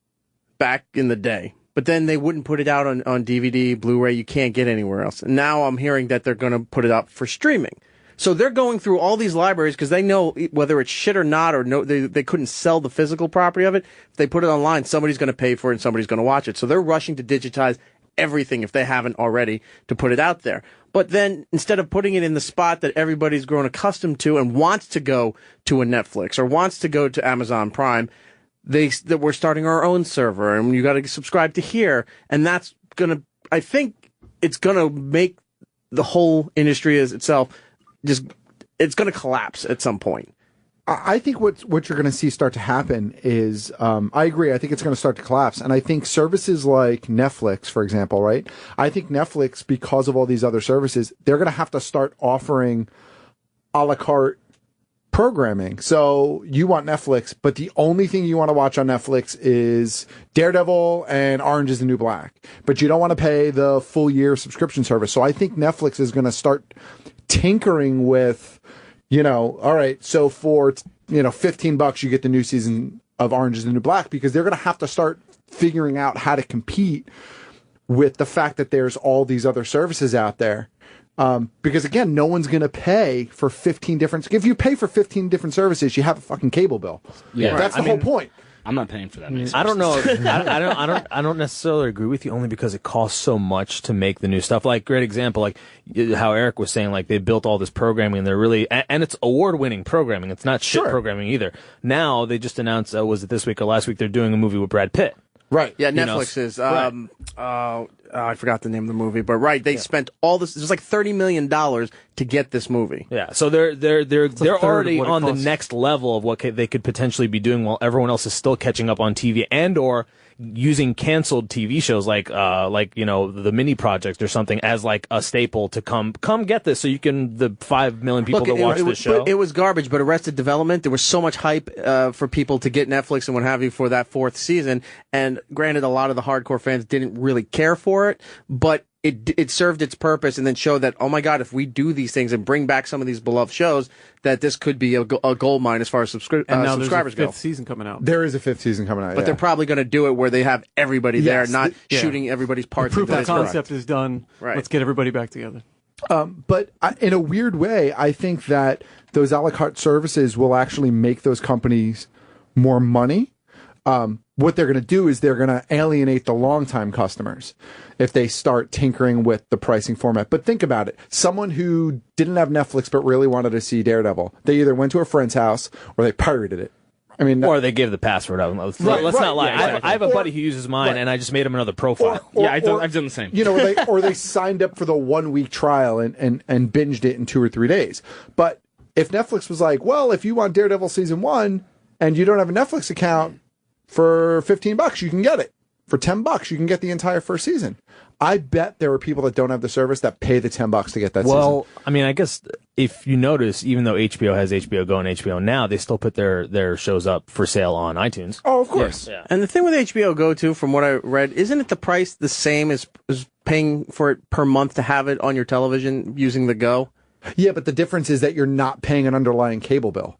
back in the day. But then they wouldn't put it out on DVD, Blu-ray. You can't get anywhere else. And now I'm hearing that they're going to put it out for streaming. So they're going through all these libraries because they know whether it's shit or not, or no, they couldn't sell the physical property of it. If they put it online, somebody's going to pay for it and somebody's going to watch it. So they're rushing to digitize everything if they haven't already to put it out there. But then instead of putting it in the spot that everybody's grown accustomed to and wants to go to a Netflix or wants to go to Amazon Prime, that we're starting our own server and you got to subscribe to here. And that's I think it's going to make the whole industry as itself it's going to collapse at some point. I think what you're going to see start to happen is, I agree. I think it's going to start to collapse. And I think services like Netflix, for example, right? I think Netflix, because of all these other services, they're going to have to start offering a la carte programming. So you want Netflix, but the only thing you want to watch on Netflix is Daredevil and Orange is the New Black. But you don't want to pay the full year subscription service. So I think Netflix is going to start tinkering with, all right, so for, $15 you get the new season of Orange is the New Black, because they're going to have to start figuring out how to compete with the fact that there's all these other services out there. Because again, no one's going to pay for 15 different, if you pay for 15 different services, you have a fucking cable bill. Yeah. That's the whole point. I'm not paying for that. Many I don't know. I don't necessarily agree with you, only because it costs so much to make the new stuff. Like, great example, like how Eric was saying, like they built all this programming and they're really, and it's award-winning programming. It's not shit programming either. Now they just announced, was it this week or last week? They're doing a movie with Brad Pitt. Right. Yeah, Netflix is. I forgot the name of the movie, but they spent all this. There's like $30 million to get this movie. Yeah, so they're already on the next level of what they could potentially be doing, while everyone else is still catching up on TV and or using canceled TV shows like the mini project or something as like a staple to come get this, so you can the 5 million people that watch this show. It was garbage, but Arrested Development, there was so much hype for people to get Netflix and what have you for that 4th season. And granted, a lot of the hardcore fans didn't really care for it, but it served its purpose and then showed that, oh my God, if we do these things and bring back some of these beloved shows, that this could be a gold mine as far as subscribers and now there's a go. 5th season coming out. There is a 5th season coming out, but they're probably going to do it where they have everybody there, not shooting everybody's parts. The proof of concept is done. Right. Let's get everybody back together. But in a weird way, I think that those a la carte services will actually make those companies more money. What they're going to do is they're going to alienate the longtime customers if they start tinkering with the pricing format. But think about it. Someone who didn't have Netflix but really wanted to see Daredevil, they either went to a friend's house or they pirated it. I mean, or they gave the password out. Let's not lie. Yeah, I have a buddy who uses mine, and I just made him another profile. I've done the same. Or they signed up for the 1 week trial and binged it in 2 or 3 days. But if Netflix was like, well, if you want Daredevil season 1 and you don't have a Netflix account, for $15 you can get it. For $10 you can get the entire first season. I bet there are people that don't have the service that pay the $10 to get that season. Well, I mean, I guess if you notice, even though HBO has HBO Go and HBO Now, they still put their shows up for sale on iTunes. Oh, of course. Yeah. And the thing with HBO Go, too, from what I read, isn't it the price the same as paying for it per month to have it on your television using the Go? Yeah, but the difference is that you're not paying an underlying cable bill.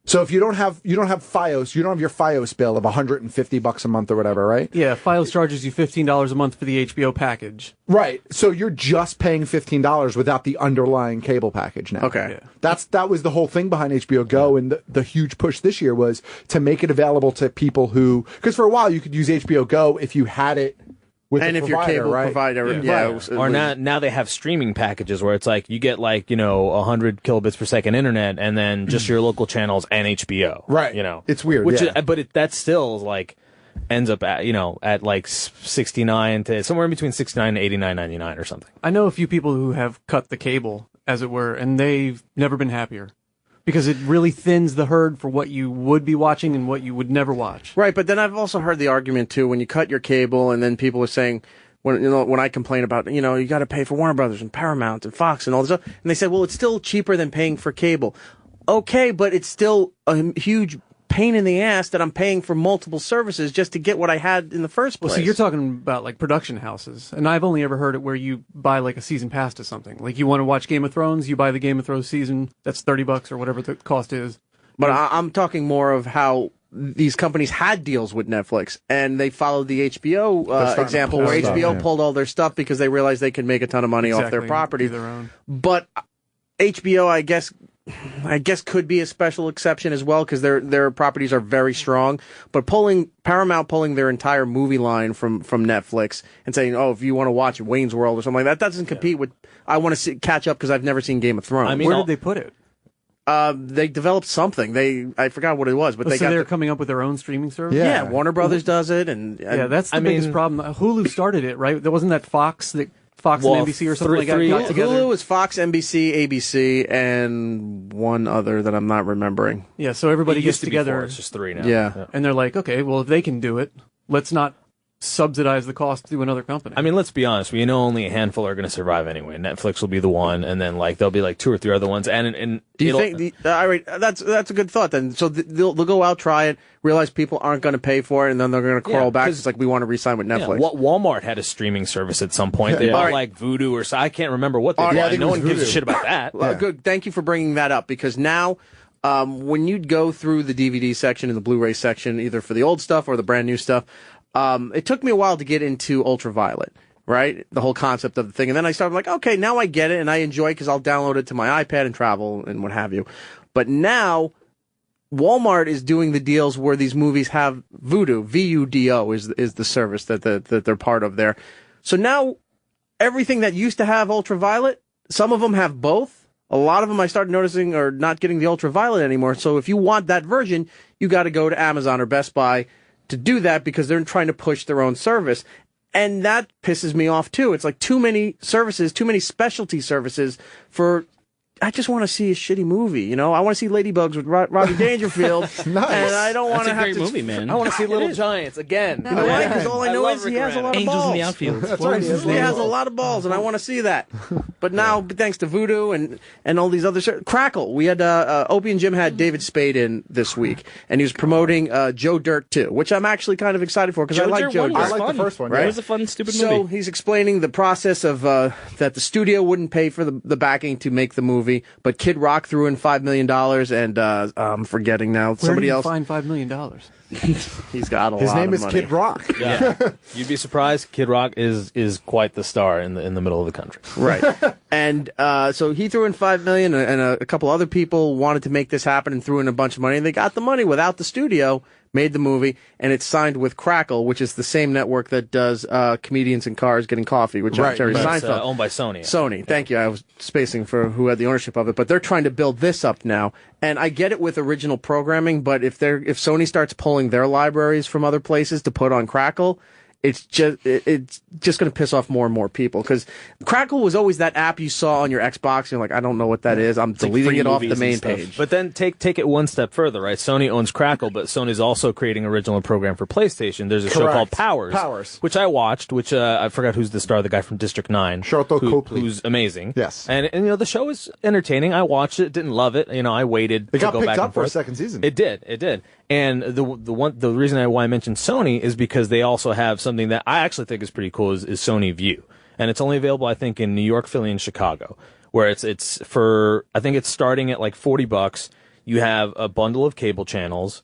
So if you don't have Fios, you don't have your Fios bill of $150 a month or whatever, right? Yeah, Fios charges you $15 a month for the HBO package. Right. So you're just paying $15 without the underlying cable package now. Okay. Yeah. That was the whole thing behind HBO Go, and the huge push this year was to make it available to people who, because for a while you could use HBO Go if you had it with and the if provider, your cable right? provider, Or now they have streaming packages where it's like you get 100 kilobits per second internet and then just your local channels and HBO. Right. It's weird. Which yeah. that still is like ends up at like 69 to somewhere in between 69 and 89.99 or something. I know a few people who have cut the cable, as it were, and they've never been happier. Because it really thins the herd for what you would be watching and what you would never watch. Right, but then I've also heard the argument too when you cut your cable, and then people are saying when I complain about you got to pay for Warner Brothers and Paramount and Fox and all this stuff, and they say, well, it's still cheaper than paying for cable. Okay, but it's still a huge pain in the ass that I'm paying for multiple services just to get what I had in the first place. Well, so you're talking about like production houses, and I've only ever heard it where you buy like a season pass to something. Like you want to watch Game of Thrones, you buy the Game of Thrones season. That's $30 or whatever the cost is. But I'm talking more of how these companies had deals with Netflix, and they followed the HBO example where HBO pulled all their stuff because they realized they could make a ton of money off their property. Their own. But HBO, I guess, I guess could be a special exception as well because their properties are very strong. But Paramount pulling their entire movie line from Netflix and saying, oh, if you want to watch Wayne's World or something like that doesn't compete with. I want to catch up because I've never seen Game of Thrones. I mean, where did they put it? They developed something. I forgot what it was, but they're coming up with their own streaming service. Yeah, Warner Brothers does it, yeah, that's the biggest problem. Hulu started it, right? There wasn't that Fox and NBC or something like that got together. Hulu was Fox, NBC, ABC, and one other that I'm not remembering. Yeah, so everybody gets together. It's just 3 now. Yeah, and they're like, okay, well, if they can do it, let's not subsidize the cost to another company. I mean, let's be honest. We know only a handful are going to survive anyway. Netflix will be the one, and then there'll be 2 or 3 other ones. And do you think? All right, that's a good thought. Then, so they'll go out, try it, realize people aren't going to pay for it, and then they're going to crawl back. It's like we want to re-sign with Netflix. Yeah, Walmart had a streaming service at some point. They bought Voodoo or so. I can't remember what they bought. No one gives a shit about that. Good. Thank you for bringing that up because now. When you'd go through the DVD section and the Blu-ray section, either for the old stuff or the brand new stuff, it took me a while to get into Ultraviolet, right? The whole concept of the thing. And then I started like, okay, now I get it and I enjoy it because I'll download it to my iPad and travel and what have you. But now Walmart is doing the deals where these movies have Vudo. VUDO is the service that they're part of there. So now everything that used to have Ultraviolet, some of them have both. A lot of them I started noticing are not getting the Ultraviolet anymore. So if you want that version, you got to go to Amazon or Best Buy to do that because they're trying to push their own service. And that pisses me off too. It's like too many services, too many specialty services for... I just want to see a shitty movie, I want to see Ladybugs with Rodney Dangerfield. Nice. And I don't want to have That's a great movie, man. I want to see Little Giants again. You know why? Because all I know is he has a lot of balls. Angels in the outfield. That's right. He has a lot of balls, and I want to see that. But now, thanks to Vudo and all these other Crackle, we had Opie and Jim had David Spade in this week, and he was promoting Joe Dirt 2, which I'm actually kind of excited for because I like Joe Dirt. I like the first one. Right? It was a fun, stupid movie. So he's explaining the process of that the studio wouldn't pay for the backing to make the movie, but Kid Rock threw in $5 million, and I'm forgetting now. Somebody else find $5 million. He's got a lot. His name is money. Kid Rock. Yeah. You'd be surprised. Kid Rock is quite the star in the middle of the country. Right. And so he threw in $5 million, and a couple other people wanted to make this happen and threw in a bunch of money, and they got the money without the studio. Made the movie, and it's signed with Crackle, which is the same network that does Comedians in Cars Getting Coffee, which Jerry Seinfeld. Owned by Sony. Sony, thank you. I was spacing for who had the ownership of it, but they're trying to build this up now. And I get it with original programming, but if Sony starts pulling their libraries from other places to put on Crackle, it's just going to piss off more and more people because Crackle was always that app you saw on your Xbox. And you're like, I don't know what that is. I'm deleting it off the main page. But then take it one step further, right? Sony owns Crackle, but Sony's also creating original program for PlayStation. There's a show called Powers, which I watched. Which I forgot who's the star, the guy from District 9, Sharlto Copley, who's amazing. Yes, and the show is entertaining. I watched it, didn't love it. I waited. It got to go picked back up and for forth. a second season. It did. And the reason why I mentioned Sony is because they also have something that I actually think is pretty cool is Sony View, and it's only available I think in New York, Philly, and Chicago, where it's for I think it's starting at like $40. You have a bundle of cable channels,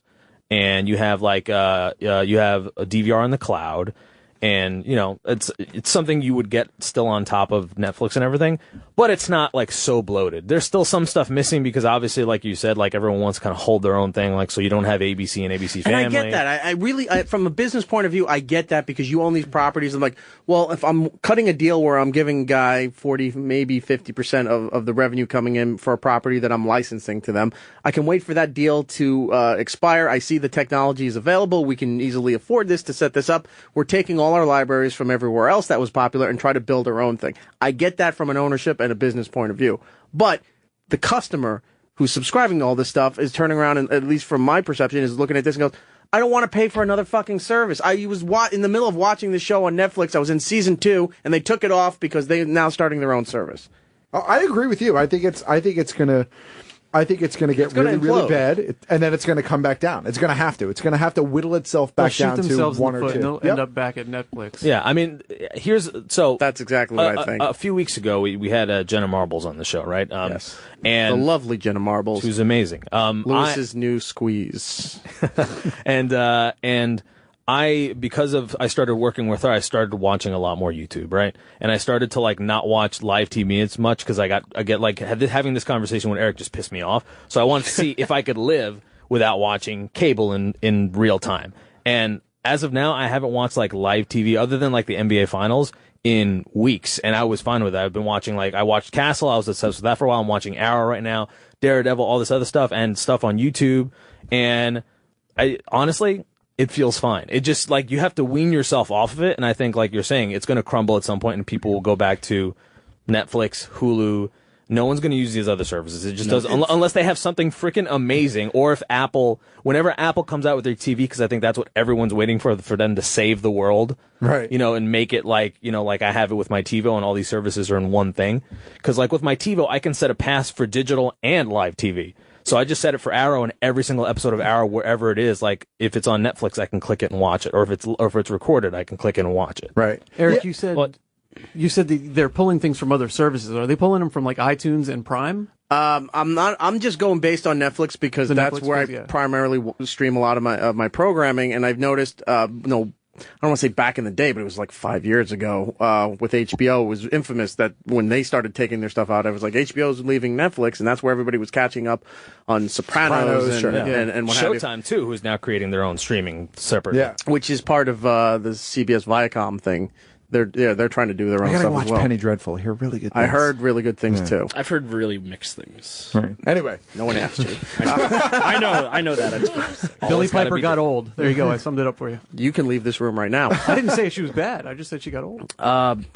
and you have you have a DVR in the cloud, and it's something you would get still on top of Netflix and everything, but it's not like so bloated. There's still some stuff missing because obviously, like you said, like everyone wants to kind of hold their own thing, like so you don't have ABC and ABC Family. And I get that. I really, from a business point of view, I get that because you own these properties. I'm like, well, if I'm cutting a deal where I'm giving a guy 40, maybe 50% of the revenue coming in for a property that I'm licensing to them, I can wait for that deal to expire. I see the technology is available. We can easily afford this to set this up. We're taking all our libraries from everywhere else that was popular and try to build our own thing. I get that from an ownership and a business point of view. But the customer who's subscribing to all this stuff is turning around and, at least from my perception, is looking at this and goes, I don't want to pay for another fucking service. I was in the middle of watching the show on Netflix. I was in season 2 and they took it off because they're now starting their own service. I agree with you. I think it's gonna get really bad, and then it's gonna come back down. It's gonna have to. It's gonna have to whittle itself back down to one or two. And they'll end up back at Netflix. Yeah, I mean, that's exactly what I think. A few weeks ago, we had Jenna Marbles on the show, right? Yes, and the lovely Jenna Marbles, who's amazing. Lewis's new squeeze, and because I started working with her, I started watching a lot more YouTube, right? And I started to like not watch live TV as much because I get like having this conversation with Eric just pissed me off. So I wanted to see if I could live without watching cable in real time. And as of now, I haven't watched like live TV other than like the NBA finals in weeks. And I was fine with that. I've been watching I watched Castle. I was obsessed with that for a while. I'm watching Arrow right now, Daredevil, all this other stuff and stuff on YouTube. And I honestly, it feels fine. It just like you have to wean yourself off of it. And I think like you're saying, it's going to crumble at some point and people will go back to Netflix, Hulu. No one's going to use these other services. It just doesn't, unless they have something freaking amazing, or if whenever Apple comes out with their TV, because I think that's what everyone's waiting for them to save the world, right? And make it like I have it with my TiVo and all these services are in one thing. Because like with my TiVo, I can set a pass for digital and live TV. So I just set it for Arrow, and every single episode of Arrow, wherever it is, like if it's on Netflix, I can click it and watch it, or if it's recorded, I can click it and watch it. Right, Eric, you said. You said they're pulling things from other services. Are they pulling them from like iTunes and Prime? I'm not. I'm just going based on Netflix because that's where I primarily stream a lot of my programming. And I've noticed, I don't want to say back in the day, but it was like 5 years ago with HBO. It was infamous that when they started taking their stuff out, it was like HBO's leaving Netflix, and that's where everybody was catching up on Sopranos and what have you. Showtime too, who's now creating their own streaming separately, which is part of the CBS Viacom thing. They're trying to do their own stuff watch as well. Penny Dreadful. I hear really good things. I heard really good things too. I've heard really mixed things. Right. Anyway, no one asked you. I know that. Billy Piper got old. There you go. I summed it up for you. You can leave this room right now. I didn't say she was bad. I just said she got old.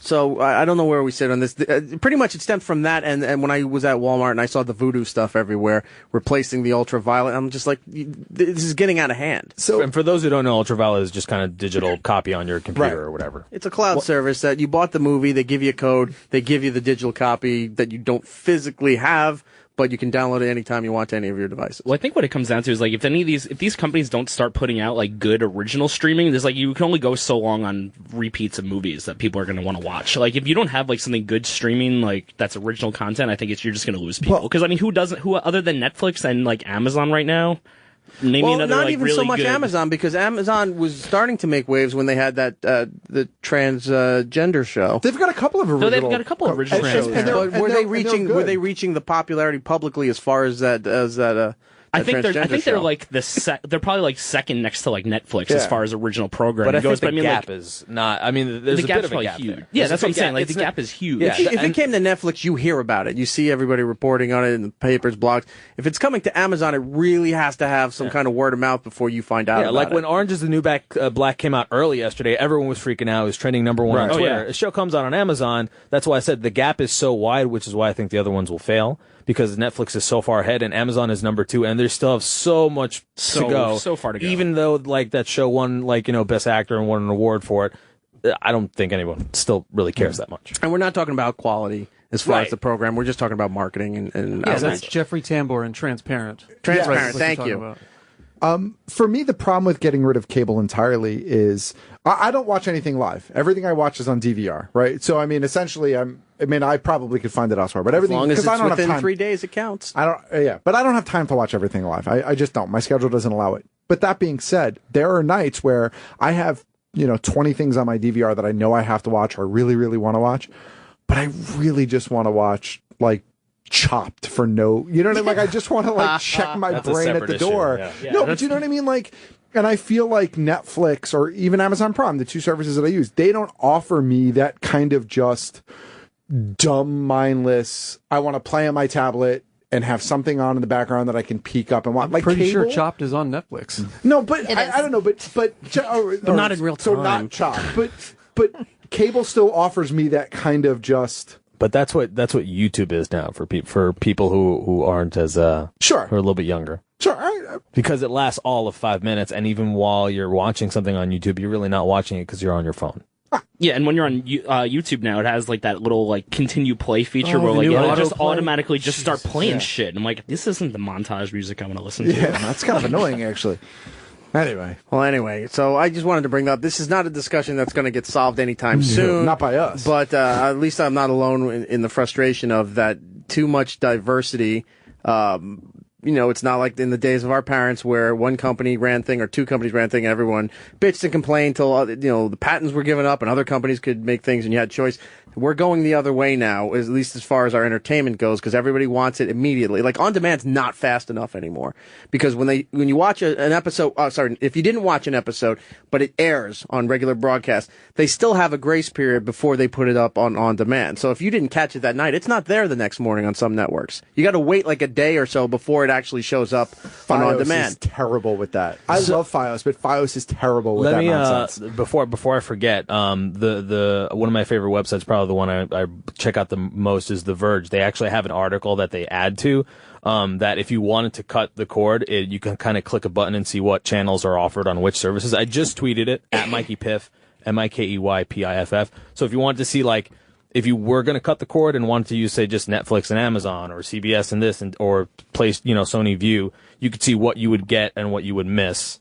So I don't know where we sit on this. Pretty much it stemmed from that, and when I was at Walmart and I saw the voodoo stuff everywhere, replacing the ultraviolet, I'm just like, this is getting out of hand. So, and for those who don't know, ultraviolet is just kind of digital copy on your computer or whatever. It's a cloud service that you bought the movie, they give you a code, they give you the digital copy that you don't physically have, but you can download it anytime you want to any of your devices. Well, I think what it comes down to is like if these companies don't start putting out like good original streaming, there's like you can only go so long on repeats of movies that people are going to want to watch. Like if you don't have like something good streaming like that's original content, I think you're just going to lose people. Because I mean, who other than Netflix and like Amazon right now? Another, not like, even really so much good... Amazon, because Amazon was starting to make waves when they had that the transgender show. They've got a couple of original. No, they've got a couple of original shows. But were they reaching the popularity publicly as far as that? I think they're like they're probably like second next to like Netflix as far as original programming goes. But I mean, gap is not. I mean, there's the a gap's bit of a probably gap huge. there. Yeah, There's that's what I'm saying. Like the gap is huge. Yeah, if it came to Netflix, you hear about it. You see everybody reporting on it in the papers, blogs. If it's coming to Amazon, it really has to have some kind of word of mouth before you find out. Yeah, about like it. when Orange is the New Black came out early yesterday, everyone was freaking out. It was trending #1 on Twitter. Yeah. A show comes out on Amazon. That's why I said the gap is so wide, which is why I think the other ones will fail. Because Netflix is so far ahead and Amazon is #2, and they still have so much to go. So far to go. Even though like that show won Best Actor and won an award for it, I don't think anyone still really cares that much. And we're not talking about quality as far as the program. We're just talking about marketing and that's Jeffrey Tambor and Transparent. Transparent. Thank you. For me, the problem with getting rid of cable entirely is I don't watch anything live. Everything I watch is on DVR, right? So I mean, essentially, I probably could find it elsewhere, but everything as long as it's I don't within have time, 3 days, it counts. but I don't have time to watch everything live. I just don't. My schedule doesn't allow it. But that being said, there are nights where I have 20 things on my DVR that I know I have to watch or really, really want to watch, but I really just want to watch like Chopped for no, you know what I mean? Like I just want to like check my brain at the door. No, but you know what I mean? Like, and I feel like Netflix or even Amazon Prime, the two services that I use, they don't offer me that kind of just dumb, mindless, I want to play on my tablet and have something on in the background that I can peek up and watch. I'm pretty sure Chopped is on Netflix. No, but I don't know, but not in real time. So not Chopped, but cable still offers me that kind of just. But that's what YouTube is now for people who aren't as who are a little bit younger. Sure, because it lasts all of 5 minutes, and even while you're watching something on YouTube, you're really not watching it because you're on your phone. Yeah, and when you're on YouTube now, it has like that little like continue play feature where like it'll just automatically just start playing shit. And I'm like, this isn't the montage music I want to listen to. Yeah, that's kind of annoying actually. Anyway, so I just wanted to bring up, this is not a discussion that's going to get solved anytime soon. Not by us. But at least I'm not alone in the frustration of that too much diversity it's not like in the days of our parents where one company ran thing or two companies ran thing and everyone bitched and complained till, the patents were given up and other companies could make things and you had choice. We're going the other way now, at least as far as our entertainment goes, because everybody wants it immediately. Like, on demand's not fast enough anymore. Because when you watch an episode, if you didn't watch an episode, but it airs on regular broadcast, they still have a grace period before they put it up on demand. So if you didn't catch it that night, it's not there the next morning on some networks. You got to wait like a day or so before it actually shows up on demand. Is terrible with that. I love Fios, but Fios is terrible with that nonsense. Before I forget, the one of my favorite websites, probably the one I check out the most, is The Verge. They actually have an article that they add to that if you wanted to cut the cord, you can kind of click a button and see what channels are offered on which services. I just tweeted it at Mikey Piff, MikeyPiff. So if you wanted to see, like, if you were going to cut the cord and wanted to use, say, just Netflix and Amazon or CBS and this, or place, Sony View, you could see what you would get and what you would miss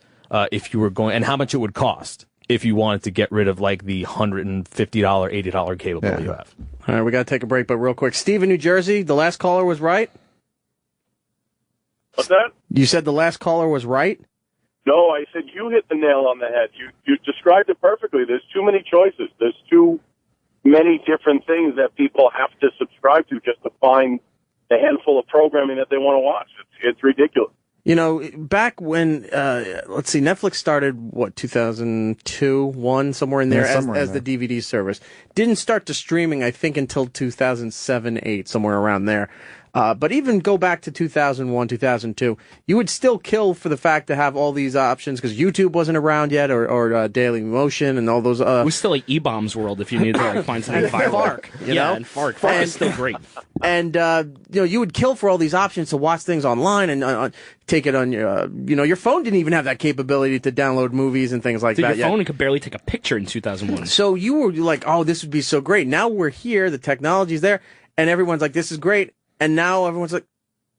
if you were going, and how much it would cost if you wanted to get rid of, like, the $150, $80 cable bill you have. All right, we got to take a break, but real quick. Steve in New Jersey, the last caller was right? What's that? You said the last caller was right? No, I said you hit the nail on the head. You described it perfectly. There's too many choices. There's too many different things that people have to subscribe to just to find the handful of programming that they want to watch. It's ridiculous. Back when, let's see, Netflix started, 2002, 1, somewhere in there, as the DVD service. Didn't start to streaming, I think, until 2007, 8, somewhere around there. But even go back to 2001, 2002, you would still kill for the fact to have all these options because YouTube wasn't around yet, or Daily Motion and all those. It was still like E-Bombs World if you needed to find something viral. Fark, and Fark is still great. And you would kill for all these options to watch things online and take it on your. Your phone didn't even have that capability to download movies and things like that. Your phone could barely take a picture in 2001. So you were like, "Oh, this would be so great." Now we're here, the technology's there, and everyone's like, "This is great." And now everyone's like,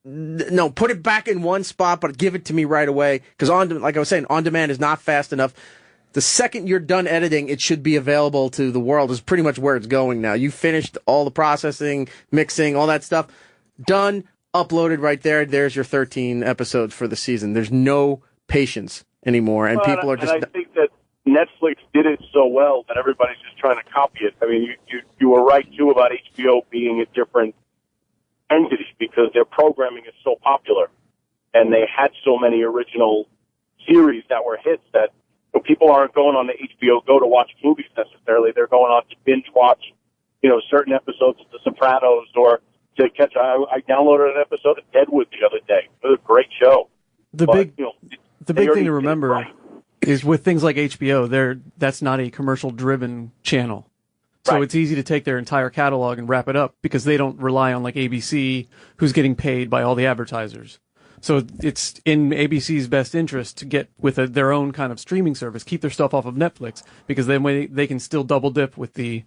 no, put it back in one spot, but give it to me right away. Because like I was saying, on demand is not fast enough. The second you're done editing, it should be available to the world is pretty much where it's going now. You finished all the processing, mixing, all that stuff. Done, uploaded right there. There's your 13 episodes for the season. There's no patience anymore. And people are just... And I think that Netflix did it so well that everybody's just trying to copy it. I mean, you were right, too, about HBO being a different entity because their programming is so popular and they had so many original series that were hits that people aren't going on the HBO Go to watch movies necessarily. They're going on to binge watch, certain episodes of The Sopranos or to catch. I downloaded an episode of Deadwood the other day. It was a great show. The big thing to remember is with things like HBO, that's not a commercial driven channel. So It's easy to take their entire catalog and wrap it up because they don't rely on like ABC, who's getting paid by all the advertisers. So it's in ABC's best interest to get with their own kind of streaming service, keep their stuff off of Netflix because then they can still double dip with the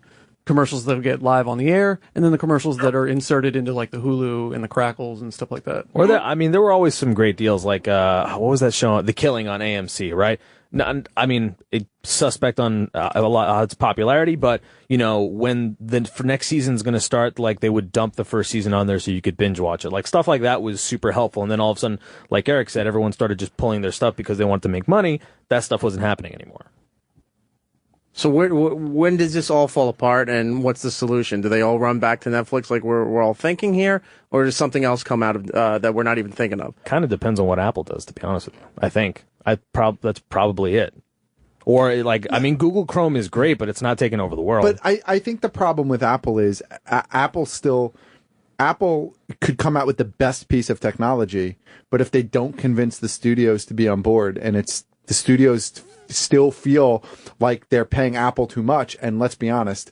commercials that get live on the air and then the commercials that are inserted into like the Hulu and the Crackles and stuff like that. Or there were always some great deals like what was that show? The Killing on AMC, right? It's suspect on a lot its popularity, but when the next season's going to start, like they would dump the first season on there so you could binge watch it. Like stuff like that was super helpful. And then all of a sudden, like Eric said, everyone started just pulling their stuff because they wanted to make money. That stuff wasn't happening anymore. So when does this all fall apart, and what's the solution? Do they all run back to Netflix like we're all thinking here, or does something else come out of that we're not even thinking of? Kind of depends on what Apple does, to be honest with you. I think that's probably it. Or Google Chrome is great, but it's not taking over the world. But I think the problem with Apple is Apple could come out with the best piece of technology, but if they don't convince the studios to be on board, and the studios still feel like they're paying Apple too much, and let's be honest,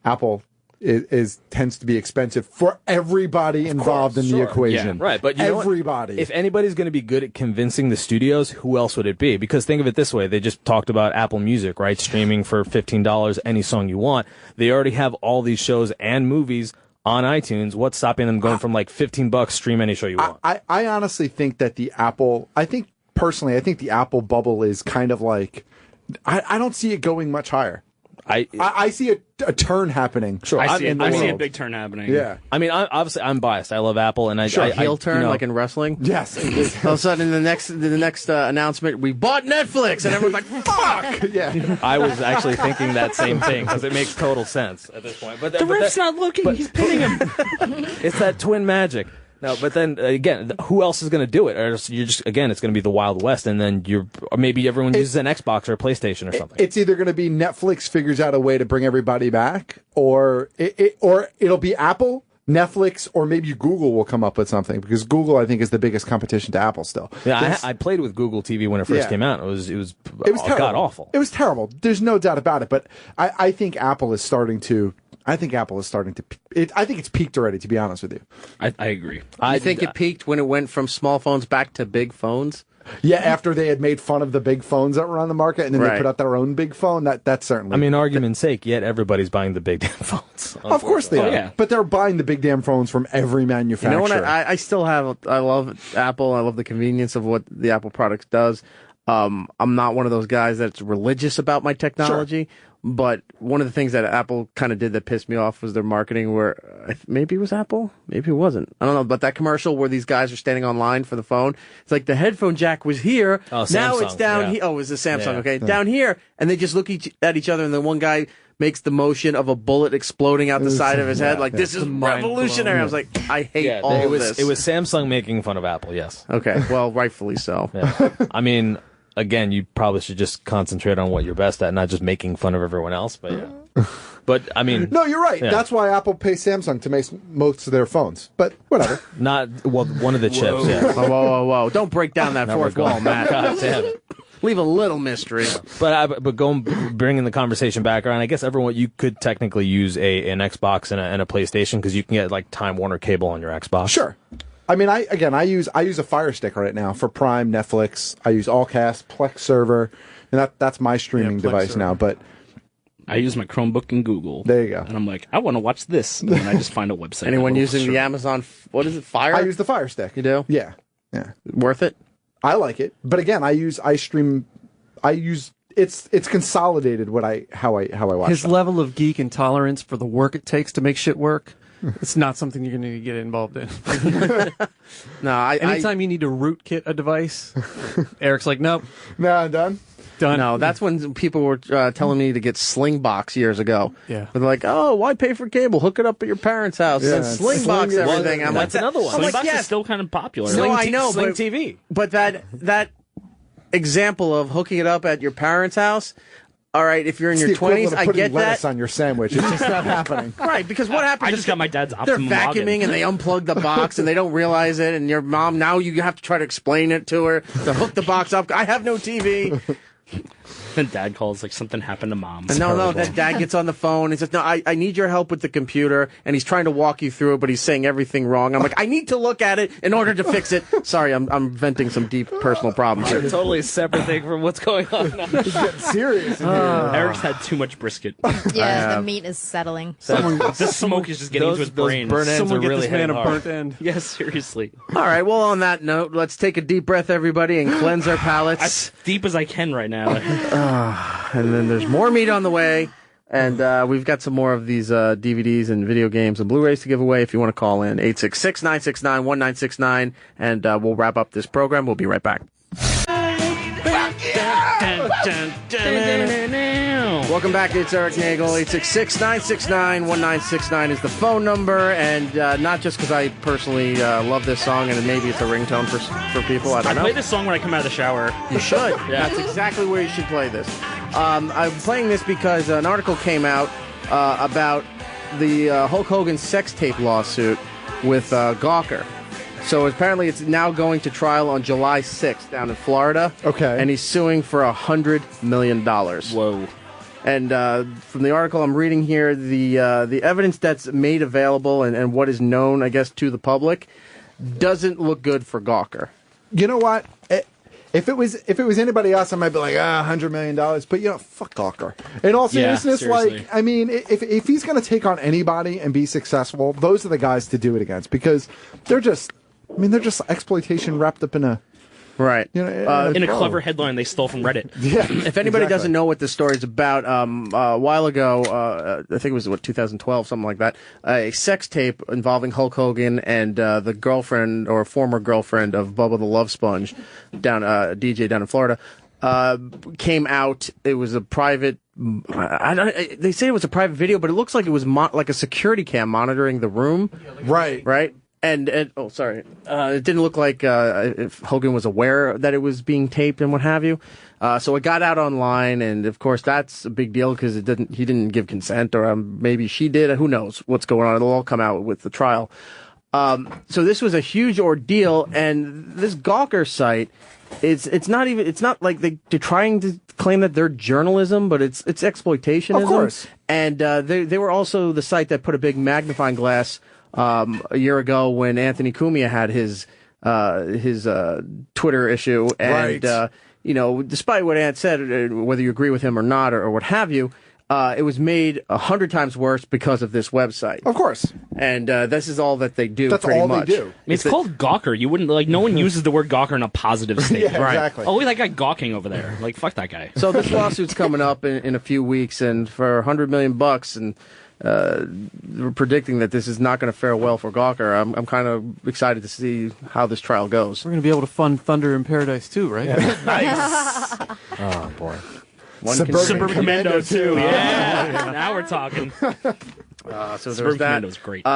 Apple tends to be expensive for everybody involved in the equation. Yeah, right, but everybody. If anybody's going to be good at convincing the studios, who else would it be? Because think of it this way: they just talked about Apple Music, right? Streaming for $15, any song you want. They already have all these shows and movies on iTunes. What's stopping them going from like $15 stream any show you want? I honestly think that the Apple bubble is kind of like I don't see it going much higher. I see a turn happening. Sure, I see a world. big turn happening. Yeah. I mean, obviously, I'm biased. I love Apple, and heel turn, you know, like in wrestling. Yes. All of a sudden, the next announcement, we bought Netflix, and everyone's like, "Fuck!" Yeah. I was actually thinking that same thing because it makes total sense at this point. But The ref's not looking. He's pinning him. It's that twin magic. No, but then again, who else is going to do it? Or you're just again, it's going to be the Wild West, and then or maybe everyone uses an Xbox or a PlayStation or something. It's either going to be Netflix figures out a way to bring everybody back, or it'll be Apple, Netflix, or maybe Google will come up with something, because Google, I think, is the biggest competition to Apple still. Yeah, I played with Google TV when it first came out. It was god awful. It was terrible. There's no doubt about it. But I think Apple is starting to. I think Apple is starting to. I think it's peaked already, to be honest with you. I agree. I think it peaked when it went from small phones back to big phones. Yeah, after they had made fun of the big phones that were on the market, and then they put out their own big phone. That's certainly. I mean, argument's sake, yet everybody's buying the big damn phones. Of course they are. Yeah. But they're buying the big damn phones from every manufacturer. You know what? I still have. I love Apple. I love the convenience of what the Apple product does. I'm not one of those guys that's religious about my technology. Sure. But one of the things that Apple kind of did that pissed me off was their marketing where maybe it was Apple, maybe it wasn't. I don't know. But that commercial where these guys are standing online for the phone, it's like the headphone jack was here. Oh, now Samsung, it's down here. Oh, it was a Samsung. Yeah. Okay. Down here. And they just look at each other, and then one guy makes the motion of a bullet exploding out the side of his head. Like, this is revolutionary. I was like, I hate all of this. It was Samsung making fun of Apple, yes. Okay. Well, rightfully so. Yeah. I mean, again, you probably should just concentrate on what you're best at, not just making fun of everyone else. But yeah, but I mean, no, you're right. Yeah. That's why Apple pays Samsung to make most of their phones. But whatever. One of the chips. Yeah. Whoa! Don't break down that fourth wall, Matt. God damn it. Leave a little mystery. But bringing the conversation back around, I guess you could technically use an Xbox and a PlayStation, because you can get like Time Warner cable on your Xbox. Sure. I mean, I use a Fire Stick right now for Prime, Netflix. I use Allcast, Plex server, and that's my streaming device server. Now. But I use my Chromebook and Google. There you go. And I'm like, I want to watch this, and then I just find a website. Anyone using the Amazon? What is it? Fire? I use the Fire Stick. You do? Yeah. Worth it? I like it, but again, it's consolidated how I watch. His stuff. level of geek and tolerance for the work it takes to make shit work. It's not something you're going to get involved in. No, anytime you need to rootkit a device, Eric's like, nope. No, I'm done. No, that's when people were telling me to get Slingbox years ago. Yeah. They're like, oh, why pay for cable? Hook it up at your parents' house. Yeah, and Slingbox everything. I'm like, that's another one. Slingbox yes. is still kind of popular. No, I know, Sling but TV. But that example of hooking it up at your parents' house. All right, if you're in It's your the equivalent 20s, of I putting get lettuce that. on your sandwich. It's just not happening. Right, because what happens? I just got my dad's They're Optimum vacuuming login. and they unplug the box and they don't realize it, and your mom, now you have to try to explain it to her to hook the box up. I have no TV. Then dad calls, like, something happened to mom. No, that dad gets on the phone and says, no, I need your help with the computer, and he's trying to walk you through it, but he's saying everything wrong. I'm like, I need to look at it in order to fix it. Sorry, I'm venting some deep personal problems here. Totally separate thing from what's going on now. It's getting serious in here. Eric's had too much brisket. Yeah, the meat is settling. The smoke is just getting into his brain. Burn ends Someone are get really this man a hitting hard. burnt end. Yes, seriously. All right, well, on that note, let's take a deep breath, everybody, and cleanse our palates. As deep as I can right now. And then there's more meat on the way. And we've got some more of these DVDs and video games and Blu-rays to give away if you want to call in. 866-969-1969. And we'll wrap up this program. We'll be right back. Welcome back. It's Erik Nagel. 866-969-1969 is the phone number. And not just because I personally love this song and maybe it's a ringtone for people. I don't know. I play this song when I come out of the shower. You should. Yeah. That's exactly where you should play this. I'm playing this because an article came out about the Hulk Hogan sex tape lawsuit with Gawker. So apparently it's now going to trial on July 6th down in Florida. Okay. And he's suing for $100 million. Whoa. And from the article I'm reading here, the evidence that's made available and what is known, I guess, to the public doesn't look good for Gawker. You know what? If it was anybody else, I might be like, $100 million. But fuck Gawker. In all seriousness, seriously. I mean, if he's going to take on anybody and be successful, those are the guys to do it against, because they're just exploitation wrapped up in a Right. In a clever headline they stole from Reddit. Yeah. If anybody doesn't know what this story is about, a while ago, I think it was 2012, something like that, a sex tape involving Hulk Hogan and the girlfriend or former girlfriend of Bubba the Love Sponge, DJ down in Florida, came out. It was a private. They say it was a private video, but it looks like it was like a security cam monitoring the room. Right. And it didn't look like if Hogan was aware that it was being taped and what have you. So it got out online, and of course that's a big deal because he didn't give consent, or maybe she did. Who knows what's going on? It'll all come out with the trial. So this was a huge ordeal, and this Gawker site, it's not like they're trying to claim that they're journalism, but it's exploitationism. Of course. And they were also the site that put a big magnifying glass a year ago when Anthony Cumia had his Twitter issue, and Right. Despite what Ant said, whether you agree with him or not, or what have you, it was made 100 times worse because of this website. Of course. And this is all that they do. That's pretty all much. they do. I mean, it's called Gawker. You wouldn't no one uses the word Gawker in a positive state. Yeah, Right. exactly. Oh, look at that guy gawking over there. Like, fuck that guy. So this lawsuit's coming up in a few weeks, and for $100 million, and we're predicting that this is not going to fare well for Gawker. I'm kind of excited to see how this trial goes. We're going to be able to fund Thunder in Paradise too, right? Nice. Oh boy. Suburban Commando 2. Yeah. Now we're talking. So Suburban there's that. Commando's great. We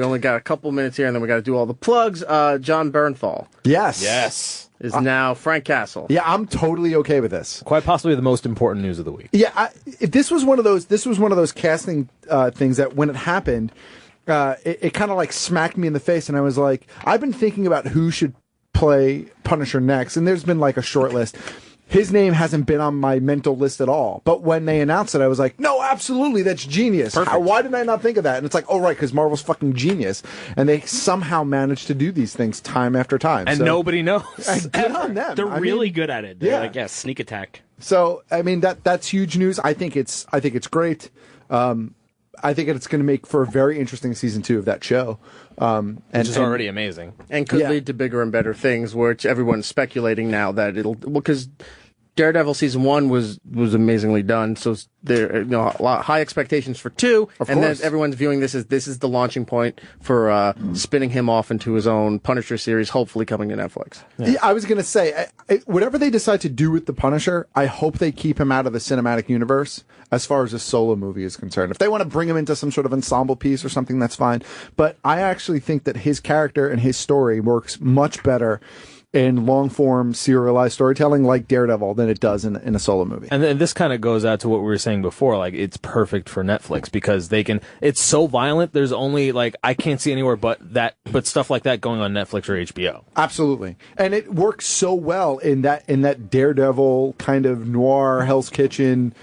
only got a couple minutes here, and then we got to do all the plugs. John Bernthal Yes. is now Frank Castle. Yeah, I'm totally okay with this. Quite possibly the most important news of the week. Yeah, this was one of those casting things that when it happened, it kind of like smacked me in the face, and I was like, I've been thinking about who should play Punisher next, and there's been like a short list. His name hasn't been on my mental list at all. But when they announced it, I was like, no, absolutely, that's genius. Why did I not think of that? And it's like, oh, right, because Marvel's fucking genius. And they somehow managed to do these things time after time. And nobody knows. Good on them. They're really good at it. They're like, sneak attack. So, I mean, that's huge news. I think it's great. I think it's going to make for a very interesting season 2 of that show. Which is already amazing. And could lead to bigger and better things, which everyone's speculating now that because Daredevil season 1 was amazingly done, so there a lot high expectations for 2, and then everyone's viewing this as the launching point for spinning him off into his own Punisher series, hopefully coming to Netflix. Yeah, I was going to say, whatever they decide to do with the Punisher, I hope they keep him out of the cinematic universe as far as a solo movie is concerned. If they want to bring him into some sort of ensemble piece or something, that's fine. But I actually think that his character and his story works much better in long-form serialized storytelling like Daredevil than it does in a solo movie. And then this kind of goes out to what we were saying before, like it's perfect for Netflix because it's so violent, there's only I can't see anywhere but stuff like that going on Netflix or HBO. Absolutely. And it works so well in that Daredevil kind of noir Hell's Kitchen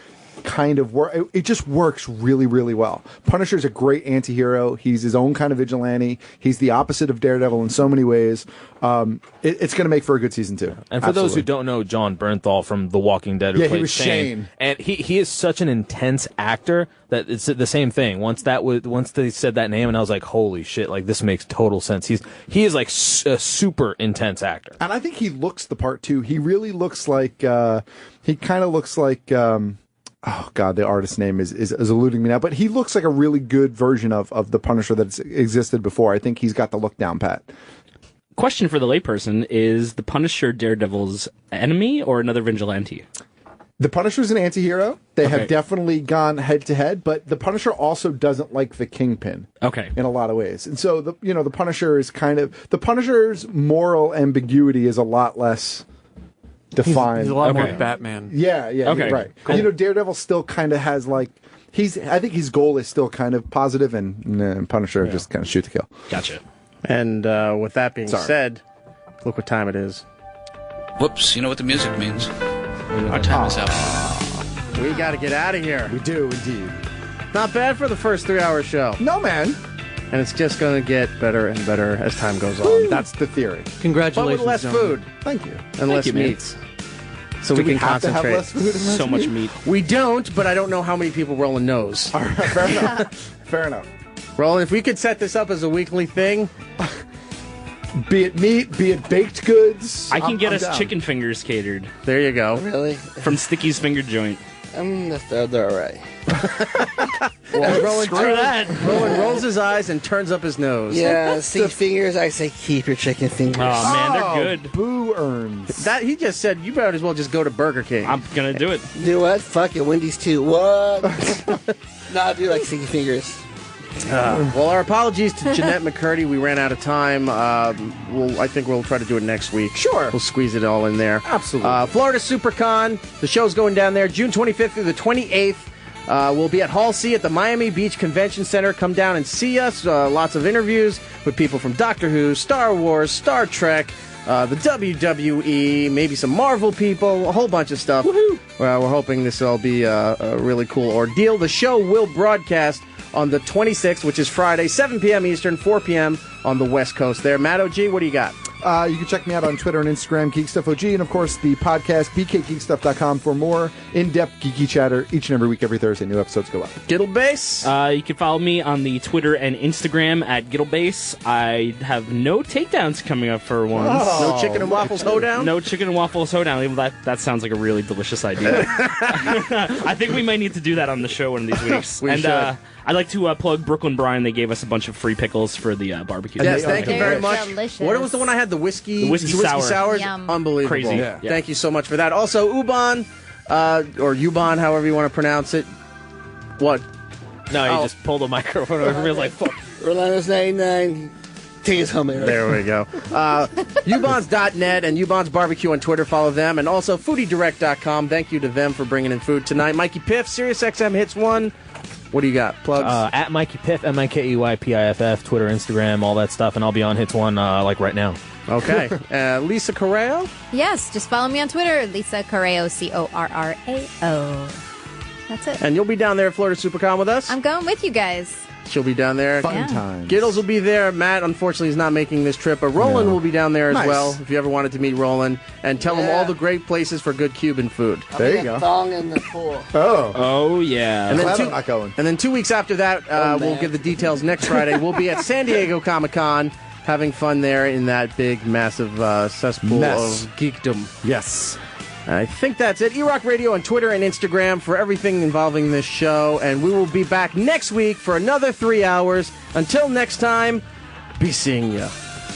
kind of work. It just works really, really well. Punisher's a great anti-hero. He's his own kind of vigilante. He's the opposite of Daredevil in so many ways. It's going to make for a good season 2. And for those who don't know John Bernthal from The Walking Dead, who played Shane, and he is such an intense actor that it's the same thing. Once they said that name, and I was like, holy shit! Like this makes total sense. He is like a super intense actor, and I think he looks the part too. He really looks like he kind of looks like. Oh God, the artist's name is eluding me now, but he looks like a really good version of the Punisher that's existed before. I think he's got the look down pat. Question for the layperson: is the Punisher Daredevil's enemy or another vigilante? The Punisher's an anti-hero. They have definitely gone head to head, but the Punisher also doesn't like the Kingpin. Okay. In a lot of ways. And so the Punisher is the Punisher's moral ambiguity is a lot less defined. He's a lot more Batman. Yeah, okay, right. Cool. Daredevil still kind of has I think his goal is still kind of positive, and Punisher just kind of shoot to kill. Gotcha. And with that being said, look what time it is. Whoops, you know what the music means. Our time is up. We got to get out of here. We do, indeed. Not bad for the first 3-hour show. No, man. And it's just going to get better and better as time goes on. Woo. That's the theory. Congratulations, but with less gentlemen. food. Tthank you. And less meats. So we can have concentrate. To have less food and less so much meat? meat. We don't, but I don't know how many people Roland knows. All right, fair enough. Fair enough. Roland, if we could set this up as a weekly thing, Be it meat, be it baked goods. I can get I'm us down. chicken fingers catered. There you go. Really? From Sticky's Finger Joint. They're all right. Roland rolls his eyes and turns up his nose. Yeah, sticky fingers. I say keep your chicken fingers. Oh man, they're good. Boo earns. That he just said you might as well just go to Burger King. I'm gonna do it. Do what? Fuck it, Wendy's too. What? No, I do like sticky fingers. Well, our apologies to Jeanette McCurdy. We ran out of time. I think we'll try to do it next week. Sure. We'll squeeze it all in there. Absolutely. Florida Supercon. The show's going down there June 25th through the 28th. We'll be at Hall C at the Miami Beach Convention Center. Come down and see us. Lots of interviews with people from Doctor Who, Star Wars, Star Trek, the WWE, maybe some Marvel people, a whole bunch of stuff. Woohoo! We're hoping this will be a really cool ordeal. The show will broadcast on the 26th, which is Friday, 7 p.m. Eastern, 4 p.m. on the West Coast there. Matt OG, what do you got? You can check me out on Twitter and Instagram, GeekStuffOG, and of course the podcast, bkgeekstuff.com, for more in-depth geeky chatter each and every week. Every Thursday, new episodes go up. Gittlebase? You can follow me on the Twitter and Instagram at Gittlebase. I have no takedowns coming up for once. No chicken and waffles hoedown? No chicken and waffles hoedown. That sounds like a really delicious idea. I think we might need to do that on the show one of these weeks. We should. I'd like to plug Brooklyn Brian. They gave us a bunch of free pickles for the barbecue. Yes, thank you very much. Delicious. What was the one I had? The whiskey sour. sours? Yum. Unbelievable. Crazy. Yeah. Thank you so much for that. Also, Ubon, or Ubon, however you want to pronounce it. What? No, you just pulled the microphone over. It was like, fuck. Orlando's 99. Take us home, Eric. There we go. Ubons.net and Ubons Barbecue on Twitter. Follow them. And also FoodieDirect.com. Thank you to them for bringing in food tonight. Mikey Piff, SiriusXM Hits 1. What do you got? Plugs? At Mikey Piff, MIKEYPIFF, Twitter, Instagram, all that stuff, and I'll be on Hits 1 like right now. Okay. Lisa Correo? Yes, just follow me on Twitter, Lisa Correo, Corrao. That's it. And you'll be down there at Florida Supercon with us? I'm going with you guys. She'll be down there. Fun Yeah. times. Giddles will be there. Matt, unfortunately, is not making this trip, but Roland will be down there as Nice. well, if you ever wanted to meet Roland, and tell him all the great places for good Cuban food. There you go. Thong in the pool. Oh, yeah. And then, Glad I'm not going. and then 2 weeks after that, we'll give the details next Friday. We'll be at San Diego Comic-Con, having fun there in that big, massive cesspool of geekdom. Yes. I think that's it. E-Rock Radio on Twitter and Instagram for everything involving this show. And we will be back next week for another 3 hours. Until next time, be seeing ya.